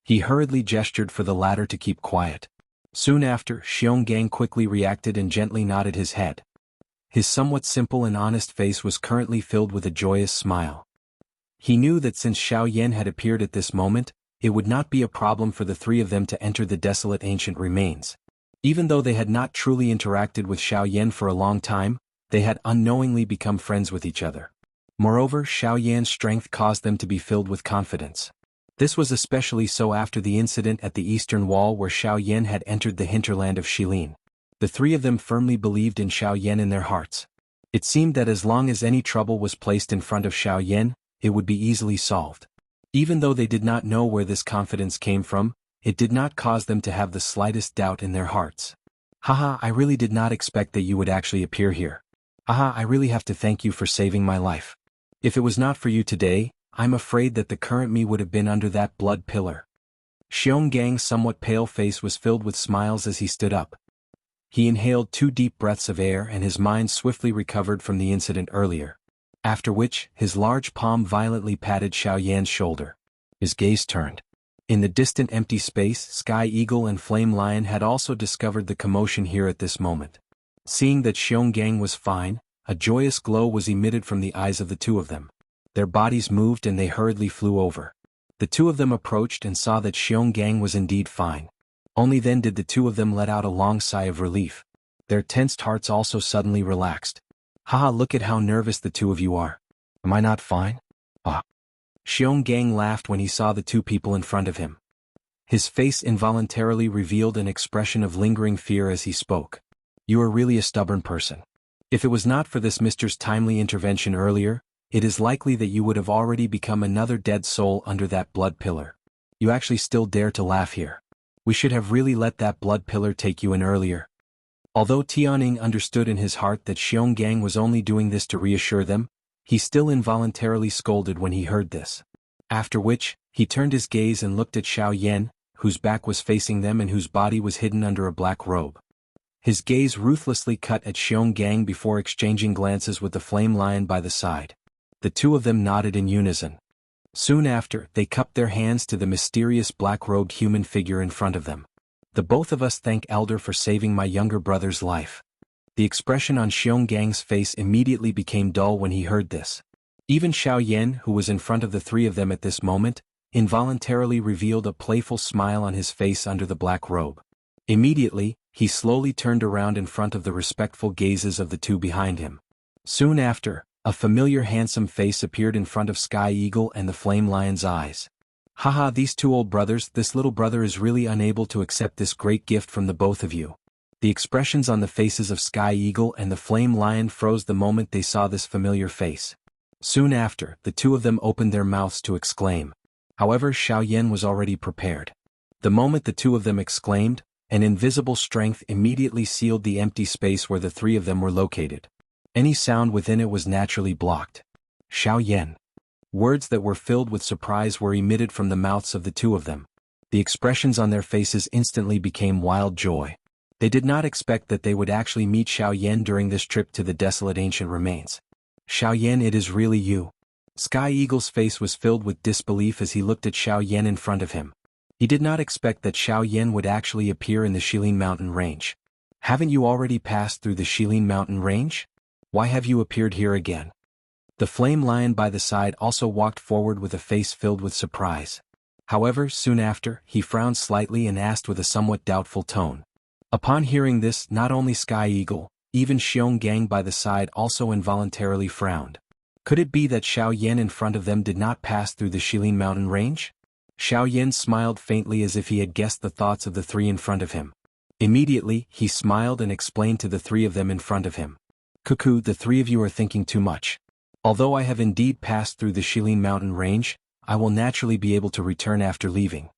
He hurriedly gestured for the latter to keep quiet. Soon after, Xianxia quickly reacted and gently nodded his head. His somewhat simple and honest face was currently filled with a joyous smile. He knew that since Xiaoyan had appeared at this moment, it would not be a problem for the three of them to enter the desolate ancient remains. Even though they had not truly interacted with Xiaoyan for a long time, they had unknowingly become friends with each other. Moreover, Xiaoyan's strength caused them to be filled with confidence. This was especially so after the incident at the eastern wall where Xiao Yan had entered the hinterland of Shilin. The three of them firmly believed in Xiao Yan in their hearts. It seemed that as long as any trouble was placed in front of Xiao Yan, it would be easily solved. Even though they did not know where this confidence came from, it did not cause them to have the slightest doubt in their hearts. Haha, I really did not expect that you would actually appear here. Haha, I really have to thank you for saving my life. If it was not for you today, I'm afraid that the current me would have been under that blood pillar. Xiongang's somewhat pale face was filled with smiles as he stood up. He inhaled 2 deep breaths of air and his mind swiftly recovered from the incident earlier. After which, his large palm violently patted Xiao Yan's shoulder. His gaze turned. In the distant empty space, Sky Eagle and Flame Lion had also discovered the commotion here at this moment. Seeing that Xionggang was fine, a joyous glow was emitted from the eyes of the two of them. Their bodies moved and they hurriedly flew over. The two of them approached and saw that Xionggang was indeed fine. Only then did the two of them let out a long sigh of relief. Their tensed hearts also suddenly relaxed. Haha, look at how nervous the two of you are. Am I not fine? Ah. Xionggang laughed when he saw the two people in front of him. His face involuntarily revealed an expression of lingering fear as he spoke. You are really a stubborn person. If it was not for this Mister's timely intervention earlier, it is likely that you would have already become another dead soul under that blood pillar. You actually still dare to laugh here. We should have really let that blood pillar take you in earlier. Although Tianning understood in his heart that Xionggang was only doing this to reassure them, he still involuntarily scolded when he heard this. After which, he turned his gaze and looked at Xiao Yan, whose back was facing them and whose body was hidden under a black robe. His gaze ruthlessly cut at Xionggang before exchanging glances with the Flame Lion by the side. The two of them nodded in unison. Soon after, they cupped their hands to the mysterious black-robed human figure in front of them. The both of us thank Elder for saving my younger brother's life. The expression on Xiongang's face immediately became dull when he heard this. Even Xiao Yan, who was in front of the three of them at this moment, involuntarily revealed a playful smile on his face under the black robe. Immediately, he slowly turned around in front of the respectful gazes of the two behind him. Soon after, a familiar handsome face appeared in front of Sky Eagle and the Flame Lion's eyes. Haha, these two old brothers, this little brother is really unable to accept this great gift from the both of you. The expressions on the faces of Sky Eagle and the Flame Lion froze the moment they saw this familiar face. Soon after, the two of them opened their mouths to exclaim. However, Xiao Yan was already prepared. The moment the two of them exclaimed, an invisible strength immediately sealed the empty space where the three of them were located. Any sound within it was naturally blocked. Xiao Yan. Words that were filled with surprise were emitted from the mouths of the two of them. The expressions on their faces instantly became wild joy. They did not expect that they would actually meet Xiao Yan during this trip to the desolate ancient remains. Xiao Yan, it is really you. Sky Eagle's face was filled with disbelief as he looked at Xiao Yan in front of him. He did not expect that Xiao Yan would actually appear in the Shilin mountain range. Haven't you already passed through the Shilin mountain range? Why have you appeared here again? The Flame Lion by the side also walked forward with a face filled with surprise. However, soon after, he frowned slightly and asked with a somewhat doubtful tone. Upon hearing this, not only Sky Eagle, even Xionggang by the side also involuntarily frowned. Could it be that Xiao Yan in front of them did not pass through the Shilin mountain range? Xiao Yan smiled faintly as if he had guessed the thoughts of the three in front of him. Immediately, he smiled and explained to the three of them in front of him. Cuckoo, the three of you are thinking too much. Although I have indeed passed through the Shilin mountain range, I will naturally be able to return after leaving.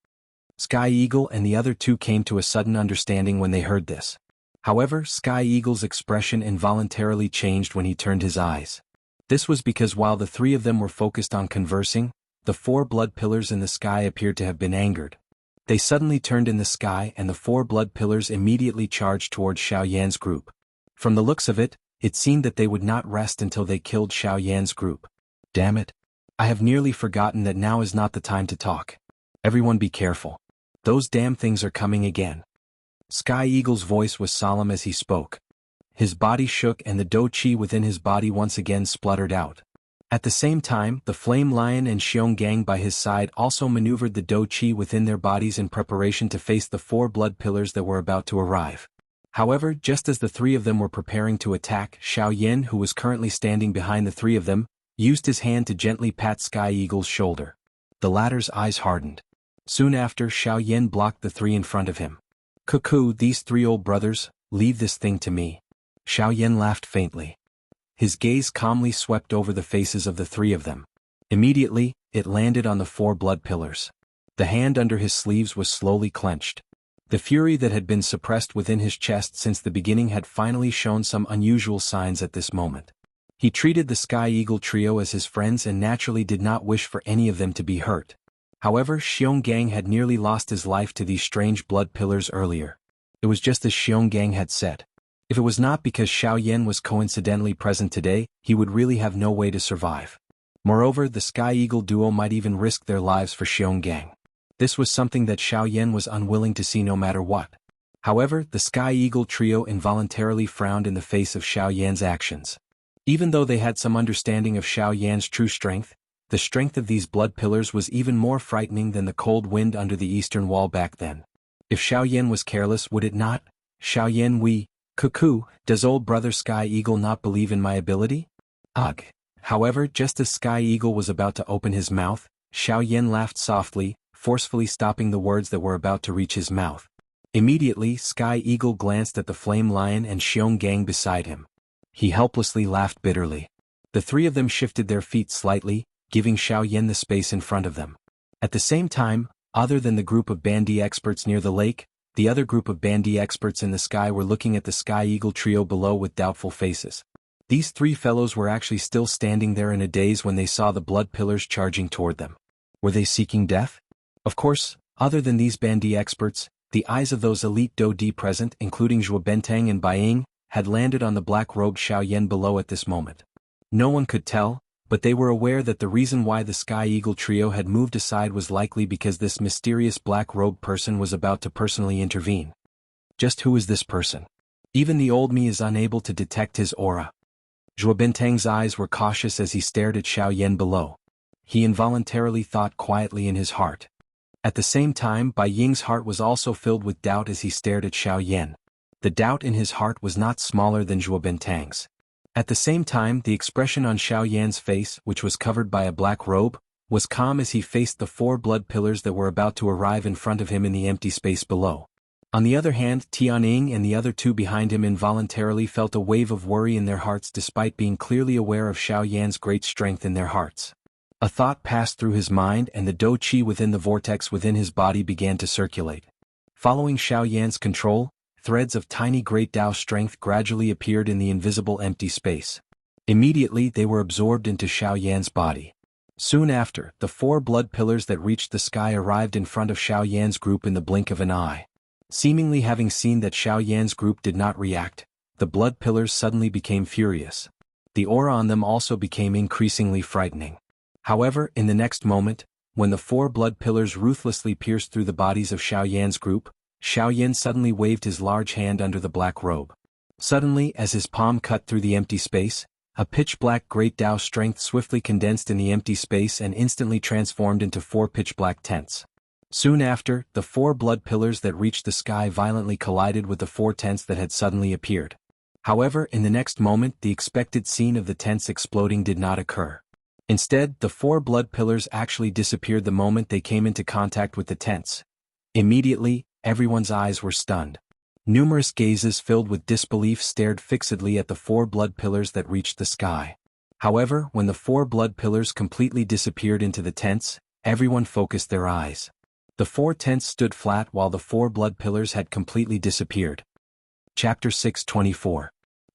Sky Eagle and the other two came to a sudden understanding when they heard this. However, Sky Eagle's expression involuntarily changed when he turned his eyes. This was because while the three of them were focused on conversing, the 4 blood pillars in the sky appeared to have been angered. They suddenly turned in the sky and the 4 blood pillars immediately charged towards Xiao Yan's group. From the looks of it, it seemed that they would not rest until they killed Xiao Yan's group. Damn it. I have nearly forgotten that now is not the time to talk. Everyone be careful. Those damn things are coming again. Sky Eagle's voice was solemn as he spoke. His body shook and the Do Chi within his body once again spluttered out. At the same time, the Flame Lion and Xionggang by his side also maneuvered the Do Chi within their bodies in preparation to face the 4 blood pillars that were about to arrive. However, just as the three of them were preparing to attack, Xiao Yan, who was currently standing behind the three of them, used his hand to gently pat Sky Eagle's shoulder. The latter's eyes hardened. Soon after, Xiaoyan blocked the three in front of him. "Cuckoo, these three old brothers, leave this thing to me." Xiaoyan laughed faintly. His gaze calmly swept over the faces of the three of them. Immediately, it landed on the four blood pillars. The hand under his sleeves was slowly clenched. The fury that had been suppressed within his chest since the beginning had finally shown some unusual signs at this moment. He treated the Sky Eagle trio as his friends and naturally did not wish for any of them to be hurt. However, Xionggang had nearly lost his life to these strange blood pillars earlier. It was just as Xionggang had said. If it was not because Xiaoyan was coincidentally present today, he would really have no way to survive. Moreover, the Sky Eagle duo might even risk their lives for Xionggang. This was something that Xiaoyan was unwilling to see no matter what. However, the Sky Eagle trio involuntarily frowned in the face of Xiaoyan's actions. Even though they had some understanding of Xiaoyan's true strength, the strength of these blood pillars was even more frightening than the cold wind under the eastern wall back then. If Xiaoyan was careless, would it not? "Xiaoyan, Cuckoo, does old brother Sky Eagle not believe in my ability?" Ugh. However, just as Sky Eagle was about to open his mouth, Xiaoyan laughed softly, forcefully stopping the words that were about to reach his mouth. Immediately, Sky Eagle glanced at the Flame Lion and Xionggang beside him. He helplessly laughed bitterly. The three of them shifted their feet slightly, giving Xiaoyan the space in front of them. At the same time, other than the group of bandy experts near the lake, the other group of bandy experts in the sky were looking at the Sky Eagle trio below with doubtful faces. These three fellows were actually still standing there in a daze when they saw the blood pillars charging toward them. Were they seeking death? Of course, other than these bandy experts, the eyes of those elite Dou present, including Zhuo Benteng and Baiying, had landed on the black-robed Xiaoyan below at this moment. No one could tell, but they were aware that the reason why the Sky Eagle trio had moved aside was likely because this mysterious black-robed person was about to personally intervene. Just who is this person? Even the old me is unable to detect his aura. Zhuo Benteng's eyes were cautious as he stared at Xiaoyan below. He involuntarily thought quietly in his heart. At the same time, Bai Ying's heart was also filled with doubt as he stared at Xiaoyan. The doubt in his heart was not smaller than Zhuo Benteng's. At the same time, the expression on Xiaoyan's face, which was covered by a black robe, was calm as he faced the four blood pillars that were about to arrive in front of him in the empty space below. On the other hand, Tianying and the other two behind him involuntarily felt a wave of worry in their hearts despite being clearly aware of Xiaoyan's great strength in their hearts. A thought passed through his mind and the Dou Qi within the vortex within his body began to circulate. Following Xiaoyan's control, threads of tiny great Dao strength gradually appeared in the invisible empty space. Immediately they were absorbed into Xiaoyan's body. Soon after, the four blood pillars that reached the sky arrived in front of Xiaoyan's group in the blink of an eye. Seemingly having seen that Xiaoyan's group did not react, the blood pillars suddenly became furious. The aura on them also became increasingly frightening. However, in the next moment, when the four blood pillars ruthlessly pierced through the bodies of Xiaoyan's group, Xiaoyan suddenly waved his large hand under the black robe. Suddenly, as his palm cut through the empty space, a pitch-black great Dao strength swiftly condensed in the empty space and instantly transformed into four pitch-black tents. Soon after, the four blood pillars that reached the sky violently collided with the four tents that had suddenly appeared. However, in the next moment, the expected scene of the tents exploding did not occur. Instead, the four blood pillars actually disappeared the moment they came into contact with the tents. Immediately, everyone's eyes were stunned. Numerous gazes filled with disbelief stared fixedly at the four blood pillars that reached the sky. However, when the four blood pillars completely disappeared into the tents, everyone focused their eyes. The four tents stood flat while the four blood pillars had completely disappeared. Chapter 624.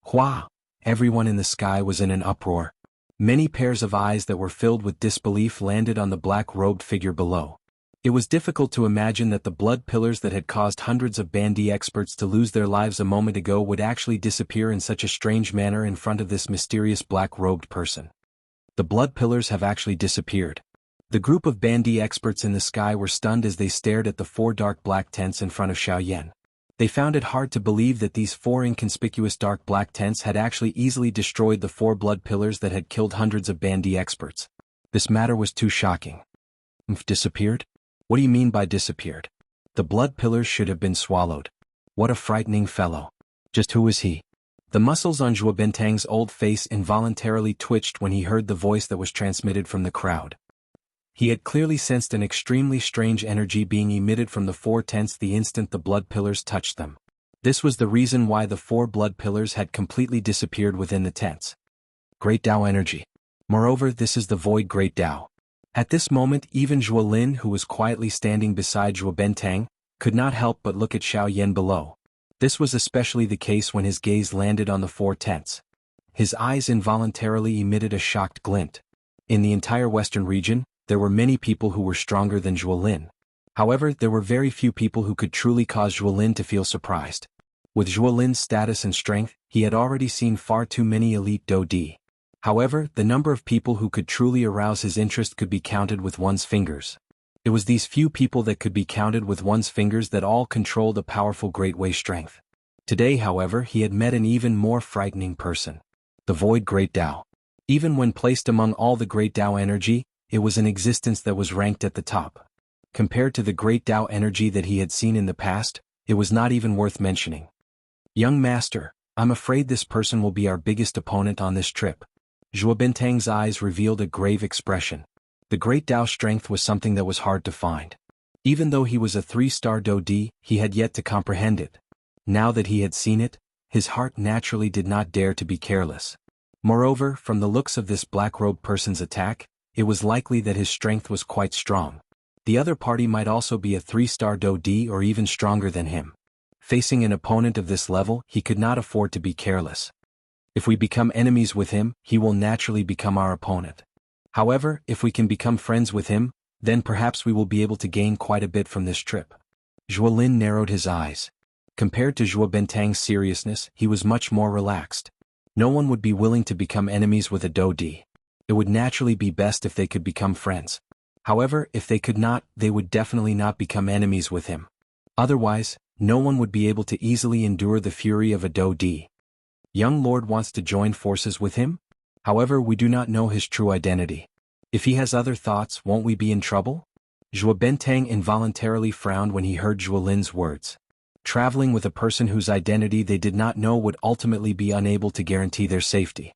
Hua! Everyone in the sky was in an uproar. Many pairs of eyes that were filled with disbelief landed on the black-robed figure below. It was difficult to imagine that the blood pillars that had caused hundreds of bandy experts to lose their lives a moment ago would actually disappear in such a strange manner in front of this mysterious black-robed person. The blood pillars have actually disappeared. The group of bandy experts in the sky were stunned as they stared at the four dark black tents in front of Xiaoyan. They found it hard to believe that these four inconspicuous dark black tents had actually easily destroyed the four blood pillars that had killed hundreds of bandy experts. This matter was too shocking. Disappeared? What do you mean by disappeared? The blood pillars should have been swallowed. What a frightening fellow. Just who is he? The muscles on Zhuo Benteng's old face involuntarily twitched when he heard the voice that was transmitted from the crowd. He had clearly sensed an extremely strange energy being emitted from the four tents the instant the blood pillars touched them. This was the reason why the four blood pillars had completely disappeared within the tents. Great Tao energy. Moreover, this is the void Great Tao. At this moment, even Zhuo Lin, who was quietly standing beside Zhuo Bentang, could not help but look at Xiaoyan below. This was especially the case when his gaze landed on the four tents. His eyes involuntarily emitted a shocked glint. In the entire western region, there were many people who were stronger than Zhuo Lin. However, there were very few people who could truly cause Zhuo Lin to feel surprised. With Zhuo Lin's status and strength, he had already seen far too many elite Do Di. However, the number of people who could truly arouse his interest could be counted with one's fingers. It was these few people that could be counted with one's fingers that all controlled a powerful Great Way strength. Today, however, he had met an even more frightening person. The Void Great Tao. Even when placed among all the Great Tao energy, it was an existence that was ranked at the top. Compared to the Great Tao energy that he had seen in the past, it was not even worth mentioning. Young Master, I'm afraid this person will be our biggest opponent on this trip. Zhuo Bentang's eyes revealed a grave expression. The Great Tao strength was something that was hard to find. Even though he was a 3-star Do Di, he had yet to comprehend it. Now that he had seen it, his heart naturally did not dare to be careless. Moreover, from the looks of this black-robed person's attack, it was likely that his strength was quite strong. The other party might also be a 3-star Do Di or even stronger than him. Facing an opponent of this level, he could not afford to be careless. If we become enemies with him, he will naturally become our opponent. However, if we can become friends with him, then perhaps we will be able to gain quite a bit from this trip. Zhuo Lin narrowed his eyes. Compared to Zhuo Bentang's seriousness, he was much more relaxed. No one would be willing to become enemies with a Do Di. It would naturally be best if they could become friends. However, if they could not, they would definitely not become enemies with him. Otherwise, no one would be able to easily endure the fury of a Do Di. Young Lord wants to join forces with him? However, we do not know his true identity. If he has other thoughts, won't we be in trouble? Zhuo Bentang involuntarily frowned when he heard Zhuo Lin's words. Traveling with a person whose identity they did not know would ultimately be unable to guarantee their safety.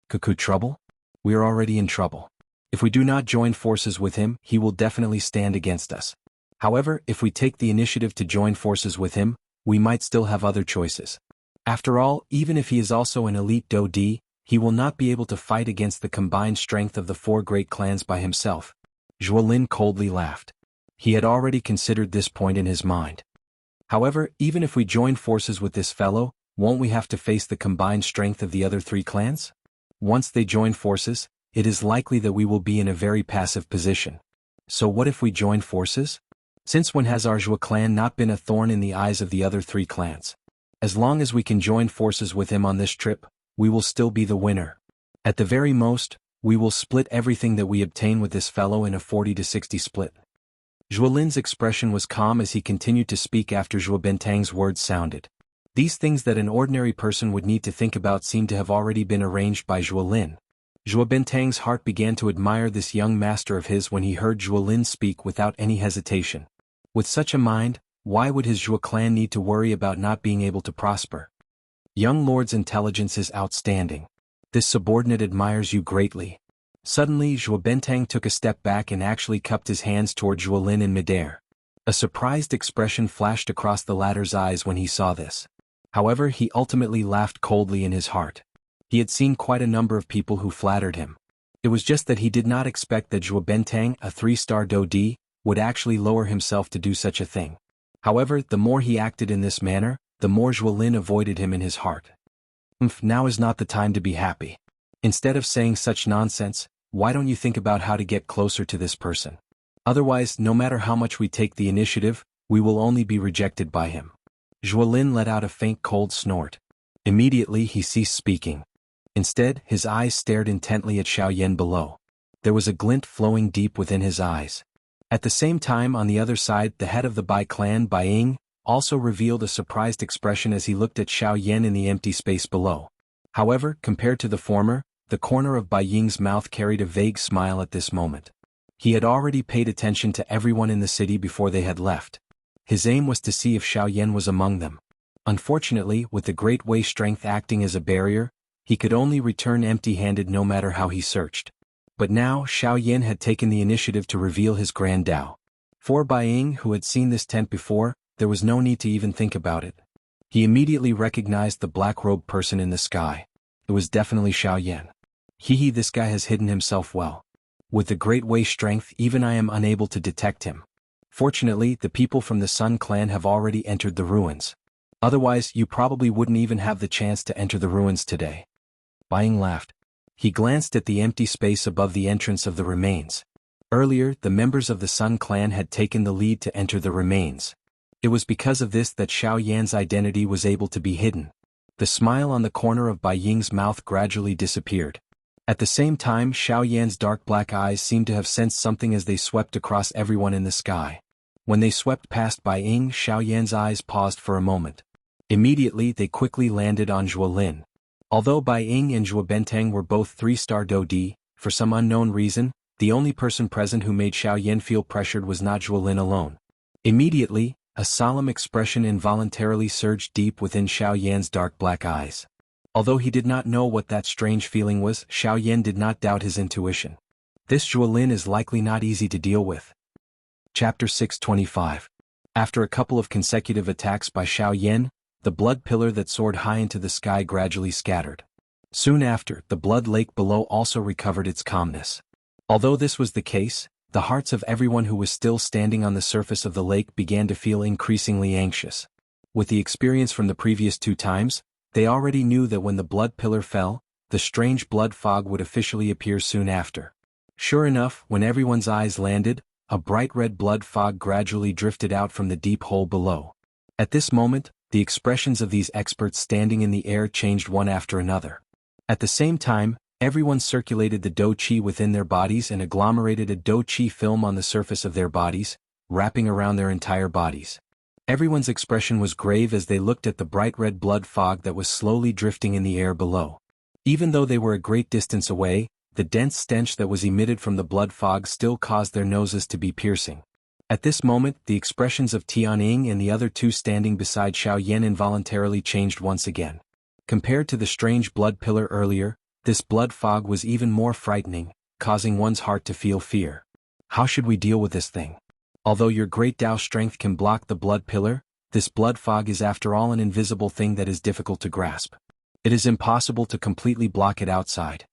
Cuckoo trouble? We are already in trouble. If we do not join forces with him, he will definitely stand against us. However, if we take the initiative to join forces with him, we might still have other choices. After all, even if he is also an elite Do Di, he will not be able to fight against the combined strength of the four great clans by himself. Zhuo Lin coldly laughed. He had already considered this point in his mind. However, even if we join forces with this fellow, won't we have to face the combined strength of the other three clans? Once they join forces, it is likely that we will be in a very passive position. So what if we join forces? Since when has our Zhuo clan not been a thorn in the eyes of the other three clans? As long as we can join forces with him on this trip, we will still be the winner. At the very most, we will split everything that we obtain with this fellow in a 40-60 split. Zhuo Lin's expression was calm as he continued to speak after Zhuo Bentang's words sounded. These things that an ordinary person would need to think about seemed to have already been arranged by Zhuo Lin. Zhuo Bentang's heart began to admire this young master of his when he heard Zhuo Lin speak without any hesitation. With such a mind, why would his Zhuo clan need to worry about not being able to prosper? Young Lord's intelligence is outstanding. This subordinate admires you greatly. Suddenly, Zhuo Bentang took a step back and actually cupped his hands toward Zhuo Lin in midair. A surprised expression flashed across the latter's eyes when he saw this. However, he ultimately laughed coldly in his heart. He had seen quite a number of people who flattered him. It was just that he did not expect that Zhuo Bentang, a 3-star Do Di, would actually lower himself to do such a thing. However, the more he acted in this manner, the more Zhuo Lin avoided him in his heart. Now is not the time to be happy. Instead of saying such nonsense, why don't you think about how to get closer to this person? Otherwise, no matter how much we take the initiative, we will only be rejected by him. Zhuo Lin let out a faint cold snort. Immediately he ceased speaking. Instead, his eyes stared intently at Xiaoyan below. There was a glint flowing deep within his eyes. At the same time, on the other side, the head of the Bai clan, Bai Ying, also revealed a surprised expression as he looked at Xiaoyan in the empty space below. However, compared to the former, the corner of Bai Ying's mouth carried a vague smile at this moment. He had already paid attention to everyone in the city before they had left. His aim was to see if Xiaoyan was among them. Unfortunately, with the Great Way strength acting as a barrier, he could only return empty-handed no matter how he searched. But now Xiao Yan had taken the initiative to reveal his grand Dao. For Bai Ying, who had seen this tent before, there was no need to even think about it. He immediately recognized the black-robed person in the sky. It was definitely Xiao Yan. Hee, this guy has hidden himself well. With the Great Wei strength, even I am unable to detect him. Fortunately, the people from the Sun clan have already entered the ruins. Otherwise, you probably wouldn't even have the chance to enter the ruins today. Bai Ying laughed. He glanced at the empty space above the entrance of the remains. Earlier, the members of the Sun clan had taken the lead to enter the remains. It was because of this that Xiao Yan's identity was able to be hidden. The smile on the corner of Bai Ying's mouth gradually disappeared. At the same time, Xiao Yan's dark black eyes seemed to have sensed something as they swept across everyone in the sky. When they swept past Bai Ying, Xiao Yan's eyes paused for a moment. Immediately, they quickly landed on Zhuo Lin. Although Bai Ying and Zhuo Benteng were both 3-star Do Di, for some unknown reason, the only person present who made Xiao Yan feel pressured was not Zhuo Lin alone. Immediately, a solemn expression involuntarily surged deep within Xiao Yan's dark black eyes. Although he did not know what that strange feeling was, Xiao Yan did not doubt his intuition. This Zhuo Lin is likely not easy to deal with. Chapter 625. After a couple of consecutive attacks by Xiao Yan, the blood pillar that soared high into the sky gradually scattered. Soon after, the blood lake below also recovered its calmness. Although this was the case, the hearts of everyone who was still standing on the surface of the lake began to feel increasingly anxious. With the experience from the previous 2 times, they already knew that when the blood pillar fell, the strange blood fog would officially appear soon after. Sure enough, when everyone's eyes landed, a bright red blood fog gradually drifted out from the deep hole below. At this moment, the expressions of these experts standing in the air changed one after another. At the same time, everyone circulated the Do Qi within their bodies and agglomerated a Do Qi film on the surface of their bodies, wrapping around their entire bodies. Everyone's expression was grave as they looked at the bright red blood fog that was slowly drifting in the air below. Even though they were a great distance away, the dense stench that was emitted from the blood fog still caused their noses to be piercing. At this moment, the expressions of Tianying and the other 2 standing beside Xiao Yan involuntarily changed once again. Compared to the strange blood pillar earlier, this blood fog was even more frightening, causing one's heart to feel fear. How should we deal with this thing? Although your great Dao strength can block the blood pillar, this blood fog is after all an invisible thing that is difficult to grasp. It is impossible to completely block it outside.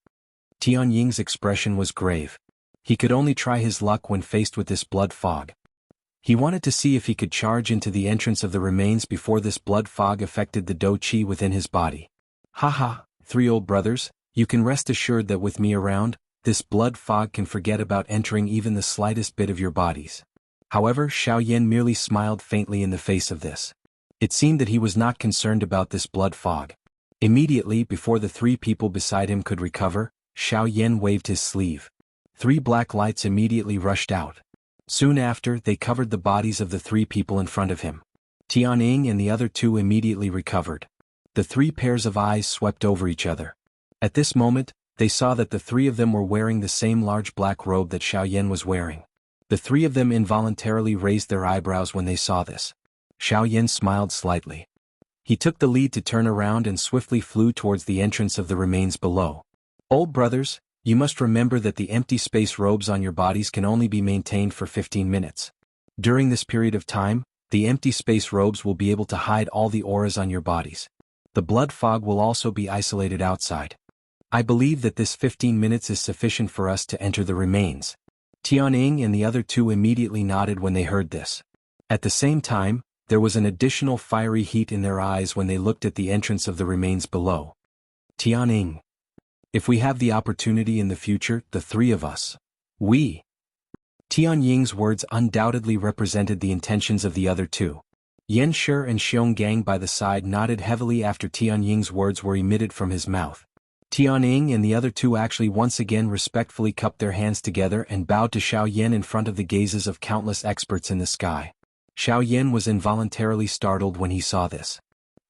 Tianying's expression was grave. He could only try his luck when faced with this blood fog. He wanted to see if he could charge into the entrance of the remains before this blood fog affected the Do Qi within his body. Haha, 3 old brothers, you can rest assured that with me around, this blood fog can forget about entering even the slightest bit of your bodies. However, Xiao Yan merely smiled faintly in the face of this. It seemed that he was not concerned about this blood fog. Immediately before the 3 people beside him could recover, Xiao Yan waved his sleeve. 3 black lights immediately rushed out. Soon after, they covered the bodies of the 3 people in front of him. Tianying and the other 2 immediately recovered. The 3 pairs of eyes swept over each other. At this moment, they saw that the 3 of them were wearing the same large black robe that Xiao Yan was wearing. The 3 of them involuntarily raised their eyebrows when they saw this. Xiao Yan smiled slightly. He took the lead to turn around and swiftly flew towards the entrance of the remains below. Old brothers, you must remember that the empty space robes on your bodies can only be maintained for 15 minutes. During this period of time, the empty space robes will be able to hide all the auras on your bodies. The blood fog will also be isolated outside. I believe that this 15 minutes is sufficient for us to enter the remains. Tianying and the other 2 immediately nodded when they heard this. At the same time, there was an additional fiery heat in their eyes when they looked at the entrance of the remains below. Tianying. If we have the opportunity in the future, the 3 of us. We. Tianying's words undoubtedly represented the intentions of the other 2. Yan Shi and Xionggang by the side nodded heavily after Tianying's words were emitted from his mouth. Tianying and the other 2 actually once again respectfully cupped their hands together and bowed to Xiao Yan in front of the gazes of countless experts in the sky. Xiao Yan was involuntarily startled when he saw this.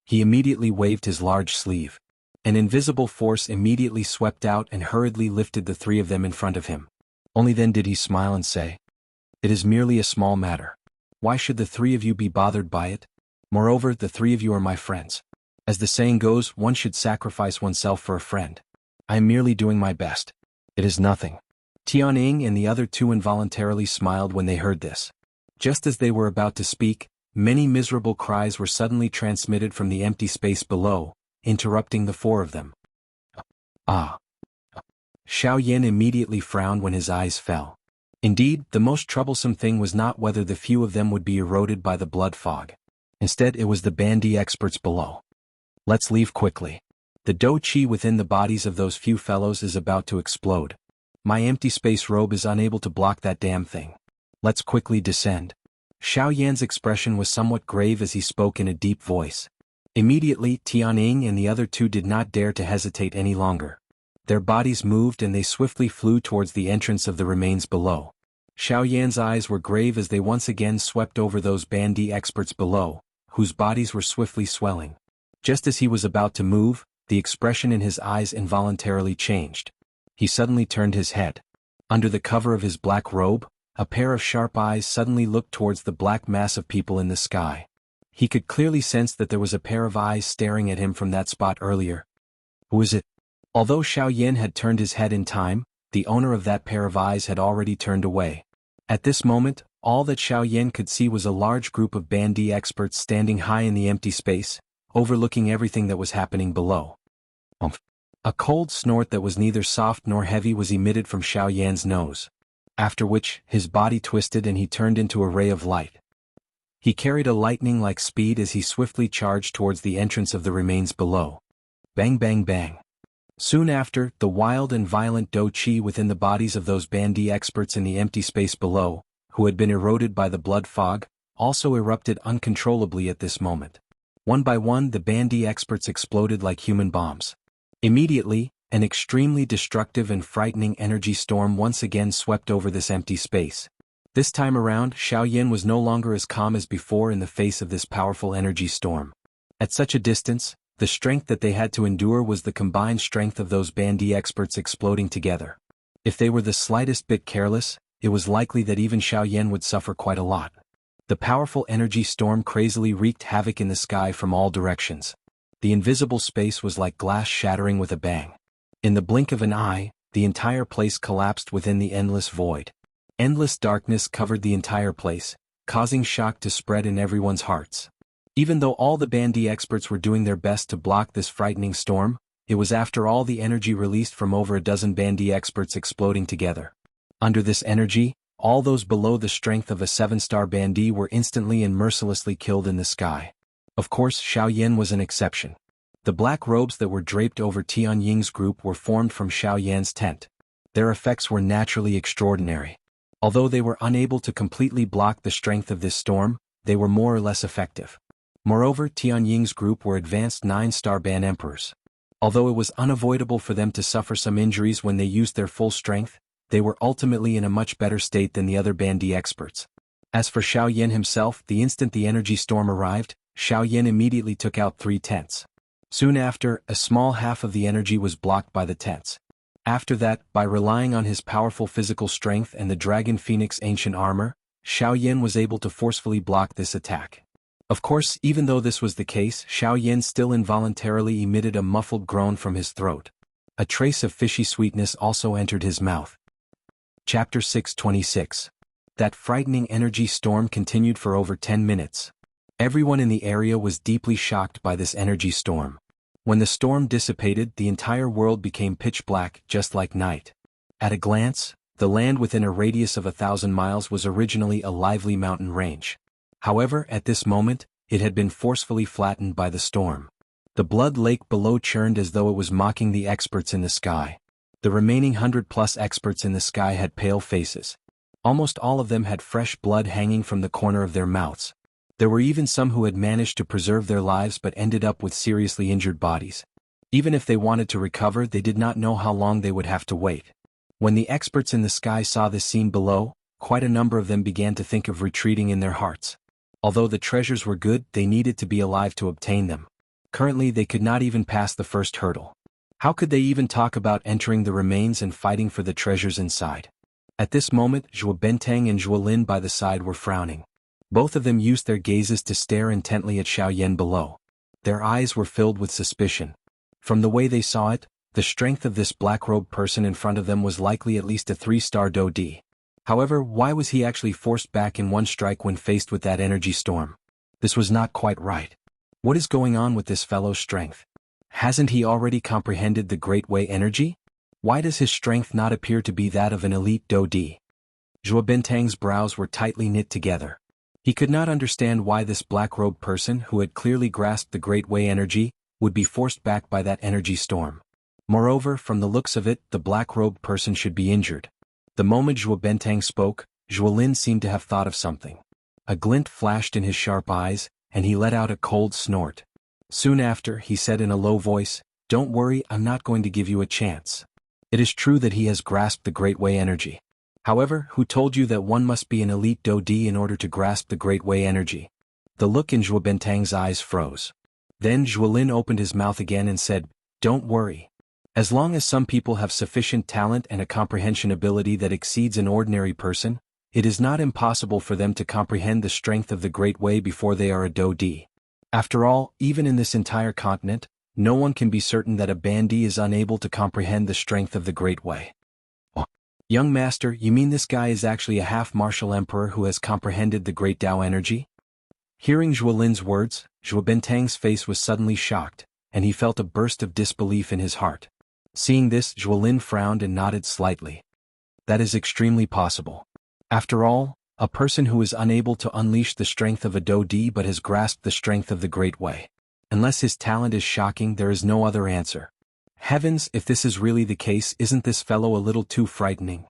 He immediately waved his large sleeve. An invisible force immediately swept out and hurriedly lifted the 3 of them in front of him. Only then did he smile and say, "It is merely a small matter. Why should the 3 of you be bothered by it? Moreover, the 3 of you are my friends. As the saying goes, one should sacrifice oneself for a friend. I am merely doing my best. It is nothing." Tianying and the other two involuntarily smiled when they heard this. Just as they were about to speak, many miserable cries were suddenly transmitted from the empty space below, interrupting the four of them. Ah! Xiaoyan immediately frowned when his eyes fell. Indeed, the most troublesome thing was not whether the few of them would be eroded by the blood fog. Instead, it was the Bandi experts below. Let's leave quickly. The Do Chi within the bodies of those few fellows is about to explode. My empty space robe is unable to block that damn thing. Let's quickly descend. Xiaoyan's expression was somewhat grave as he spoke in a deep voice. Immediately, Tianying and the other two did not dare to hesitate any longer. Their bodies moved and they swiftly flew towards the entrance of the remains below. Xiaoyan's eyes were grave as they once again swept over those Bandi experts below, whose bodies were swiftly swelling. Just as he was about to move, the expression in his eyes involuntarily changed. He suddenly turned his head. Under the cover of his black robe, a pair of sharp eyes suddenly looked towards the black mass of people in the sky. He could clearly sense that there was a pair of eyes staring at him from that spot earlier. Who is it? Although Xiaoyan had turned his head in time, the owner of that pair of eyes had already turned away. At this moment, all that Xiaoyan could see was a large group of Bandi experts standing high in the empty space, overlooking everything that was happening below. A cold snort that was neither soft nor heavy was emitted from Xiaoyan's nose. After which, his body twisted and he turned into a ray of light. He carried a lightning-like speed as he swiftly charged towards the entrance of the remains below. Bang bang bang. Soon after, the wild and violent Do Chi within the bodies of those Bandi experts in the empty space below, who had been eroded by the blood fog, also erupted uncontrollably at this moment. One by one the Bandi experts exploded like human bombs. Immediately, an extremely destructive and frightening energy storm once again swept over this empty space. This time around, Xiaoyan was no longer as calm as before in the face of this powerful energy storm. At such a distance, the strength that they had to endure was the combined strength of those Bandi experts exploding together. If they were the slightest bit careless, it was likely that even Xiaoyan would suffer quite a lot. The powerful energy storm crazily wreaked havoc in the sky from all directions. The invisible space was like glass shattering with a bang. In the blink of an eye, the entire place collapsed within the endless void. Endless darkness covered the entire place, causing shock to spread in everyone's hearts. Even though all the Bandi experts were doing their best to block this frightening storm, it was after all the energy released from over a dozen Bandi experts exploding together. Under this energy, all those below the strength of a 7-star Bandi were instantly and mercilessly killed in the sky. Of course, Xiaoyan was an exception. The black robes that were draped over Tianying's group were formed from Xiaoyan's tent. Their effects were naturally extraordinary. Although they were unable to completely block the strength of this storm, they were more or less effective. Moreover, Tianying's group were advanced 9-star Ban Emperors. Although it was unavoidable for them to suffer some injuries when they used their full strength, they were ultimately in a much better state than the other Bandi experts. As for Xiaoyan himself, the instant the energy storm arrived, Xiaoyan immediately took out 3 tents. Soon after, a small half of the energy was blocked by the tents. After that, by relying on his powerful physical strength and the Dragon Phoenix ancient armor, Xiaoyan was able to forcefully block this attack. Of course, even though this was the case, Xiaoyan still involuntarily emitted a muffled groan from his throat. A trace of fishy sweetness also entered his mouth. Chapter 626. That frightening energy storm continued for over 10 minutes. Everyone in the area was deeply shocked by this energy storm. When the storm dissipated, the entire world became pitch black, just like night. At a glance, the land within a radius of 1,000 miles was originally a lively mountain range. However, at this moment, it had been forcefully flattened by the storm. The blood lake below churned as though it was mocking the experts in the sky. The remaining 100+ experts in the sky had pale faces. Almost all of them had fresh blood hanging from the corner of their mouths. There were even some who had managed to preserve their lives but ended up with seriously injured bodies. Even if they wanted to recover, they did not know how long they would have to wait. When the experts in the sky saw this scene below, quite a number of them began to think of retreating in their hearts. Although the treasures were good, they needed to be alive to obtain them. Currently they could not even pass the first hurdle. How could they even talk about entering the remains and fighting for the treasures inside? At this moment, Zhuo Bentang and Zhuo Lin by the side were frowning. Both of them used their gazes to stare intently at Xiaoyan below. Their eyes were filled with suspicion. From the way they saw it, The strength of this black-robed person in front of them was likely at least a 3-star Do-D. However, why was he actually forced back in one strike when faced with that energy storm? This was not quite right. What is going on with this fellow's strength? Hasn't he already comprehended the Great Way energy? Why does his strength not appear to be that of an elite Do-D? Zhuo Bentang's brows were tightly knit together. He could not understand why this black-robed person who had clearly grasped the Great Way energy would be forced back by that energy storm. Moreover, from the looks of it, the black-robed person should be injured. The moment Zhuo Bentang spoke, Zhuolin seemed to have thought of something. A glint flashed in his sharp eyes, and he let out a cold snort. Soon after, he said in a low voice, "Don't worry, I'm not going to give you a chance. It is true that he has grasped the Great Way energy. However, who told you that one must be an elite Do-D in order to grasp the Great Way energy?" The look in Zhuo Bentang's eyes froze. Then Zhuolin opened his mouth again and said, "Don't worry. As long as some people have sufficient talent and a comprehension ability that exceeds an ordinary person, it is not impossible for them to comprehend the strength of the Great Way before they are a Do-D. After all, even in this entire continent, no one can be certain that a Bandi is unable to comprehend the strength of the Great Way." "Young master, you mean this guy is actually a half-martial emperor who has comprehended the Great Tao energy?" Hearing Zhuolin's words, Zhuo Bentang's face was suddenly shocked, and he felt a burst of disbelief in his heart. Seeing this, Zhuolin frowned and nodded slightly. That is extremely possible. After all, a person who is unable to unleash the strength of a Do-D but has grasped the strength of the Great Way. Unless his talent is shocking, there is no other answer. Heavens, if this is really the case, isn't this fellow a little too frightening?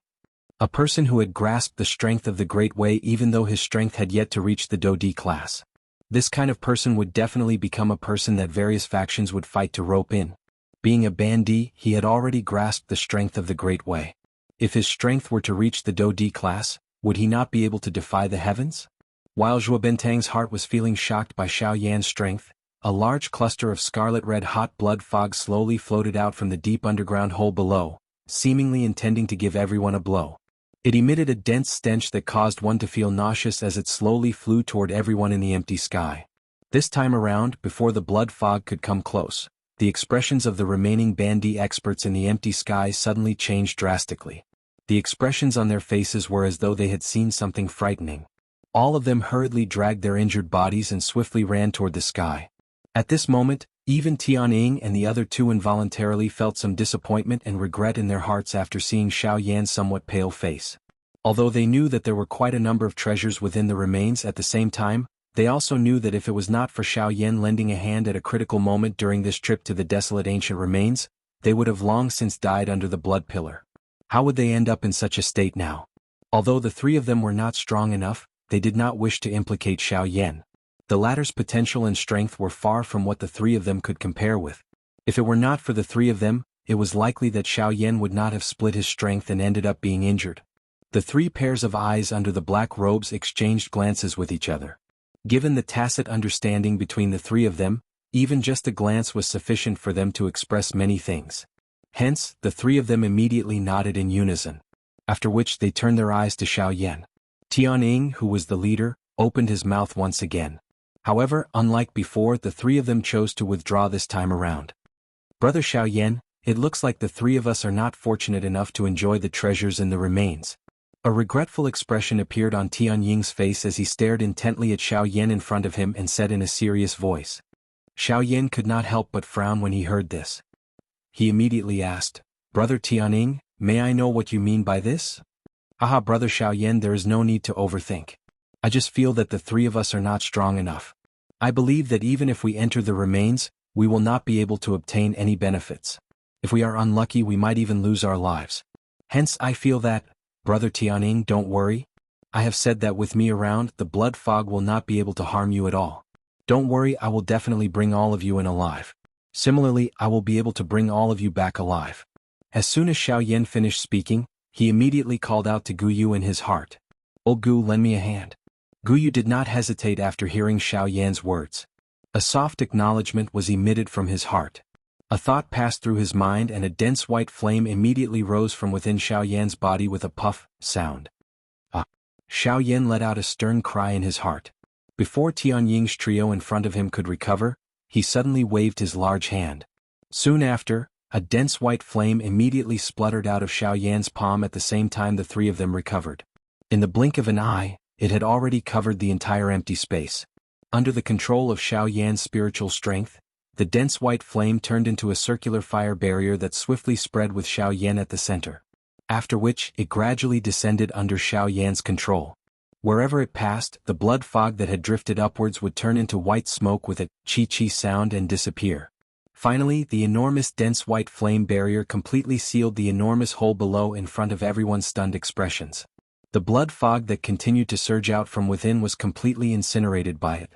A person who had grasped the strength of the Great Way even though his strength had yet to reach the Do-D class. This kind of person would definitely become a person that various factions would fight to rope in. Being a Bandi, he had already grasped the strength of the Great Way. If his strength were to reach the Do-D class, would he not be able to defy the heavens? While Zhuo Bentang's heart was feeling shocked by Xiaoyan's strength, a large cluster of scarlet-red hot blood fog slowly floated out from the deep underground hole below, seemingly intending to give everyone a blow. It emitted a dense stench that caused one to feel nauseous as it slowly flew toward everyone in the empty sky. This time around, before the blood fog could come close, the expressions of the remaining Bandi experts in the empty sky suddenly changed drastically. The expressions on their faces were as though they had seen something frightening. All of them hurriedly dragged their injured bodies and swiftly ran toward the sky. At this moment, even Tianying and the other two involuntarily felt some disappointment and regret in their hearts after seeing Xiaoyan's somewhat pale face. Although they knew that there were quite a number of treasures within the remains at the same time, they also knew that if it was not for Xiaoyan lending a hand at a critical moment during this trip to the desolate ancient remains, they would have long since died under the blood pillar. How would they end up in such a state now? Although the three of them were not strong enough, they did not wish to implicate Xiaoyan. The latter's potential and strength were far from what the three of them could compare with. If it were not for the three of them, it was likely that Xiaoyan would not have split his strength and ended up being injured. The three pairs of eyes under the black robes exchanged glances with each other. Given the tacit understanding between the three of them, even just a glance was sufficient for them to express many things. Hence, the three of them immediately nodded in unison. After which they turned their eyes to Xiaoyan. Tianying, who was the leader, opened his mouth once again. However, unlike before, the three of them chose to withdraw this time around. "Brother Xiaoyan, it looks like the three of us are not fortunate enough to enjoy the treasures in the remains." A regretful expression appeared on Tianying's face as he stared intently at Xiaoyan in front of him and said in a serious voice. Xiaoyan could not help but frown when he heard this. He immediately asked, "Brother Tianying, may I know what you mean by this?" "Aha, Brother Xiaoyan, there is no need to overthink. I just feel that the three of us are not strong enough. I believe that even if we enter the remains, we will not be able to obtain any benefits. If we are unlucky, we might even lose our lives. Hence I feel that, Brother Tianying, don't worry. I have said that with me around, the blood fog will not be able to harm you at all. Don't worry, I will definitely bring all of you in alive. Similarly, I will be able to bring all of you back alive." As soon as Xiaoyan finished speaking, he immediately called out to Guyu in his heart. "Oh Gu, lend me a hand." Guyu did not hesitate after hearing Xiaoyan's words. A soft acknowledgement was emitted from his heart. A thought passed through his mind and a dense white flame immediately rose from within Xiaoyan's body with a puff sound. Xiaoyan let out a stern cry in his heart. Before Tianying's trio in front of him could recover, he suddenly waved his large hand. Soon after, A dense white flame immediately spluttered out of Xiaoyan's palm at the same time the three of them recovered. In the blink of an eye, it had already covered the entire empty space. Under the control of Xiaoyan's spiritual strength, the dense white flame turned into a circular fire barrier that swiftly spread with Xiaoyan at the center. After which, it gradually descended under Xiaoyan's control. Wherever it passed, the blood fog that had drifted upwards would turn into white smoke with a chi-chi sound and disappear. Finally, the enormous dense white flame barrier completely sealed the enormous hole below in front of everyone's stunned expressions. The blood fog that continued to surge out from within was completely incinerated by it.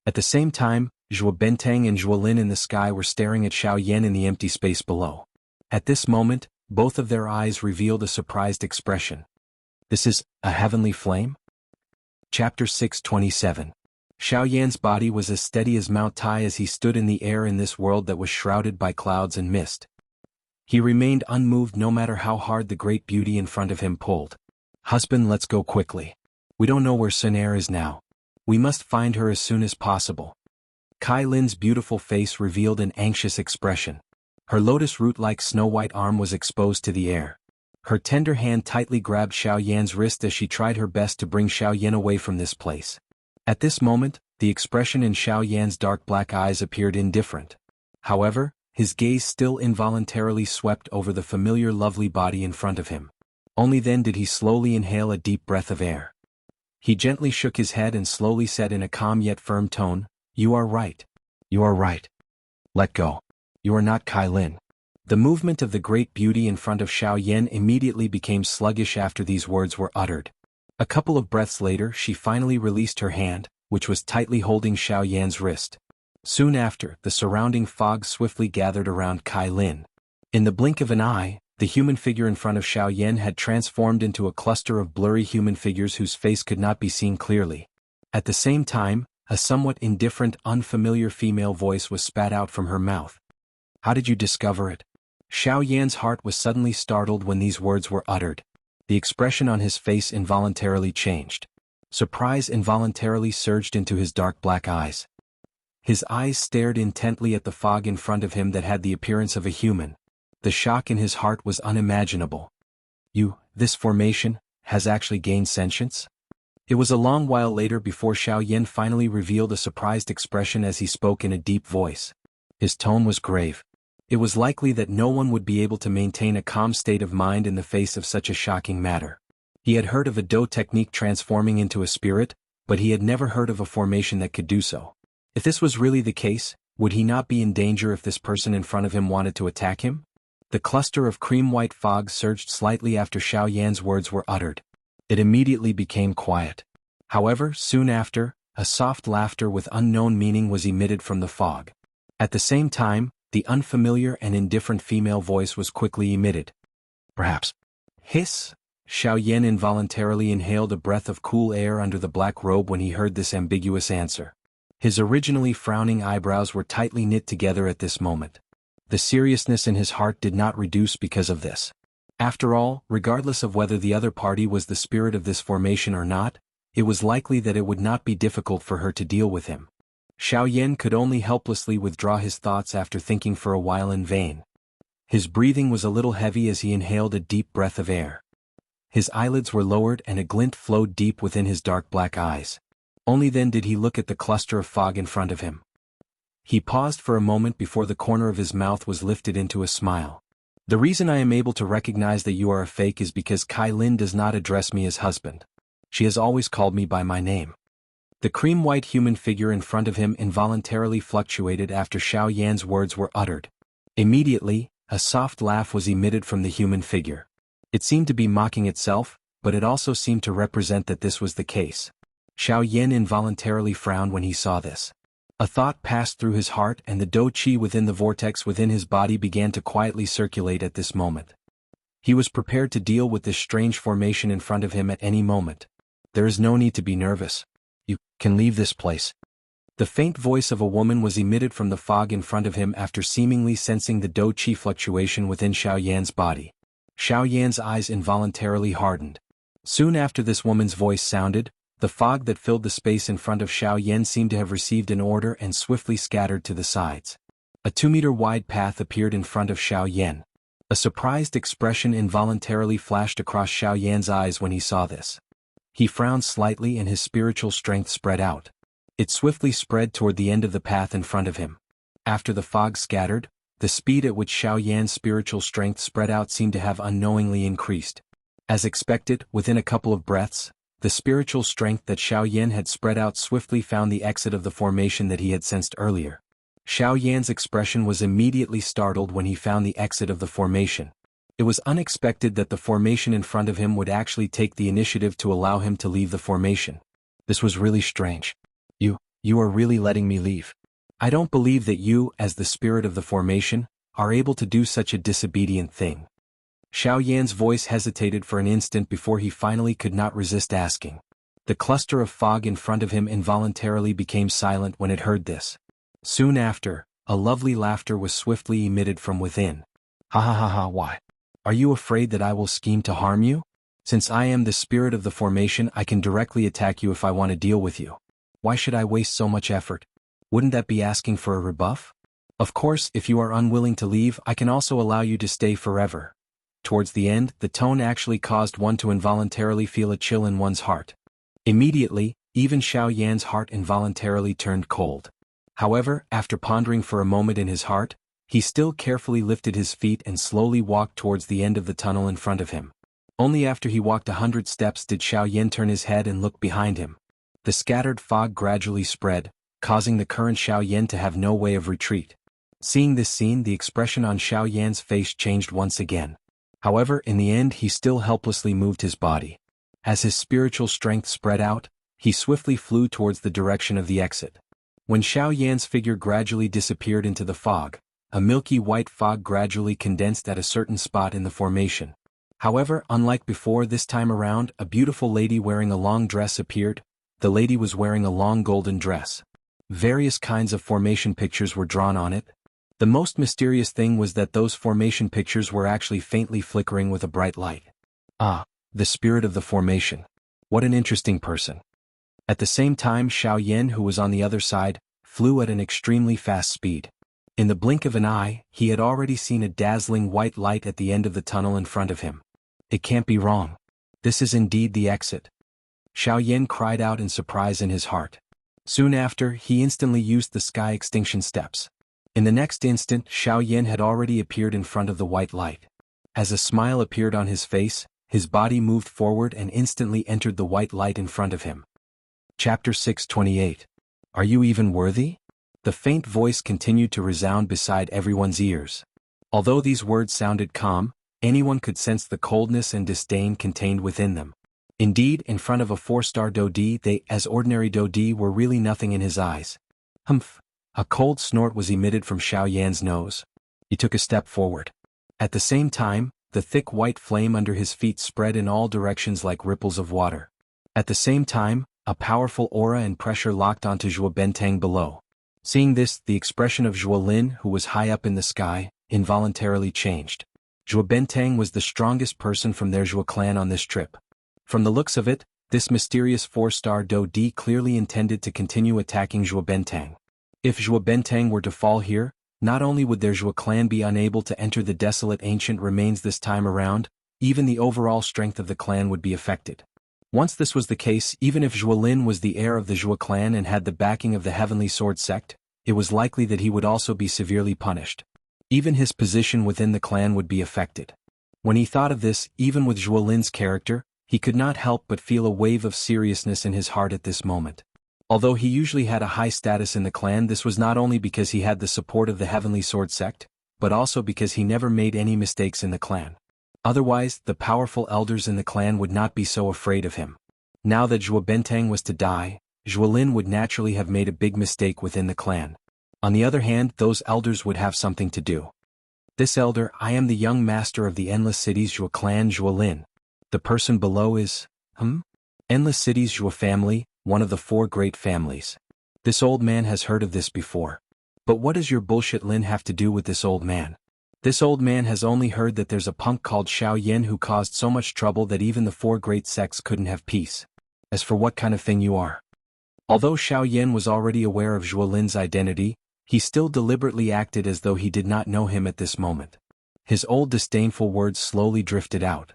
At the same time, Zhuo Bentang and Zhuo Lin in the sky were staring at Xiaoyan in the empty space below. At this moment, both of their eyes revealed a surprised expression. This is a heavenly flame? Chapter 627. Xiaoyan's body was as steady as Mount Tai as he stood in the air in this world that was shrouded by clouds and mist. He remained unmoved no matter how hard the great beauty in front of him pulled. Husband, let's go quickly. We don't know where Sun Er is now. We must find her as soon as possible. Kai Lin's beautiful face revealed an anxious expression. Her lotus root-like snow-white arm was exposed to the air. Her tender hand tightly grabbed Xiaoyan's wrist as she tried her best to bring Xiaoyan away from this place. At this moment, the expression in Xiaoyan's dark black eyes appeared indifferent. However, his gaze still involuntarily swept over the familiar lovely body in front of him. Only then did he slowly inhale a deep breath of air. He gently shook his head and slowly said in a calm yet firm tone, "You are right. You are right. Let go. You are not Kai Lin." The movement of the great beauty in front of Xiaoyan immediately became sluggish after these words were uttered. A couple of breaths later she finally released her hand, which was tightly holding Xiaoyan's wrist. Soon after, the surrounding fog swiftly gathered around Kai Lin. In the blink of an eye, the human figure in front of Xiaoyan had transformed into a cluster of blurry human figures whose face could not be seen clearly. At the same time, a somewhat indifferent, unfamiliar female voice was spat out from her mouth. "How did you discover it?" Xiaoyan's heart was suddenly startled when these words were uttered. The expression on his face involuntarily changed. Surprise involuntarily surged into his dark black eyes. His eyes stared intently at the fog in front of him that had the appearance of a human. The shock in his heart was unimaginable. This formation, has actually gained sentience?" It was a long while later before Xiaoyan finally revealed a surprised expression as he spoke in a deep voice. His tone was grave. It was likely that no one would be able to maintain a calm state of mind in the face of such a shocking matter. He had heard of a Do technique transforming into a spirit, but he had never heard of a formation that could do so. If this was really the case, would he not be in danger if this person in front of him wanted to attack him? The cluster of cream-white fog surged slightly after Xiaoyan's words were uttered. It immediately became quiet. However, soon after, a soft laughter with unknown meaning was emitted from the fog. At the same time, the unfamiliar and indifferent female voice was quickly emitted. "Perhaps." Hiss! Xiaoyan involuntarily inhaled a breath of cool air under the black robe when he heard this ambiguous answer. His originally frowning eyebrows were tightly knit together at this moment. The seriousness in his heart did not reduce because of this. After all, regardless of whether the other party was the spirit of this formation or not, it was likely that it would not be difficult for her to deal with him. Xiaoyan could only helplessly withdraw his thoughts after thinking for a while in vain. His breathing was a little heavy as he inhaled a deep breath of air. His eyelids were lowered and a glint flowed deep within his dark black eyes. Only then did he look at the cluster of fog in front of him. He paused for a moment before the corner of his mouth was lifted into a smile. "The reason I am able to recognize that you are a fake is because Kai Lin does not address me as husband. She has always called me by my name." The cream-white human figure in front of him involuntarily fluctuated after Xiaoyan's words were uttered. Immediately, a soft laugh was emitted from the human figure. It seemed to be mocking itself, but it also seemed to represent that this was the case. Xiaoyan involuntarily frowned when he saw this. A thought passed through his heart and the Do Qi within the vortex within his body began to quietly circulate at this moment. He was prepared to deal with this strange formation in front of him at any moment. "There is no need to be nervous. You can leave this place." The faint voice of a woman was emitted from the fog in front of him after seemingly sensing the Do Qi fluctuation within Xiaoyan's body. Xiaoyan's eyes involuntarily hardened. Soon after this woman's voice sounded, the fog that filled the space in front of Xiaoyan seemed to have received an order and swiftly scattered to the sides. A 2-meter-wide path appeared in front of Xiaoyan. A surprised expression involuntarily flashed across Xiaoyan's eyes when he saw this. He frowned slightly and his spiritual strength spread out. It swiftly spread toward the end of the path in front of him. After the fog scattered, the speed at which Xiaoyan's spiritual strength spread out seemed to have unknowingly increased. As expected, within a couple of breaths, the spiritual strength that Xiaoyan had spread out swiftly found the exit of the formation that he had sensed earlier. Xiaoyan's expression was immediately startled when he found the exit of the formation. It was unexpected that the formation in front of him would actually take the initiative to allow him to leave the formation. This was really strange. You are really letting me leave. I don't believe that you, as the spirit of the formation, are able to do such a disobedient thing. Xiaoyan's voice hesitated for an instant before he finally could not resist asking. The cluster of fog in front of him involuntarily became silent when it heard this. Soon after, a lovely laughter was swiftly emitted from within. Ha ha ha ha, why? Are you afraid that I will scheme to harm you? Since I am the spirit of the formation, I can directly attack you if I want to deal with you. Why should I waste so much effort? Wouldn't that be asking for a rebuff? Of course, if you are unwilling to leave, I can also allow you to stay forever. Towards the end, the tone actually caused one to involuntarily feel a chill in one's heart. Immediately, even Xiaoyan's heart involuntarily turned cold. However, after pondering for a moment in his heart, he still carefully lifted his feet and slowly walked towards the end of the tunnel in front of him. Only after he walked 100 steps did Xiaoyan turn his head and look behind him. The scattered fog gradually spread, causing the current Xiaoyan to have no way of retreat. Seeing this scene, the expression on Xiaoyan's face changed once again. However, in the end he still helplessly moved his body. As his spiritual strength spread out, he swiftly flew towards the direction of the exit. When Xiaoyan's figure gradually disappeared into the fog, a milky white fog gradually condensed at a certain spot in the formation. However, unlike before, this time around, a beautiful lady wearing a long dress appeared. The lady was wearing a long golden dress. Various kinds of formation pictures were drawn on it. The most mysterious thing was that those formation pictures were actually faintly flickering with a bright light. Ah, the spirit of the formation. What an interesting person. At the same time, Xiaoyan, who was on the other side, flew at an extremely fast speed. In the blink of an eye, he had already seen a dazzling white light at the end of the tunnel in front of him. It can't be wrong. This is indeed the exit. Xiaoyan cried out in surprise in his heart. Soon after, he instantly used the sky extinction steps. In the next instant, Xiaoyan had already appeared in front of the white light. As a smile appeared on his face, his body moved forward and instantly entered the white light in front of him. Chapter 628. Are you even worthy? The faint voice continued to resound beside everyone's ears. Although these words sounded calm, anyone could sense the coldness and disdain contained within them. Indeed, in front of a 4-star Dodi, they, as ordinary Dodi, were really nothing in his eyes. Humph! A cold snort was emitted from Xiaoyan's nose. He took a step forward. At the same time, the thick white flame under his feet spread in all directions like ripples of water. At the same time, a powerful aura and pressure locked onto Zhuo Bentang below. Seeing this, the expression of Zhuo Lin, who was high up in the sky, involuntarily changed. Zhuo Bentang was the strongest person from their Zhuo clan on this trip. From the looks of it, this mysterious 4-star Dodi clearly intended to continue attacking Zhuo Bentang. If Zhuo Bentang were to fall here, not only would their Zhuo clan be unable to enter the desolate ancient remains this time around, even the overall strength of the clan would be affected. Once this was the case, even if Zhuo Lin was the heir of the Zhuo clan and had the backing of the Heavenly Sword sect, it was likely that he would also be severely punished. Even his position within the clan would be affected. When he thought of this, even with Zhuo Lin's character, he could not help but feel a wave of seriousness in his heart at this moment. Although he usually had a high status in the clan, this was not only because he had the support of the Heavenly Sword sect, but also because he never made any mistakes in the clan. Otherwise, the powerful elders in the clan would not be so afraid of him. Now that Zhuo Bentang was to die, Zhuo Lin would naturally have made a big mistake within the clan. On the other hand, those elders would have something to do. This elder, I am the young master of the Endless Cities Zhuo clan Zhuo Lin. The person below is, Endless Cities Zhuo family, one of the 4 great families. This old man has heard of this before. But what does your bullshit Lin have to do with this old man? This old man has only heard that there's a punk called Xiaoyan who caused so much trouble that even the 4 great sects couldn't have peace. As for what kind of thing you are. Although Xiaoyan was already aware of Zhuo Lin's identity, He still deliberately acted as though he did not know him at this moment. His old disdainful words slowly drifted out.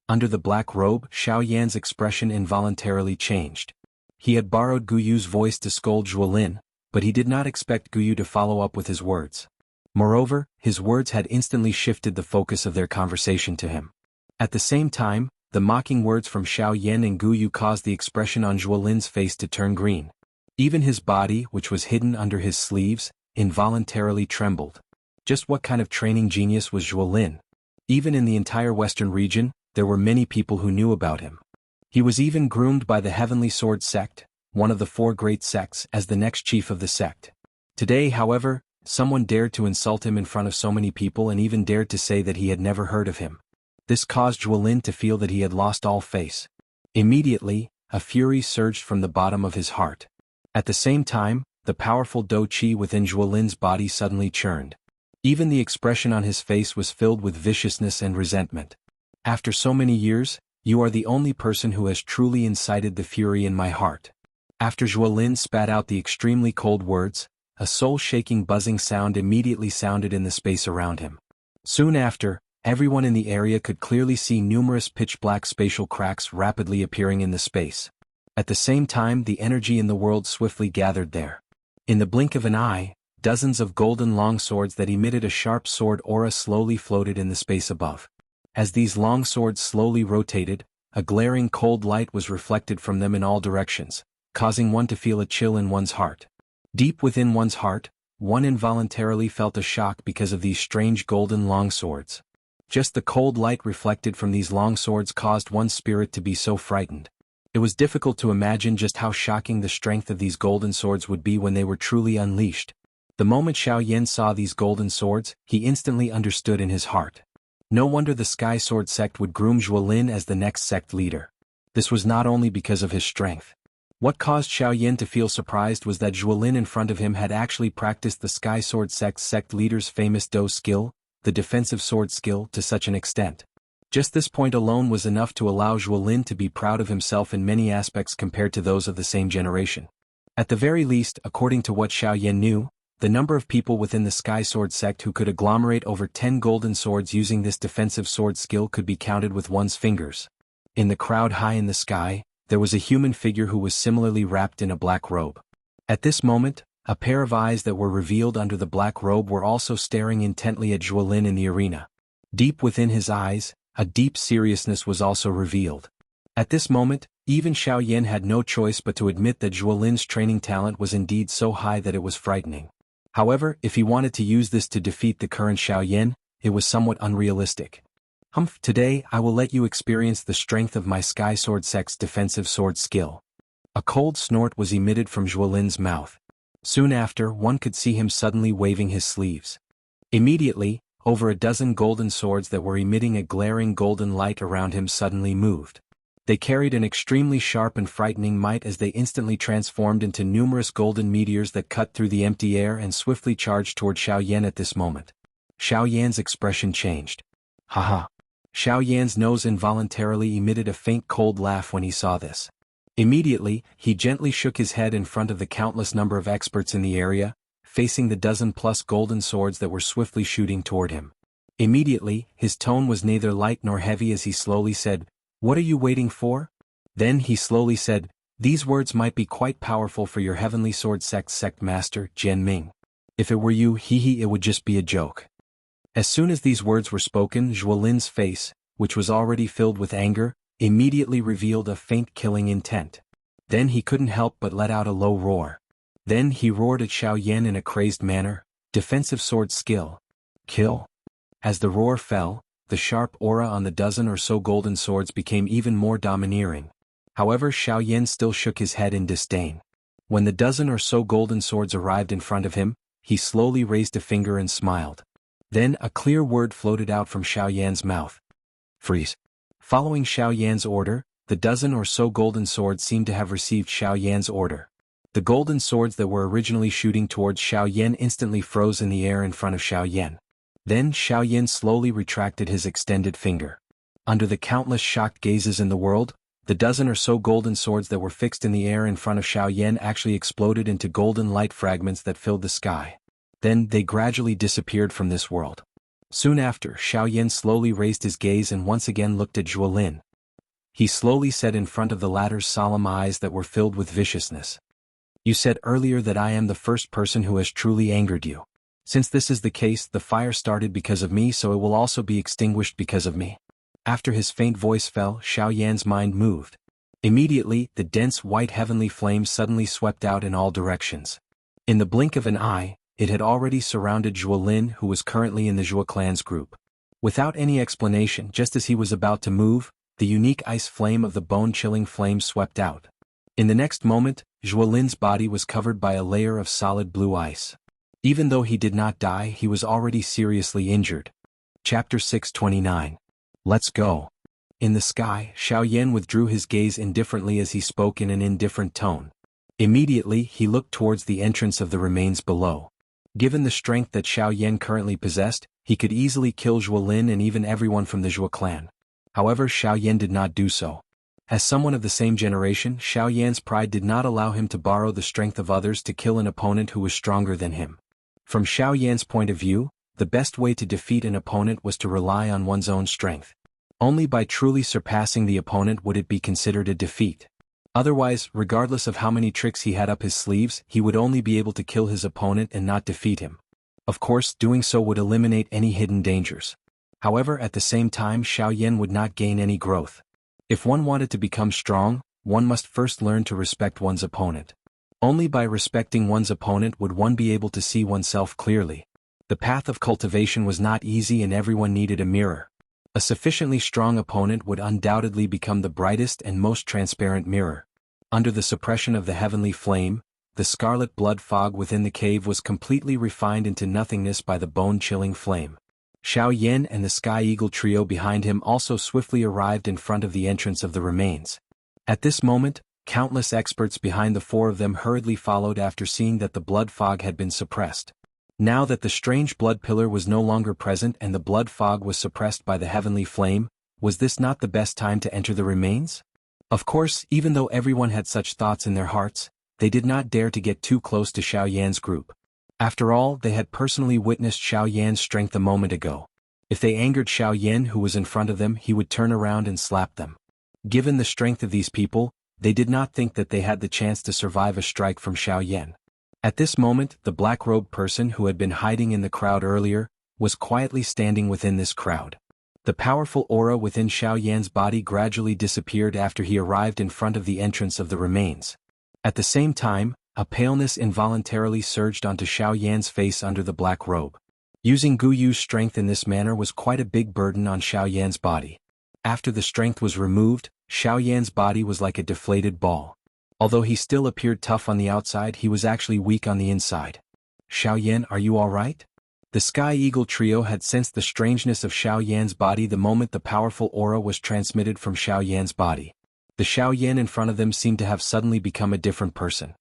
Under the black robe, Xiaoyan's expression involuntarily changed. He had borrowed Guyu's voice to scold Zhuolin, but he did not expect Guyu to follow up with his words. Moreover, his words had instantly shifted the focus of their conversation to him. At the same time, the mocking words from Xiaoyan and Guyu caused the expression on Zhuolin's face to turn green. Even his body, which was hidden under his sleeves, involuntarily trembled. Just what kind of training genius was Zhuolin? Even in the entire western region, there were many people who knew about him. He was even groomed by the Heavenly Sword sect, one of the 4 great sects, as the next chief of the sect. Today, however, someone dared to insult him in front of so many people and even dared to say that he had never heard of him. This caused Zhuolin to feel that he had lost all face. Immediately, a fury surged from the bottom of his heart. At the same time, the powerful Do Qi within Zhuolin's body suddenly churned. Even the expression on his face was filled with viciousness and resentment. After so many years, you are the only person who has truly incited the fury in my heart. After Zhuolin spat out the extremely cold words, a soul-shaking buzzing sound immediately sounded in the space around him. Soon after, everyone in the area could clearly see numerous pitch-black spatial cracks rapidly appearing in the space. At the same time, the energy in the world swiftly gathered there. In the blink of an eye, dozens of golden longswords that emitted a sharp sword aura slowly floated in the space above. As these long swords slowly rotated, a glaring cold light was reflected from them in all directions, causing one to feel a chill in one's heart. Deep within one's heart, one involuntarily felt a shock because of these strange golden longswords. Just the cold light reflected from these longswords caused one's spirit to be so frightened. It was difficult to imagine just how shocking the strength of these golden swords would be when they were truly unleashed. The moment Xiaoyan saw these golden swords, he instantly understood in his heart. No wonder the Sky Sword sect would groom Zhuolin as the next sect leader. This was not only because of his strength. What caused Xiaoyan to feel surprised was that Zhuolin in front of him had actually practiced the Sky Sword sect's sect leader's famous Do skill, the defensive sword skill, to such an extent. Just this point alone was enough to allow Zhuolin to be proud of himself in many aspects compared to those of the same generation. At the very least, according to what Xiaoyan knew, the number of people within the Sky Sword sect who could agglomerate over 10 golden swords using this defensive sword skill could be counted with one's fingers. In the crowd high in the sky, there was a human figure who was similarly wrapped in a black robe. At this moment, a pair of eyes that were revealed under the black robe were also staring intently at Zhuolin in the arena. Deep within his eyes, a deep seriousness was also revealed. At this moment, even Xiaoyan had no choice but to admit that Zhuolin's training talent was indeed so high that it was frightening. However, if he wanted to use this to defeat the current Xiaoyan, it was somewhat unrealistic. Today I will let you experience the strength of my Sky Sword sect's defensive sword skill. A cold snort was emitted from Zhuolin's mouth. Soon after, one could see him suddenly waving his sleeves. Immediately, over a dozen golden swords that were emitting a glaring golden light around him suddenly moved. They carried an extremely sharp and frightening might as they instantly transformed into numerous golden meteors that cut through the empty air and swiftly charged toward Xiaoyan at this moment. Xiaoyan's expression changed. Haha. Xiaoyan's nose involuntarily emitted a faint cold laugh when he saw this. Immediately, he gently shook his head in front of the countless number of experts in the area, facing the dozen-plus golden swords that were swiftly shooting toward him. Immediately, his tone was neither light nor heavy as he slowly said, "What are you waiting for?" Then he slowly said, "These words might be quite powerful for your Heavenly Sword sect master, Jian Ming. If it were you, it would just be a joke." As soon as these words were spoken, Zhuolin's face, which was already filled with anger, immediately revealed a faint killing intent. Then he couldn't help but let out a low roar. Then he roared at Xiaoyan in a crazed manner, "Defensive sword skill. Kill." As the roar fell, the sharp aura on the dozen or so golden swords became even more domineering. However, Xiaoyan still shook his head in disdain. When the dozen or so golden swords arrived in front of him, he slowly raised a finger and smiled. Then a clear word floated out from Xiaoyan's mouth. "Freeze." Following Xiaoyan's order, the dozen or so golden swords seemed to have received Xiaoyan's order. The golden swords that were originally shooting towards Xiaoyan instantly froze in the air in front of Xiaoyan. Then Xiaoyan slowly retracted his extended finger. Under the countless shocked gazes in the world, the dozen or so golden swords that were fixed in the air in front of Xiaoyan actually exploded into golden light fragments that filled the sky. Then they gradually disappeared from this world. Soon after, Xiaoyan slowly raised his gaze and once again looked at Zhuolin. He slowly said in front of the latter's solemn eyes that were filled with viciousness. You said earlier that I am the first person who has truly angered you. Since this is the case, the fire started because of me, so it will also be extinguished because of me. After his faint voice fell, Xiaoyan's mind moved. Immediately, the dense white heavenly flame suddenly swept out in all directions. In the blink of an eye, it had already surrounded Zhuolin, who was currently in the Zhuo clan's group. Without any explanation, just as he was about to move, the unique ice flame of the bone-chilling flame swept out. In the next moment, Zhuolin's body was covered by a layer of solid blue ice. Even though he did not die, he was already seriously injured. Chapter 629. Let's go. In the sky, Xiaoyan withdrew his gaze indifferently as he spoke in an indifferent tone. Immediately, he looked towards the entrance of the remains below. Given the strength that Xiaoyan currently possessed, he could easily kill Zhuolin and even everyone from the Zhuo clan. However, Xiaoyan did not do so. As someone of the same generation, Xiaoyan's pride did not allow him to borrow the strength of others to kill an opponent who was stronger than him. From Xiaoyan's point of view, the best way to defeat an opponent was to rely on one's own strength. Only by truly surpassing the opponent would it be considered a defeat. Otherwise, regardless of how many tricks he had up his sleeves, he would only be able to kill his opponent and not defeat him. Of course, doing so would eliminate any hidden dangers. However, at the same time, Xiaoyan would not gain any growth. If one wanted to become strong, one must first learn to respect one's opponent. Only by respecting one's opponent would one be able to see oneself clearly. The path of cultivation was not easy and everyone needed a mirror. A sufficiently strong opponent would undoubtedly become the brightest and most transparent mirror. Under the suppression of the heavenly flame, the scarlet blood fog within the cave was completely refined into nothingness by the bone-chilling flame. Xiaoyan and the Sky Eagle trio behind him also swiftly arrived in front of the entrance of the remains. At this moment, countless experts behind the four of them hurriedly followed after seeing that the blood fog had been suppressed. Now that the strange blood pillar was no longer present and the blood fog was suppressed by the heavenly flame, was this not the best time to enter the remains? Of course, even though everyone had such thoughts in their hearts, they did not dare to get too close to Xiaoyan's group. After all, they had personally witnessed Xiaoyan's strength a moment ago. If they angered Xiaoyan who was in front of them, he would turn around and slap them. Given the strength of these people, they did not think that they had the chance to survive a strike from Xiaoyan. At this moment, the black-robed person who had been hiding in the crowd earlier, was quietly standing within this crowd. The powerful aura within Xiaoyan's body gradually disappeared after he arrived in front of the entrance of the remains. At the same time, a paleness involuntarily surged onto Xiaoyan's face under the black robe. Using Guyu's strength in this manner was quite a big burden on Xiaoyan's body. After the strength was removed, Xiaoyan's body was like a deflated ball. Although he still appeared tough on the outside, he was actually weak on the inside. Xiaoyan, are you alright? The Sky Eagle trio had sensed the strangeness of Xiaoyan's body the moment the powerful aura was transmitted from Xiaoyan's body. The Xiaoyan in front of them seemed to have suddenly become a different person.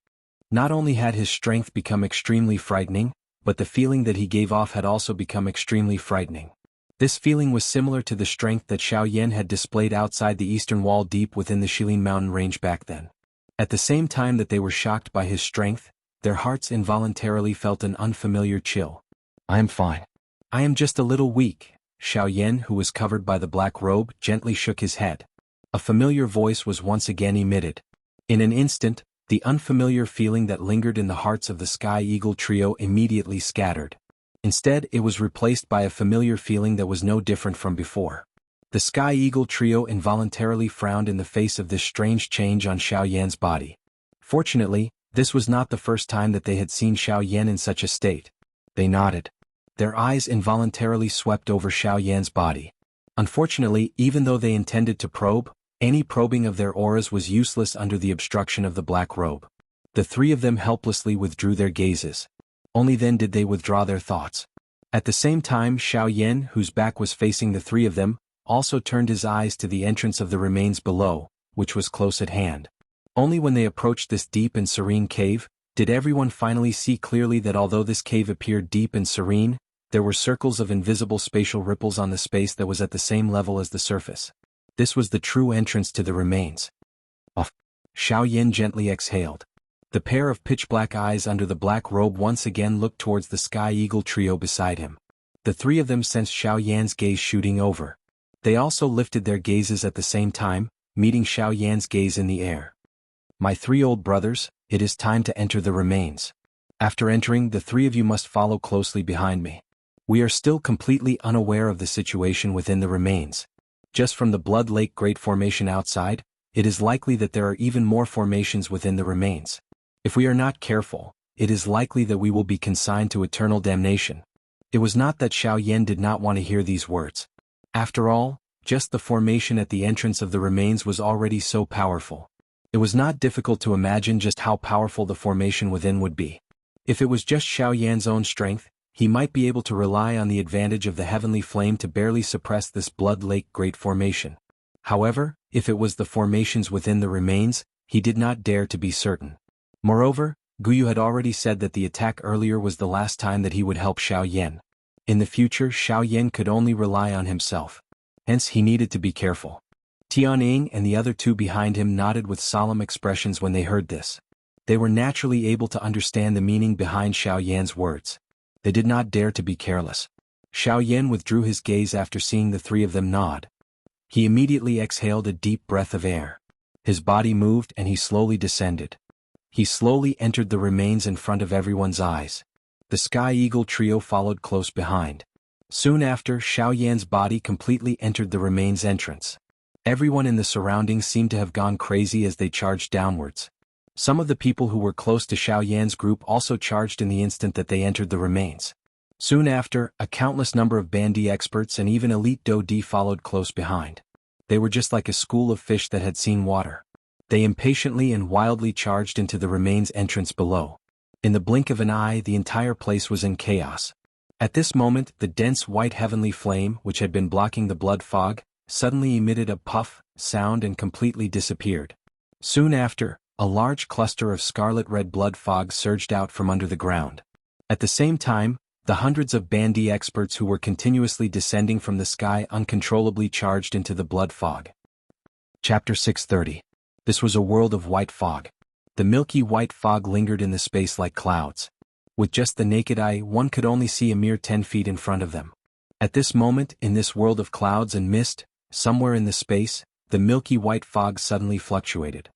Not only had his strength become extremely frightening, but the feeling that he gave off had also become extremely frightening. This feeling was similar to the strength that Xiaoyan had displayed outside the eastern wall deep within the Shilin mountain range back then. At the same time that they were shocked by his strength, their hearts involuntarily felt an unfamiliar chill. I am fine. I am just a little weak. Xiaoyan, who was covered by the black robe, gently shook his head. A familiar voice was once again emitted. In an instant, the unfamiliar feeling that lingered in the hearts of the Sky Eagle trio immediately scattered. Instead, it was replaced by a familiar feeling that was no different from before. The Sky Eagle trio involuntarily frowned in the face of this strange change on Xiaoyan's body. Fortunately, this was not the first time that they had seen Xiaoyan in such a state. They nodded. Their eyes involuntarily swept over Xiaoyan's body. Unfortunately, even though they intended to probe, any probing of their auras was useless under the obstruction of the black robe. The three of them helplessly withdrew their gazes. Only then did they withdraw their thoughts. At the same time, Xiaoyan, whose back was facing the three of them, also turned his eyes to the entrance of the remains below, which was close at hand. Only when they approached this deep and serene cave, did everyone finally see clearly that although this cave appeared deep and serene, there were circles of invisible spatial ripples on the space that was at the same level as the surface. This was the true entrance to the remains. Xiaoyan gently exhaled. The pair of pitch-black eyes under the black robe once again looked towards the Sky Eagle trio beside him. The three of them sensed Xiaoyan's gaze shooting over. They also lifted their gazes at the same time, meeting Xiaoyan's gaze in the air. "My three old brothers, it is time to enter the remains. After entering, the three of you must follow closely behind me. We are still completely unaware of the situation within the remains. Just from the Blood Lake Great Formation outside, it is likely that there are even more formations within the remains. If we are not careful, it is likely that we will be consigned to eternal damnation." It was not that Xiaoyan did not want to hear these words. After all, just the formation at the entrance of the remains was already so powerful. It was not difficult to imagine just how powerful the formation within would be. If it was just Xiaoyan's own strength, he might be able to rely on the advantage of the heavenly flame to barely suppress this Blood Lake Great Formation. However, if it was the formations within the remains, he did not dare to be certain. Moreover, Guyu had already said that the attack earlier was the last time that he would help Xiaoyan. In the future, Xiaoyan could only rely on himself. Hence he needed to be careful. Tianying and the other two behind him nodded with solemn expressions when they heard this. They were naturally able to understand the meaning behind Xiaoyan's words. They did not dare to be careless. Xiaoyan withdrew his gaze after seeing the three of them nod. He immediately exhaled a deep breath of air. His body moved and he slowly descended. He slowly entered the remains in front of everyone's eyes. The Sky Eagle trio followed close behind. Soon after, Xiaoyan's body completely entered the remains entrance. Everyone in the surroundings seemed to have gone crazy as they charged downwards. Some of the people who were close to Xiaoyan's group also charged in the instant that they entered the remains. Soon after, a countless number of Bandi experts and even elite Do-Di followed close behind. They were just like a school of fish that had seen water. They impatiently and wildly charged into the remains entrance below. In the blink of an eye, the entire place was in chaos. At this moment, the dense white heavenly flame, which had been blocking the blood fog, suddenly emitted a puff, sound and completely disappeared. Soon after, a large cluster of scarlet-red blood fog surged out from under the ground. At the same time, the hundreds of Bandi experts who were continuously descending from the sky uncontrollably charged into the blood fog. Chapter 630. This was a world of white fog. The milky white fog lingered in the space like clouds. With just the naked eye, one could only see a mere 10 feet in front of them. At this moment, in this world of clouds and mist, somewhere in the space, the milky white fog suddenly fluctuated.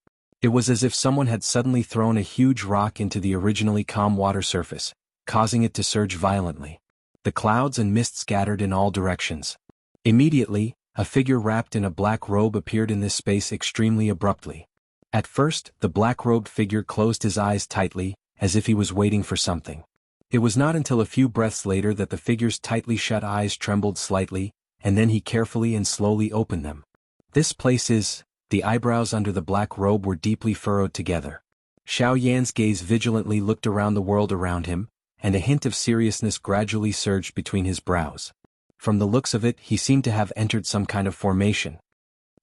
It was as if someone had suddenly thrown a huge rock into the originally calm water surface, causing it to surge violently. The clouds and mist scattered in all directions. Immediately, a figure wrapped in a black robe appeared in this space extremely abruptly. At first, the black-robed figure closed his eyes tightly, as if he was waiting for something. It was not until a few breaths later that the figure's tightly shut eyes trembled slightly, and then he carefully and slowly opened them. "This place is..." The eyebrows under the black robe were deeply furrowed together. Xiaoyan's gaze vigilantly looked around the world around him, and a hint of seriousness gradually surged between his brows. From the looks of it, he seemed to have entered some kind of formation.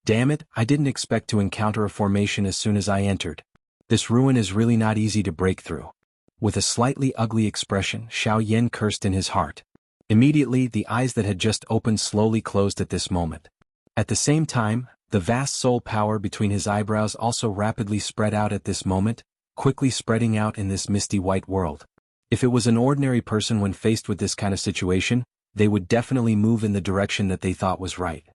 "Damn it, I didn't expect to encounter a formation as soon as I entered. This ruin is really not easy to break through." With a slightly ugly expression, Xiaoyan cursed in his heart. Immediately, the eyes that had just opened slowly closed at this moment. At the same time, the vast soul power between his eyebrows also rapidly spread out at this moment, quickly spreading out in this misty white world. If it was an ordinary person when faced with this kind of situation, they would definitely move in the direction that they thought was right.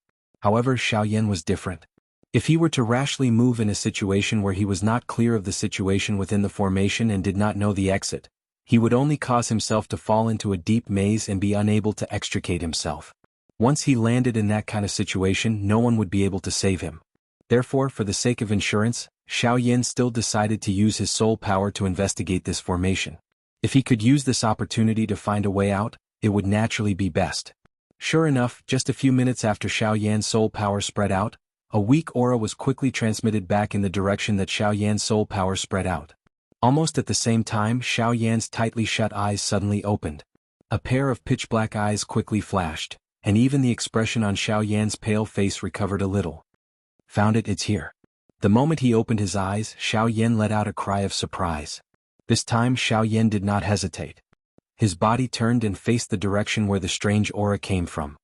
However, Xiaoyan was different. If he were to rashly move in a situation where he was not clear of the situation within the formation and did not know the exit, he would only cause himself to fall into a deep maze and be unable to extricate himself. Once he landed in that kind of situation, no one would be able to save him. Therefore, for the sake of insurance, Xiaoyan still decided to use his soul power to investigate this formation. If he could use this opportunity to find a way out, it would naturally be best. Sure enough, just a few minutes after Xiaoyan's soul power spread out, a weak aura was quickly transmitted back in the direction that Xiaoyan's soul power spread out. Almost at the same time, Xiaoyan's tightly shut eyes suddenly opened. A pair of pitch-black eyes quickly flashed, and even the expression on Xiaoyan's pale face recovered a little. "Found it, it's here." The moment he opened his eyes, Xiaoyan let out a cry of surprise. This time Xiaoyan did not hesitate. His body turned and faced the direction where the strange aura came from.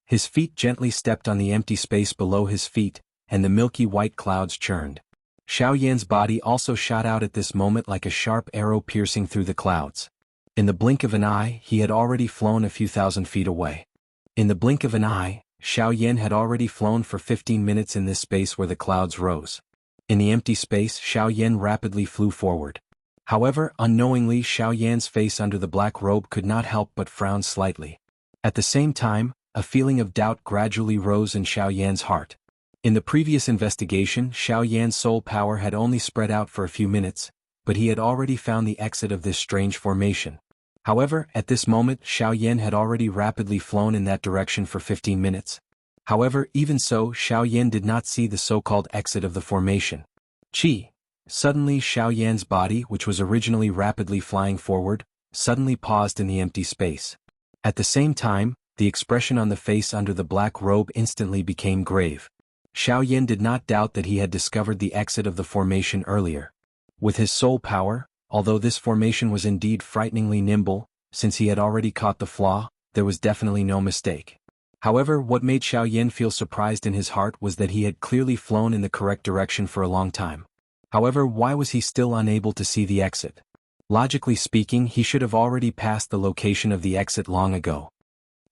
His feet gently stepped on the empty space below his feet, and the milky white clouds churned. Xiao Yan's body also shot out at this moment like a sharp arrow piercing through the clouds. In the blink of an eye, he had already flown a few thousand feet away. In the blink of an eye, Xiao Yan had already flown for 15 minutes in this space where the clouds rose. In the empty space, Xiao Yan rapidly flew forward. However, unknowingly, Xiao Yan's face under the black robe could not help but frown slightly. At the same time, a feeling of doubt gradually rose in Xiao Yan's heart. In the previous investigation, Xiao Yan's soul power had only spread out for a few minutes, but he had already found the exit of this strange formation. However, at this moment, Xiao Yan had already rapidly flown in that direction for 15 minutes. However, even so, Xiao Yan did not see the so-called exit of the formation. Qi. Suddenly, Xiao Yan's body, which was originally rapidly flying forward, suddenly paused in the empty space. At the same time, the expression on the face under the black robe instantly became grave. Xiao Yan did not doubt that he had discovered the exit of the formation earlier. With his soul power, although this formation was indeed frighteningly nimble, since he had already caught the flaw, there was definitely no mistake. However, what made Xiao Yan feel surprised in his heart was that he had clearly flown in the correct direction for a long time. However, why was he still unable to see the exit? Logically speaking, he should have already passed the location of the exit long ago.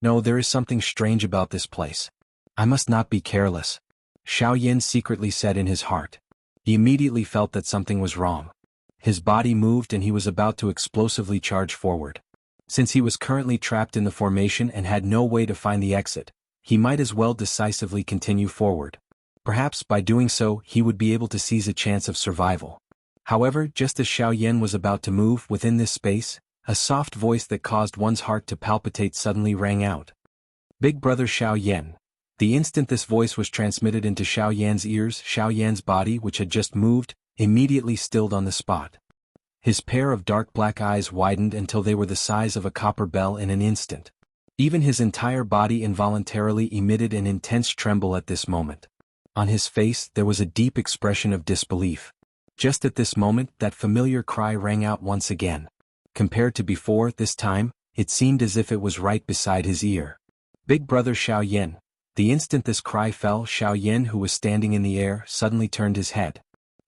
No, there is something strange about this place. I must not be careless, Xiao Yan secretly said in his heart. He immediately felt that something was wrong. His body moved and he was about to explosively charge forward. Since he was currently trapped in the formation and had no way to find the exit, he might as well decisively continue forward. Perhaps by doing so he would be able to seize a chance of survival. However, just as Xiao Yan was about to move within this space, a soft voice that caused one's heart to palpitate suddenly rang out. Big brother Xiao Yan. The instant this voice was transmitted into Xiao Yan's ears, Xiao Yan's body, which had just moved, immediately stilled on the spot. His pair of dark black eyes widened until they were the size of a copper bell in an instant. Even his entire body involuntarily emitted an intense tremble at this moment. On his face there was a deep expression of disbelief. Just at this moment, that familiar cry rang out once again. Compared to before, this time, it seemed as if it was right beside his ear. Big brother Xiao Yan. The instant this cry fell, Xiao Yan, who was standing in the air, suddenly turned his head.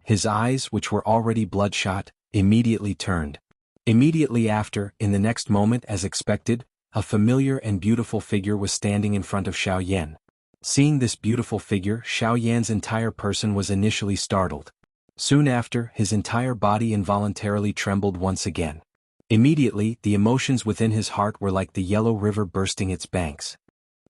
His eyes, which were already bloodshot, immediately turned. Immediately after, in the next moment as expected, a familiar and beautiful figure was standing in front of Xiao Yan. Seeing this beautiful figure, Xiao Yan's entire person was initially startled. Soon after, his entire body involuntarily trembled once again. Immediately, the emotions within his heart were like the yellow river bursting its banks.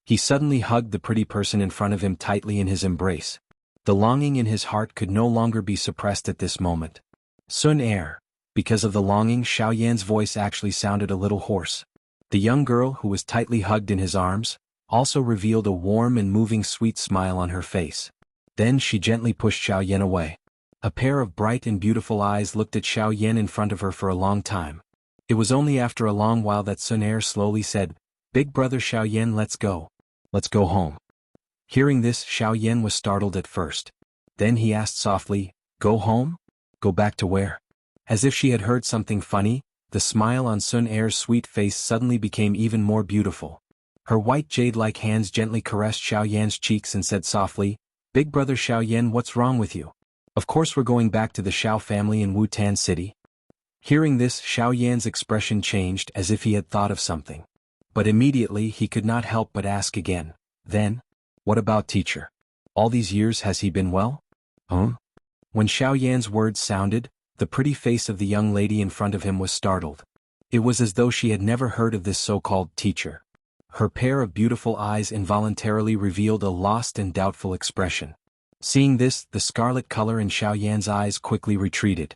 He suddenly hugged the pretty person in front of him tightly in his embrace. The longing in his heart could no longer be suppressed at this moment. Sun Er. Because of the longing, Xiao Yan's voice actually sounded a little hoarse. The young girl, who was tightly hugged in his arms, also revealed a warm and moving sweet smile on her face. Then she gently pushed Xiao Yan away. A pair of bright and beautiful eyes looked at Xiao Yan in front of her for a long time. It was only after a long while that Sun Er slowly said, "Big brother Xiao Yan, let's go. Let's go home." Hearing this, Xiao Yan was startled at first. Then he asked softly, "Go home? Go back to where?" As if she had heard something funny, the smile on Sun Er's sweet face suddenly became even more beautiful. Her white jade-like hands gently caressed Xiao Yan's cheeks and said softly, "Big brother Xiao Yan, what's wrong with you? Of course we're going back to the Xiao family in Wutan City." Hearing this, Xiao Yan's expression changed as if he had thought of something. But immediately he could not help but ask again, "Then? What about teacher? All these years has he been well?" When Xiao Yan's words sounded, the pretty face of the young lady in front of him was startled. It was as though she had never heard of this so-called teacher. Her pair of beautiful eyes involuntarily revealed a lost and doubtful expression. Seeing this, the scarlet color in Xiao Yan's eyes quickly retreated.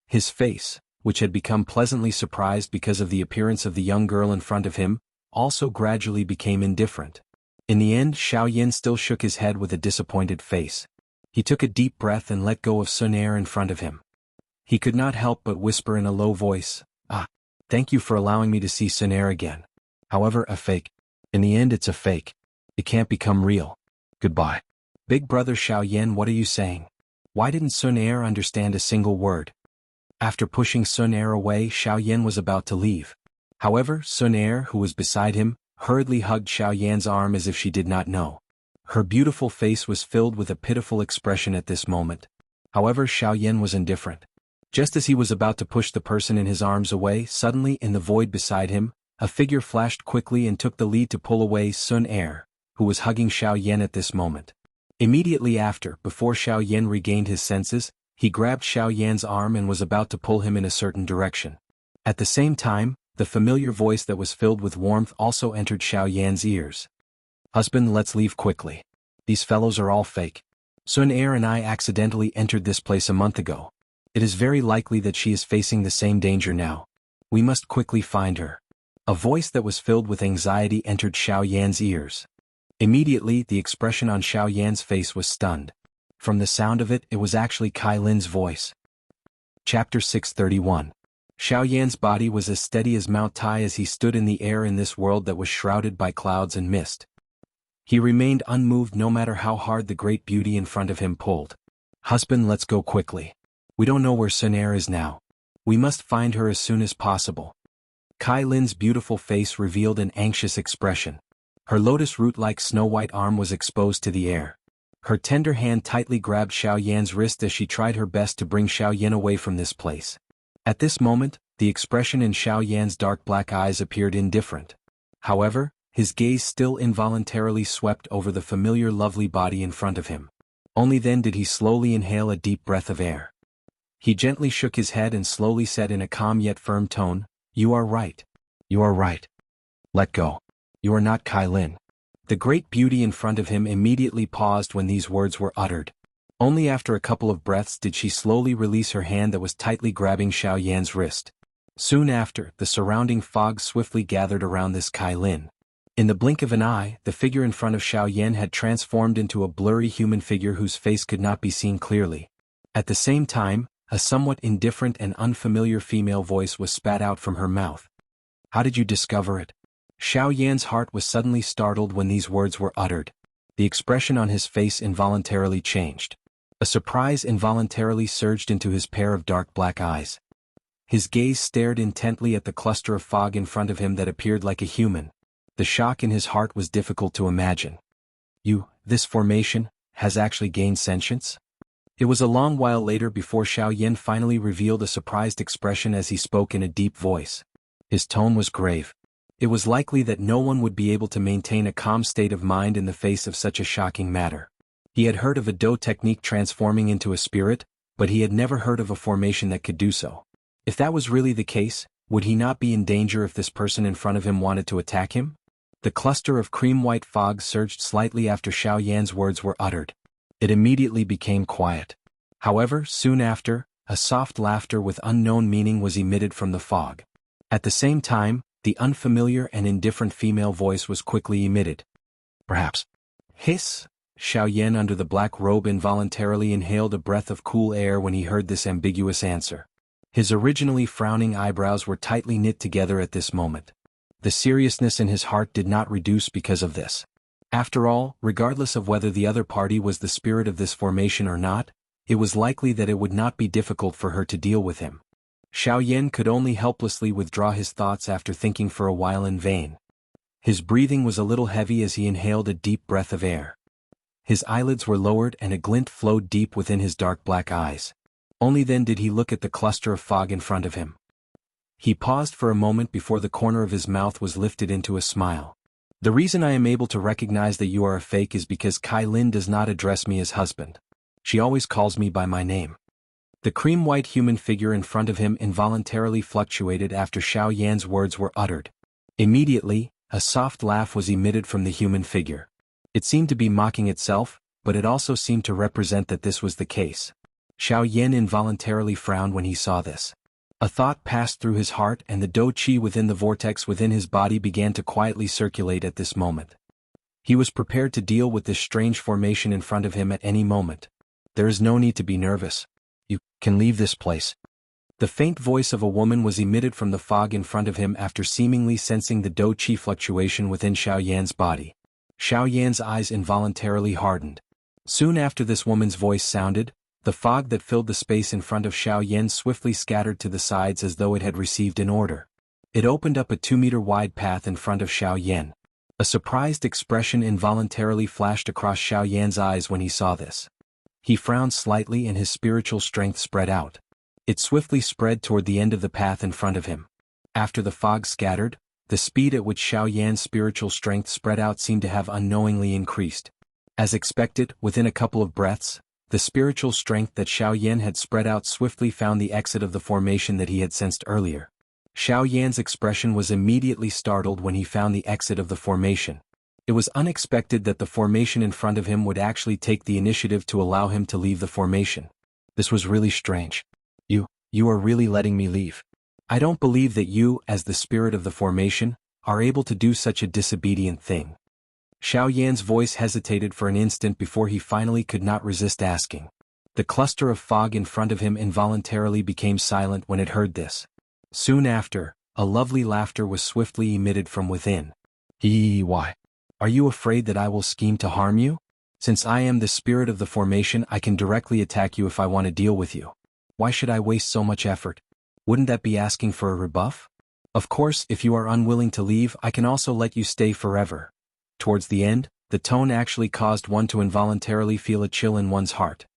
His face, which had become pleasantly surprised because of the appearance of the young girl in front of him, also gradually became indifferent. In the end, Xiao Yan still shook his head with a disappointed face. He took a deep breath and let go of Sun Er in front of him. He could not help but whisper in a low voice, "Thank you for allowing me to see Sun Er again. However, a fake. In the end it's a fake. It can't become real. Goodbye." "Big brother Xiao Yan, what are you saying?" Why didn't Sun Er understand a single word? After pushing Sun Er away, Xiao Yan was about to leave. However, Sun Er, who was beside him, hurriedly hugged Xiao Yan's arm as if she did not know. Her beautiful face was filled with a pitiful expression at this moment. However, Xiao Yan was indifferent. Just as he was about to push the person in his arms away, suddenly in the void beside him, a figure flashed quickly and took the lead to pull away Sun Er, who was hugging Xiao Yan at this moment. Immediately after, before Xiao Yan regained his senses, he grabbed Xiao Yan's arm and was about to pull him in a certain direction. At the same time, the familiar voice that was filled with warmth also entered Xiao Yan's ears. "Husband, let's leave quickly. These fellows are all fake. Sun Er and I accidentally entered this place a month ago. It is very likely that she is facing the same danger now. We must quickly find her." A voice that was filled with anxiety entered Xiao Yan's ears. Immediately, the expression on Xiao Yan's face was stunned. From the sound of it, it was actually Kai Lin's voice. Chapter 631. Xiao Yan's body was as steady as Mount Tai as he stood in the air in this world that was shrouded by clouds and mist. He remained unmoved no matter how hard the great beauty in front of him pulled. "Husband, let's go quickly. We don't know where Sun Er is now. We must find her as soon as possible." Kai Lin's beautiful face revealed an anxious expression. Her lotus root-like snow-white arm was exposed to the air. Her tender hand tightly grabbed Xiao Yan's wrist as she tried her best to bring Xiao Yan away from this place. At this moment, the expression in Xiao Yan's dark black eyes appeared indifferent. However, his gaze still involuntarily swept over the familiar lovely body in front of him. Only then did he slowly inhale a deep breath of air. He gently shook his head and slowly said in a calm yet firm tone, "You are right. You are right. Let go. You are not Kai Lin." The great beauty in front of him immediately paused when these words were uttered. Only after a couple of breaths did she slowly release her hand that was tightly grabbing Xiao Yan's wrist. Soon after, the surrounding fog swiftly gathered around this Kai Lin. In the blink of an eye, the figure in front of Xiao Yan had transformed into a blurry human figure whose face could not be seen clearly. At the same time, a somewhat indifferent and unfamiliar female voice was spat out from her mouth. "How did you discover it?" Xiao Yan's heart was suddenly startled when these words were uttered. The expression on his face involuntarily changed. A surprise involuntarily surged into his pair of dark black eyes. His gaze stared intently at the cluster of fog in front of him that appeared like a human. The shock in his heart was difficult to imagine. This formation, has actually gained sentience?" It was a long while later before Xiao Yan finally revealed a surprised expression as he spoke in a deep voice. His tone was grave. It was likely that no one would be able to maintain a calm state of mind in the face of such a shocking matter. He had heard of a Do technique transforming into a spirit, but he had never heard of a formation that could do so. If that was really the case, would he not be in danger if this person in front of him wanted to attack him? The cluster of cream-white fog surged slightly after Xiao Yan's words were uttered. It immediately became quiet. However, soon after, a soft laughter with unknown meaning was emitted from the fog. At the same time, the unfamiliar and indifferent female voice was quickly emitted. "Perhaps." Hiss! Xiao Yan under the black robe involuntarily inhaled a breath of cool air when he heard this ambiguous answer. His originally frowning eyebrows were tightly knit together at this moment. The seriousness in his heart did not reduce because of this. After all, regardless of whether the other party was the spirit of this formation or not, it was likely that it would not be difficult for her to deal with him. Xiao Yan could only helplessly withdraw his thoughts after thinking for a while in vain. His breathing was a little heavy as he inhaled a deep breath of air. His eyelids were lowered and a glint flowed deep within his dark black eyes. Only then did he look at the cluster of fog in front of him. He paused for a moment before the corner of his mouth was lifted into a smile. "The reason I am able to recognize that you are a fake is because Kai Lin does not address me as husband. She always calls me by my name." The cream-white human figure in front of him involuntarily fluctuated after Xiao Yan's words were uttered. Immediately, a soft laugh was emitted from the human figure. It seemed to be mocking itself, but it also seemed to represent that this was the case. Xiao Yan involuntarily frowned when he saw this. A thought passed through his heart and the Do Qi within the vortex within his body began to quietly circulate at this moment. He was prepared to deal with this strange formation in front of him at any moment. "There is no need to be nervous. You can leave this place." The faint voice of a woman was emitted from the fog in front of him after seemingly sensing the Do Qi fluctuation within Xiao Yan's body. Xiao Yan's eyes involuntarily hardened. Soon after this woman's voice sounded, the fog that filled the space in front of Xiao Yan swiftly scattered to the sides as though it had received an order. It opened up a 2-meter-wide path in front of Xiao Yan. A surprised expression involuntarily flashed across Xiao Yan's eyes when he saw this. He frowned slightly and his spiritual strength spread out. It swiftly spread toward the end of the path in front of him. After the fog scattered, the speed at which Xiaoyan's spiritual strength spread out seemed to have unknowingly increased. As expected, within a couple of breaths, the spiritual strength that Xiaoyan had spread out swiftly found the exit of the formation that he had sensed earlier. Xiaoyan's expression was immediately startled when he found the exit of the formation. It was unexpected that the formation in front of him would actually take the initiative to allow him to leave the formation. This was really strange. You are really letting me leave. I don't believe that you, as the spirit of the formation, are able to do such a disobedient thing. Xiaoyan's voice hesitated for an instant before he finally could not resist asking. The cluster of fog in front of him involuntarily became silent when it heard this. Soon after, a lovely laughter was swiftly emitted from within. Why? Are you afraid that I will scheme to harm you? Since I am the spirit of the formation, I can directly attack you if I want to deal with you. Why should I waste so much effort? Wouldn't that be asking for a rebuff? Of course, if you are unwilling to leave, I can also let you stay forever. Towards the end, the tone actually caused one to involuntarily feel a chill in one's heart.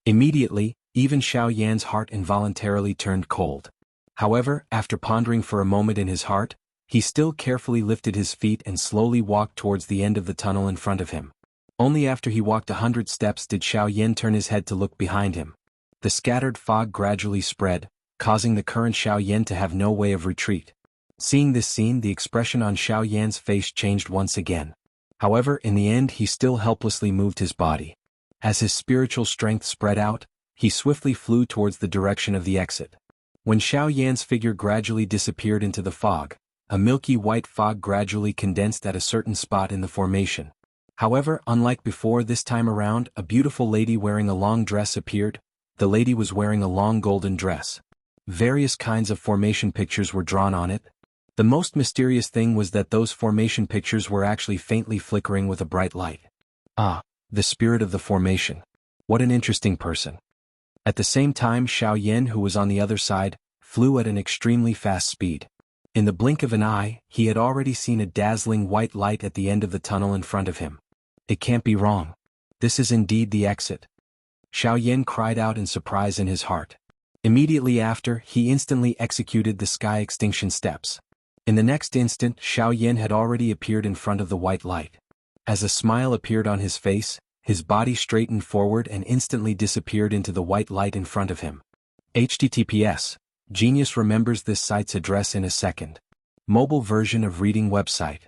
Immediately, even Xiaoyan's heart involuntarily turned cold. However, after pondering for a moment in his heart, he still carefully lifted his feet and slowly walked towards the end of the tunnel in front of him. Only after he walked 100 steps did Xiaoyan turn his head to look behind him. The scattered fog gradually spread, causing the current Xiaoyan to have no way of retreat. Seeing this scene, the expression on Xiaoyan's face changed once again. However, in the end he still helplessly moved his body. As his spiritual strength spread out, he swiftly flew towards the direction of the exit. When Xiaoyan's figure gradually disappeared into the fog, a milky white fog gradually condensed at a certain spot in the formation. However, unlike before, this time around, a beautiful lady wearing a long dress appeared. The lady was wearing a long golden dress. Various kinds of formation pictures were drawn on it. The most mysterious thing was that those formation pictures were actually faintly flickering with a bright light. Ah, the spirit of the formation. What an interesting person. At the same time, Xiaoyan, who was on the other side, flew at an extremely fast speed. In the blink of an eye, he had already seen a dazzling white light at the end of the tunnel in front of him. It can't be wrong. This is indeed the exit. Xiaoyan cried out in surprise in his heart. Immediately after, he instantly executed the sky extinction steps. In the next instant, Xiaoyan had already appeared in front of the white light. As a smile appeared on his face, his body straightened forward and instantly disappeared into the white light in front of him. HTTPS. Genius remembers this site's address in a second. Mobile version of reading website.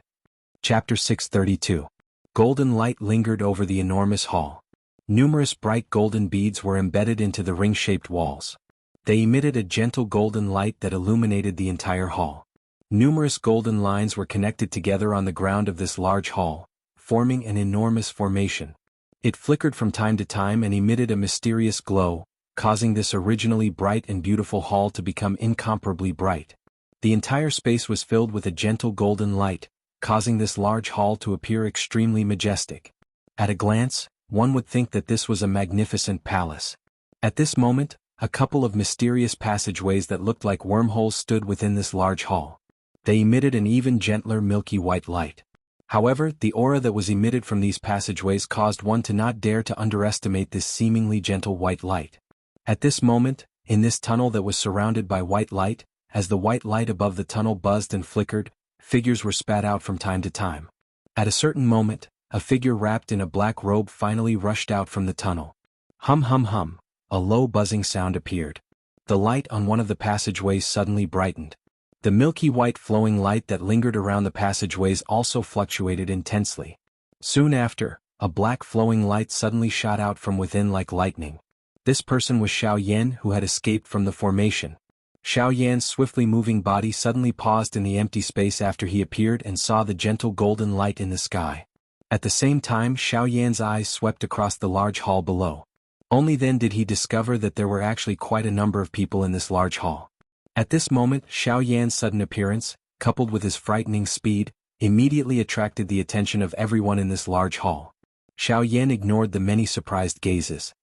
Chapter 632. Golden light lingered over the enormous hall. Numerous bright golden beads were embedded into the ring-shaped walls. They emitted a gentle golden light that illuminated the entire hall. Numerous golden lines were connected together on the ground of this large hall, forming an enormous formation. It flickered from time to time and emitted a mysterious glow, causing this originally bright and beautiful hall to become incomparably bright. The entire space was filled with a gentle golden light, causing this large hall to appear extremely majestic. At a glance, one would think that this was a magnificent palace. At this moment, a couple of mysterious passageways that looked like wormholes stood within this large hall. They emitted an even gentler milky white light. However, the aura that was emitted from these passageways caused one to not dare to underestimate this seemingly gentle white light. At this moment, in this tunnel that was surrounded by white light, as the white light above the tunnel buzzed and flickered, figures were spat out from time to time. At a certain moment, a figure wrapped in a black robe finally rushed out from the tunnel. Hum hum hum, a low buzzing sound appeared. The light on one of the passageways suddenly brightened. The milky white flowing light that lingered around the passageways also fluctuated intensely. Soon after, a black flowing light suddenly shot out from within like lightning. This person was Xiaoyan, who had escaped from the formation. Xiaoyan's swiftly moving body suddenly paused in the empty space after he appeared and saw the gentle golden light in the sky. At the same time, Xiaoyan's eyes swept across the large hall below. Only then did he discover that there were actually quite a number of people in this large hall. At this moment, Xiaoyan's sudden appearance, coupled with his frightening speed, immediately attracted the attention of everyone in this large hall. Xiaoyan ignored the many surprised gazes.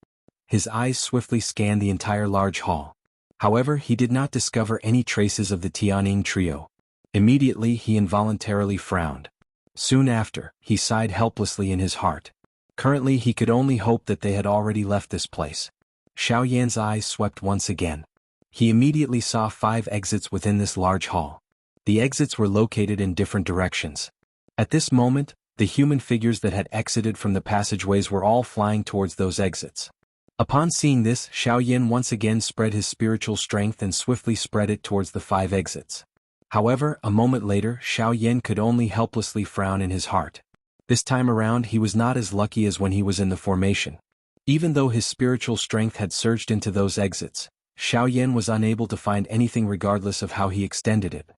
His eyes swiftly scanned the entire large hall. However, he did not discover any traces of the Tianning trio. Immediately he involuntarily frowned. Soon after, he sighed helplessly in his heart. Currently he could only hope that they had already left this place. Xiaoyan's eyes swept once again. He immediately saw 5 exits within this large hall. The exits were located in different directions. At this moment, the human figures that had exited from the passageways were all flying towards those exits. Upon seeing this, Xiaoyan once again spread his spiritual strength and swiftly spread it towards the 5 exits. However, a moment later, Xiaoyan could only helplessly frown in his heart. This time around he was not as lucky as when he was in the formation. Even though his spiritual strength had surged into those exits, Xiaoyan was unable to find anything regardless of how he extended it.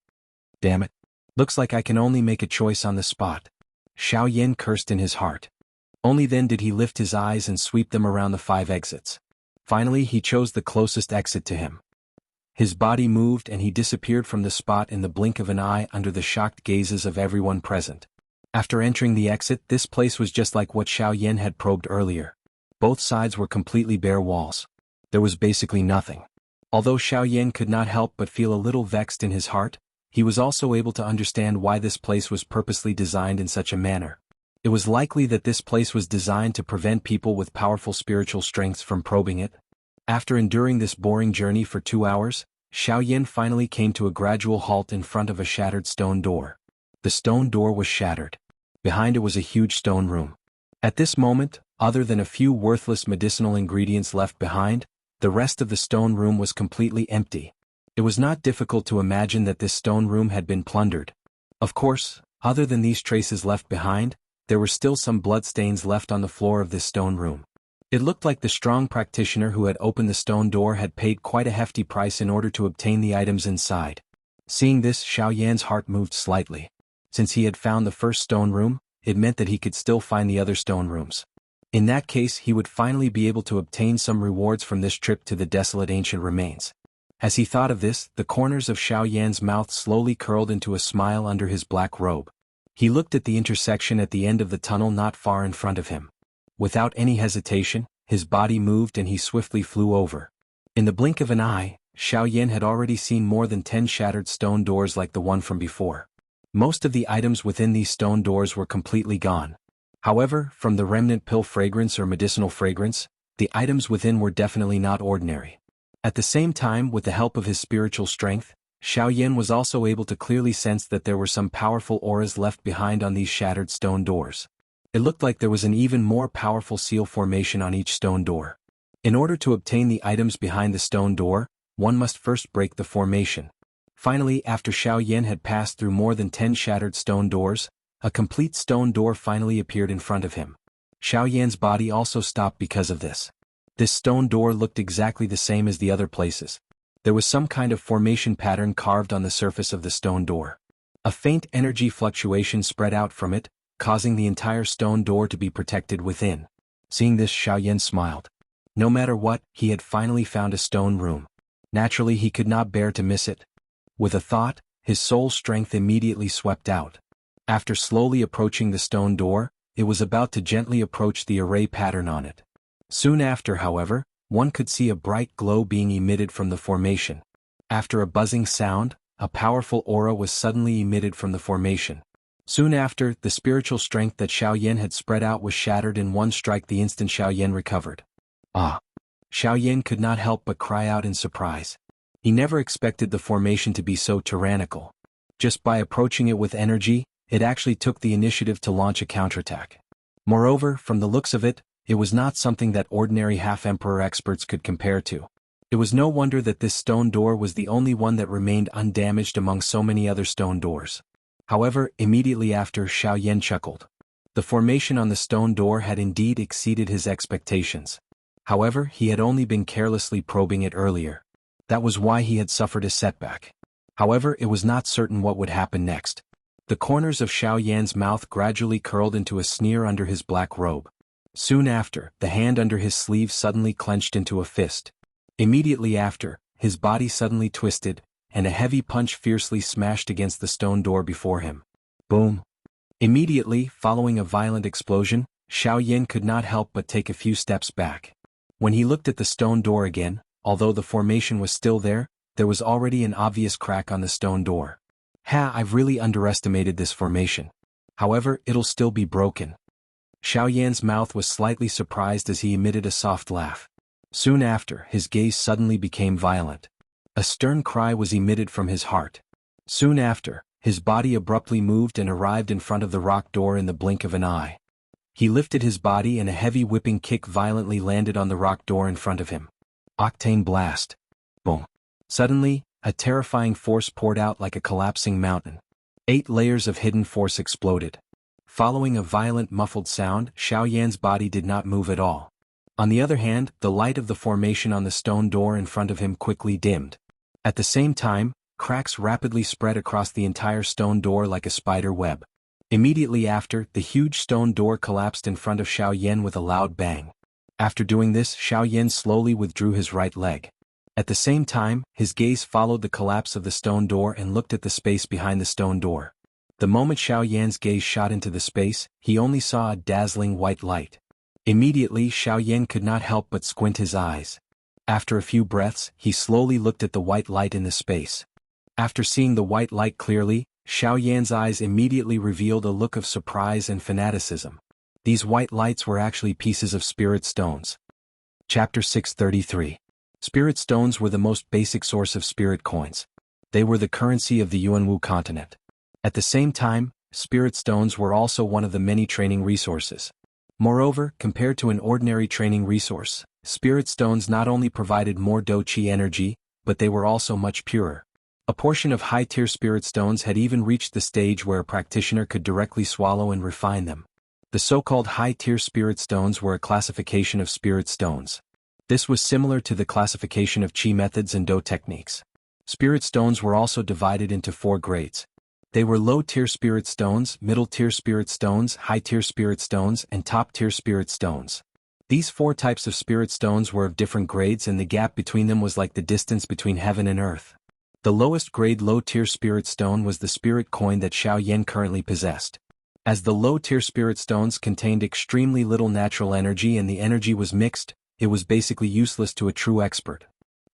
Damn it. Looks like I can only make a choice on the spot. Xiaoyan cursed in his heart. Only then did he lift his eyes and sweep them around the 5 exits. Finally he chose the closest exit to him. His body moved and he disappeared from the spot in the blink of an eye under the shocked gazes of everyone present. After entering the exit, this place was just like what Xiaoyan had probed earlier. Both sides were completely bare walls. There was basically nothing. Although Xiaoyan could not help but feel a little vexed in his heart, he was also able to understand why this place was purposely designed in such a manner. It was likely that this place was designed to prevent people with powerful spiritual strengths from probing it. After enduring this boring journey for 2 hours, Xiaoyan finally came to a gradual halt in front of a shattered stone door. The stone door was shattered. Behind it was a huge stone room. At this moment, other than a few worthless medicinal ingredients left behind, the rest of the stone room was completely empty. It was not difficult to imagine that this stone room had been plundered. Of course, other than these traces left behind, there were still some bloodstains left on the floor of this stone room. It looked like the strong practitioner who had opened the stone door had paid quite a hefty price in order to obtain the items inside. Seeing this, Xiaoyan's heart moved slightly. Since he had found the first stone room, it meant that he could still find the other stone rooms. In that case he would finally be able to obtain some rewards from this trip to the desolate ancient remains. As he thought of this, the corners of Xiaoyan's mouth slowly curled into a smile under his black robe. He looked at the intersection at the end of the tunnel not far in front of him. Without any hesitation, his body moved and he swiftly flew over. In the blink of an eye, Xiaoyan had already seen more than 10 shattered stone doors like the one from before. Most of the items within these stone doors were completely gone. However, from the remnant pill fragrance or medicinal fragrance, the items within were definitely not ordinary. At the same time, with the help of his spiritual strength, Xiaoyan was also able to clearly sense that there were some powerful auras left behind on these shattered stone doors. It looked like there was an even more powerful seal formation on each stone door. In order to obtain the items behind the stone door, one must first break the formation. Finally, after Xiaoyan had passed through more than 10 shattered stone doors, a complete stone door finally appeared in front of him. Xiaoyan's body also stopped because of this. This stone door looked exactly the same as the other places. There was some kind of formation pattern carved on the surface of the stone door. A faint energy fluctuation spread out from it, causing the entire stone door to be protected within. Seeing this, Xiaoyan smiled. No matter what, he had finally found a stone room. Naturally, he could not bear to miss it. With a thought, his soul strength immediately swept out. After slowly approaching the stone door, it was about to gently approach the array pattern on it. Soon after, however, one could see a bright glow being emitted from the formation. After a buzzing sound, a powerful aura was suddenly emitted from the formation. Soon after, the spiritual strength that Xiaoyan had spread out was shattered in one strike the instant Xiaoyan recovered. Ah! Xiaoyan could not help but cry out in surprise. He never expected the formation to be so tyrannical. Just by approaching it with energy, it actually took the initiative to launch a counterattack. Moreover, from the looks of it, it was not something that ordinary half-emperor experts could compare to. It was no wonder that this stone door was the only one that remained undamaged among so many other stone doors. However, immediately after, Xiaoyan chuckled. The formation on the stone door had indeed exceeded his expectations. However, he had only been carelessly probing it earlier. That was why he had suffered a setback. However, it was not certain what would happen next. The corners of Xiaoyan's mouth gradually curled into a sneer under his black robe. Soon after, the hand under his sleeve suddenly clenched into a fist. Immediately after, his body suddenly twisted, and a heavy punch fiercely smashed against the stone door before him. Boom! Immediately, following a violent explosion, Xiaoyan could not help but take a few steps back. When he looked at the stone door again, although the formation was still there was already an obvious crack on the stone door. I've really underestimated this formation. However, it'll still be broken. Xiaoyan's mouth was slightly surprised as he emitted a soft laugh. Soon after, his gaze suddenly became violent. A stern cry was emitted from his heart. Soon after, his body abruptly moved and arrived in front of the rock door in the blink of an eye. He lifted his body and a heavy whipping kick violently landed on the rock door in front of him. Octane blast. Boom. Suddenly, a terrifying force poured out like a collapsing mountain. 8 layers of hidden force exploded. Following a violent muffled sound, Xiaoyan's body did not move at all. On the other hand, the light of the formation on the stone door in front of him quickly dimmed. At the same time, cracks rapidly spread across the entire stone door like a spider web. Immediately after, the huge stone door collapsed in front of Xiaoyan with a loud bang. After doing this, Xiaoyan slowly withdrew his right leg. At the same time, his gaze followed the collapse of the stone door and looked at the space behind the stone door. The moment Xiaoyan's gaze shot into the space, he only saw a dazzling white light. Immediately, Xiaoyan could not help but squint his eyes. After a few breaths, he slowly looked at the white light in the space. After seeing the white light clearly, Xiaoyan's eyes immediately revealed a look of surprise and fanaticism. These white lights were actually pieces of spirit stones. Chapter 633. Spirit stones were the most basic source of spirit coins. They were the currency of the Yuanwu continent. At the same time, spirit stones were also one of the many training resources. Moreover, compared to an ordinary training resource, spirit stones not only provided more do-qi energy, but they were also much purer. A portion of high-tier spirit stones had even reached the stage where a practitioner could directly swallow and refine them. The so-called high-tier spirit stones were a classification of spirit stones. This was similar to the classification of qi methods and do techniques. Spirit stones were also divided into 4 grades. They were low-tier spirit stones, middle-tier spirit stones, high-tier spirit stones, and top-tier spirit stones. These 4 types of spirit stones were of different grades and the gap between them was like the distance between heaven and earth. The lowest grade low-tier spirit stone was the spirit coin that Xiaoyan currently possessed. As the low-tier spirit stones contained extremely little natural energy and the energy was mixed, it was basically useless to a true expert.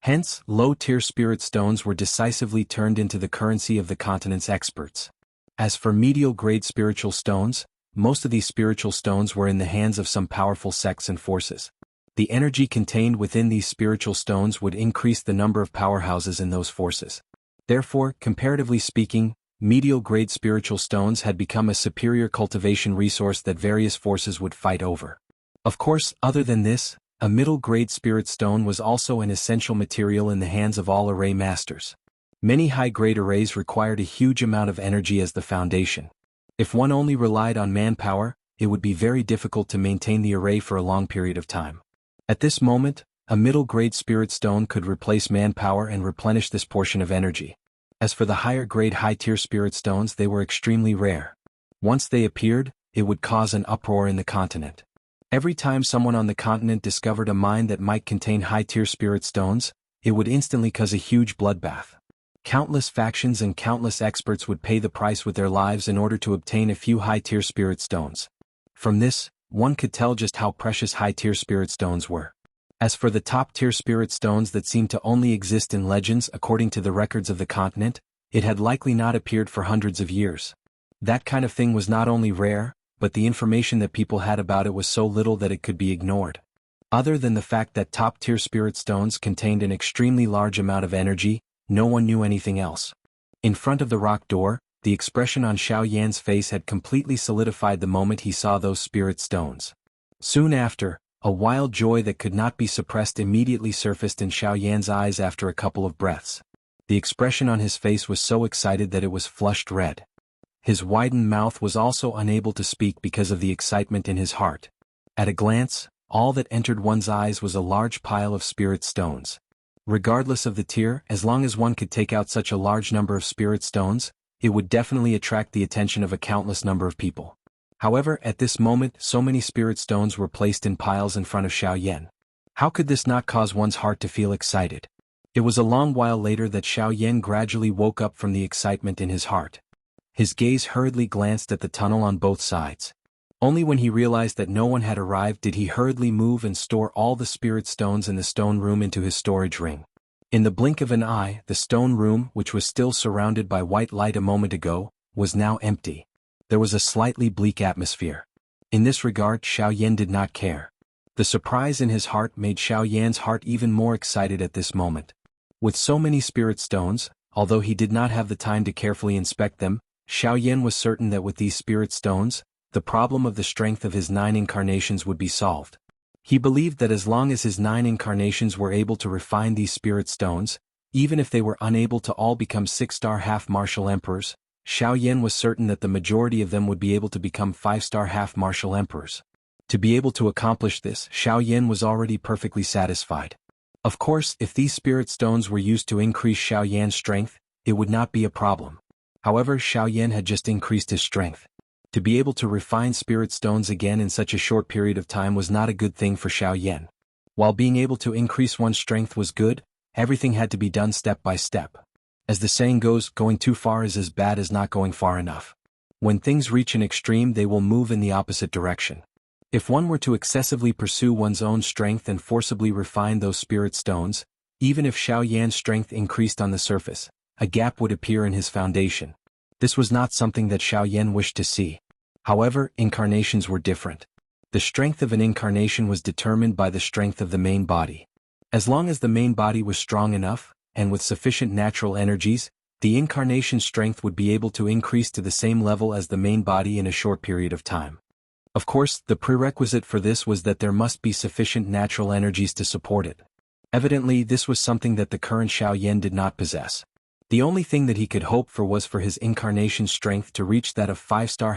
Hence, low-tier spirit stones were decisively turned into the currency of the continent's experts. As for medial-grade spiritual stones, most of these spiritual stones were in the hands of some powerful sects and forces. The energy contained within these spiritual stones would increase the number of powerhouses in those forces. Therefore, comparatively speaking, medial-grade spiritual stones had become a superior cultivation resource that various forces would fight over. Of course, other than this, a middle-grade spirit stone was also an essential material in the hands of all array masters. Many high-grade arrays required a huge amount of energy as the foundation. If one only relied on manpower, it would be very difficult to maintain the array for a long period of time. At this moment, a middle-grade spirit stone could replace manpower and replenish this portion of energy. As for the higher-grade high-tier spirit stones, they were extremely rare. Once they appeared, it would cause an uproar in the continent. Every time someone on the continent discovered a mine that might contain high-tier spirit stones, it would instantly cause a huge bloodbath. Countless factions and countless experts would pay the price with their lives in order to obtain a few high-tier spirit stones. From this, one could tell just how precious high-tier spirit stones were. As for the top-tier spirit stones that seemed to only exist in legends according to the records of the continent, it had likely not appeared for hundreds of years. That kind of thing was not only rare, but the information that people had about it was so little that it could be ignored. Other than the fact that top-tier spirit stones contained an extremely large amount of energy, no one knew anything else. In front of the rock door, the expression on Xiaoyan's face had completely solidified the moment he saw those spirit stones. Soon after, a wild joy that could not be suppressed immediately surfaced in Xiaoyan's eyes after a couple of breaths. The expression on his face was so excited that it was flushed red. His widened mouth was also unable to speak because of the excitement in his heart. At a glance, all that entered one's eyes was a large pile of spirit stones. Regardless of the tier, as long as one could take out such a large number of spirit stones, it would definitely attract the attention of a countless number of people. However, at this moment, so many spirit stones were placed in piles in front of Xiaoyan. How could this not cause one's heart to feel excited? It was a long while later that Xiaoyan gradually woke up from the excitement in his heart. His gaze hurriedly glanced at the tunnel on both sides. Only when he realized that no one had arrived did he hurriedly move and store all the spirit stones in the stone room into his storage ring. In the blink of an eye, the stone room, which was still surrounded by white light a moment ago, was now empty. There was a slightly bleak atmosphere. In this regard, Xiaoyan did not care. The surprise in his heart made Xiaoyan's heart even more excited at this moment. With so many spirit stones, although he did not have the time to carefully inspect them, Xiaoyan was certain that with these spirit stones, the problem of the strength of his 9 incarnations would be solved. He believed that as long as his 9 incarnations were able to refine these spirit stones, even if they were unable to all become 6-star half-martial emperors, Xiaoyan was certain that the majority of them would be able to become 5-star half-martial emperors. To be able to accomplish this, Xiaoyan was already perfectly satisfied. Of course, if these spirit stones were used to increase Xiaoyan's strength, it would not be a problem. However, Xiaoyan had just increased his strength. To be able to refine spirit stones again in such a short period of time was not a good thing for Xiaoyan. While being able to increase one's strength was good, everything had to be done step by step. As the saying goes, going too far is as bad as not going far enough. When things reach an extreme, they will move in the opposite direction. If one were to excessively pursue one's own strength and forcibly refine those spirit stones, even if Xiaoyan's strength increased on the surface, a gap would appear in his foundation. This was not something that Xiaoyan wished to see. However, incarnations were different. The strength of an incarnation was determined by the strength of the main body. As long as the main body was strong enough, and with sufficient natural energies, the incarnation's strength would be able to increase to the same level as the main body in a short period of time. Of course, the prerequisite for this was that there must be sufficient natural energies to support it. Evidently, this was something that the current Xiaoyan did not possess. The only thing that he could hope for was for his incarnation's strength to reach that of 5-star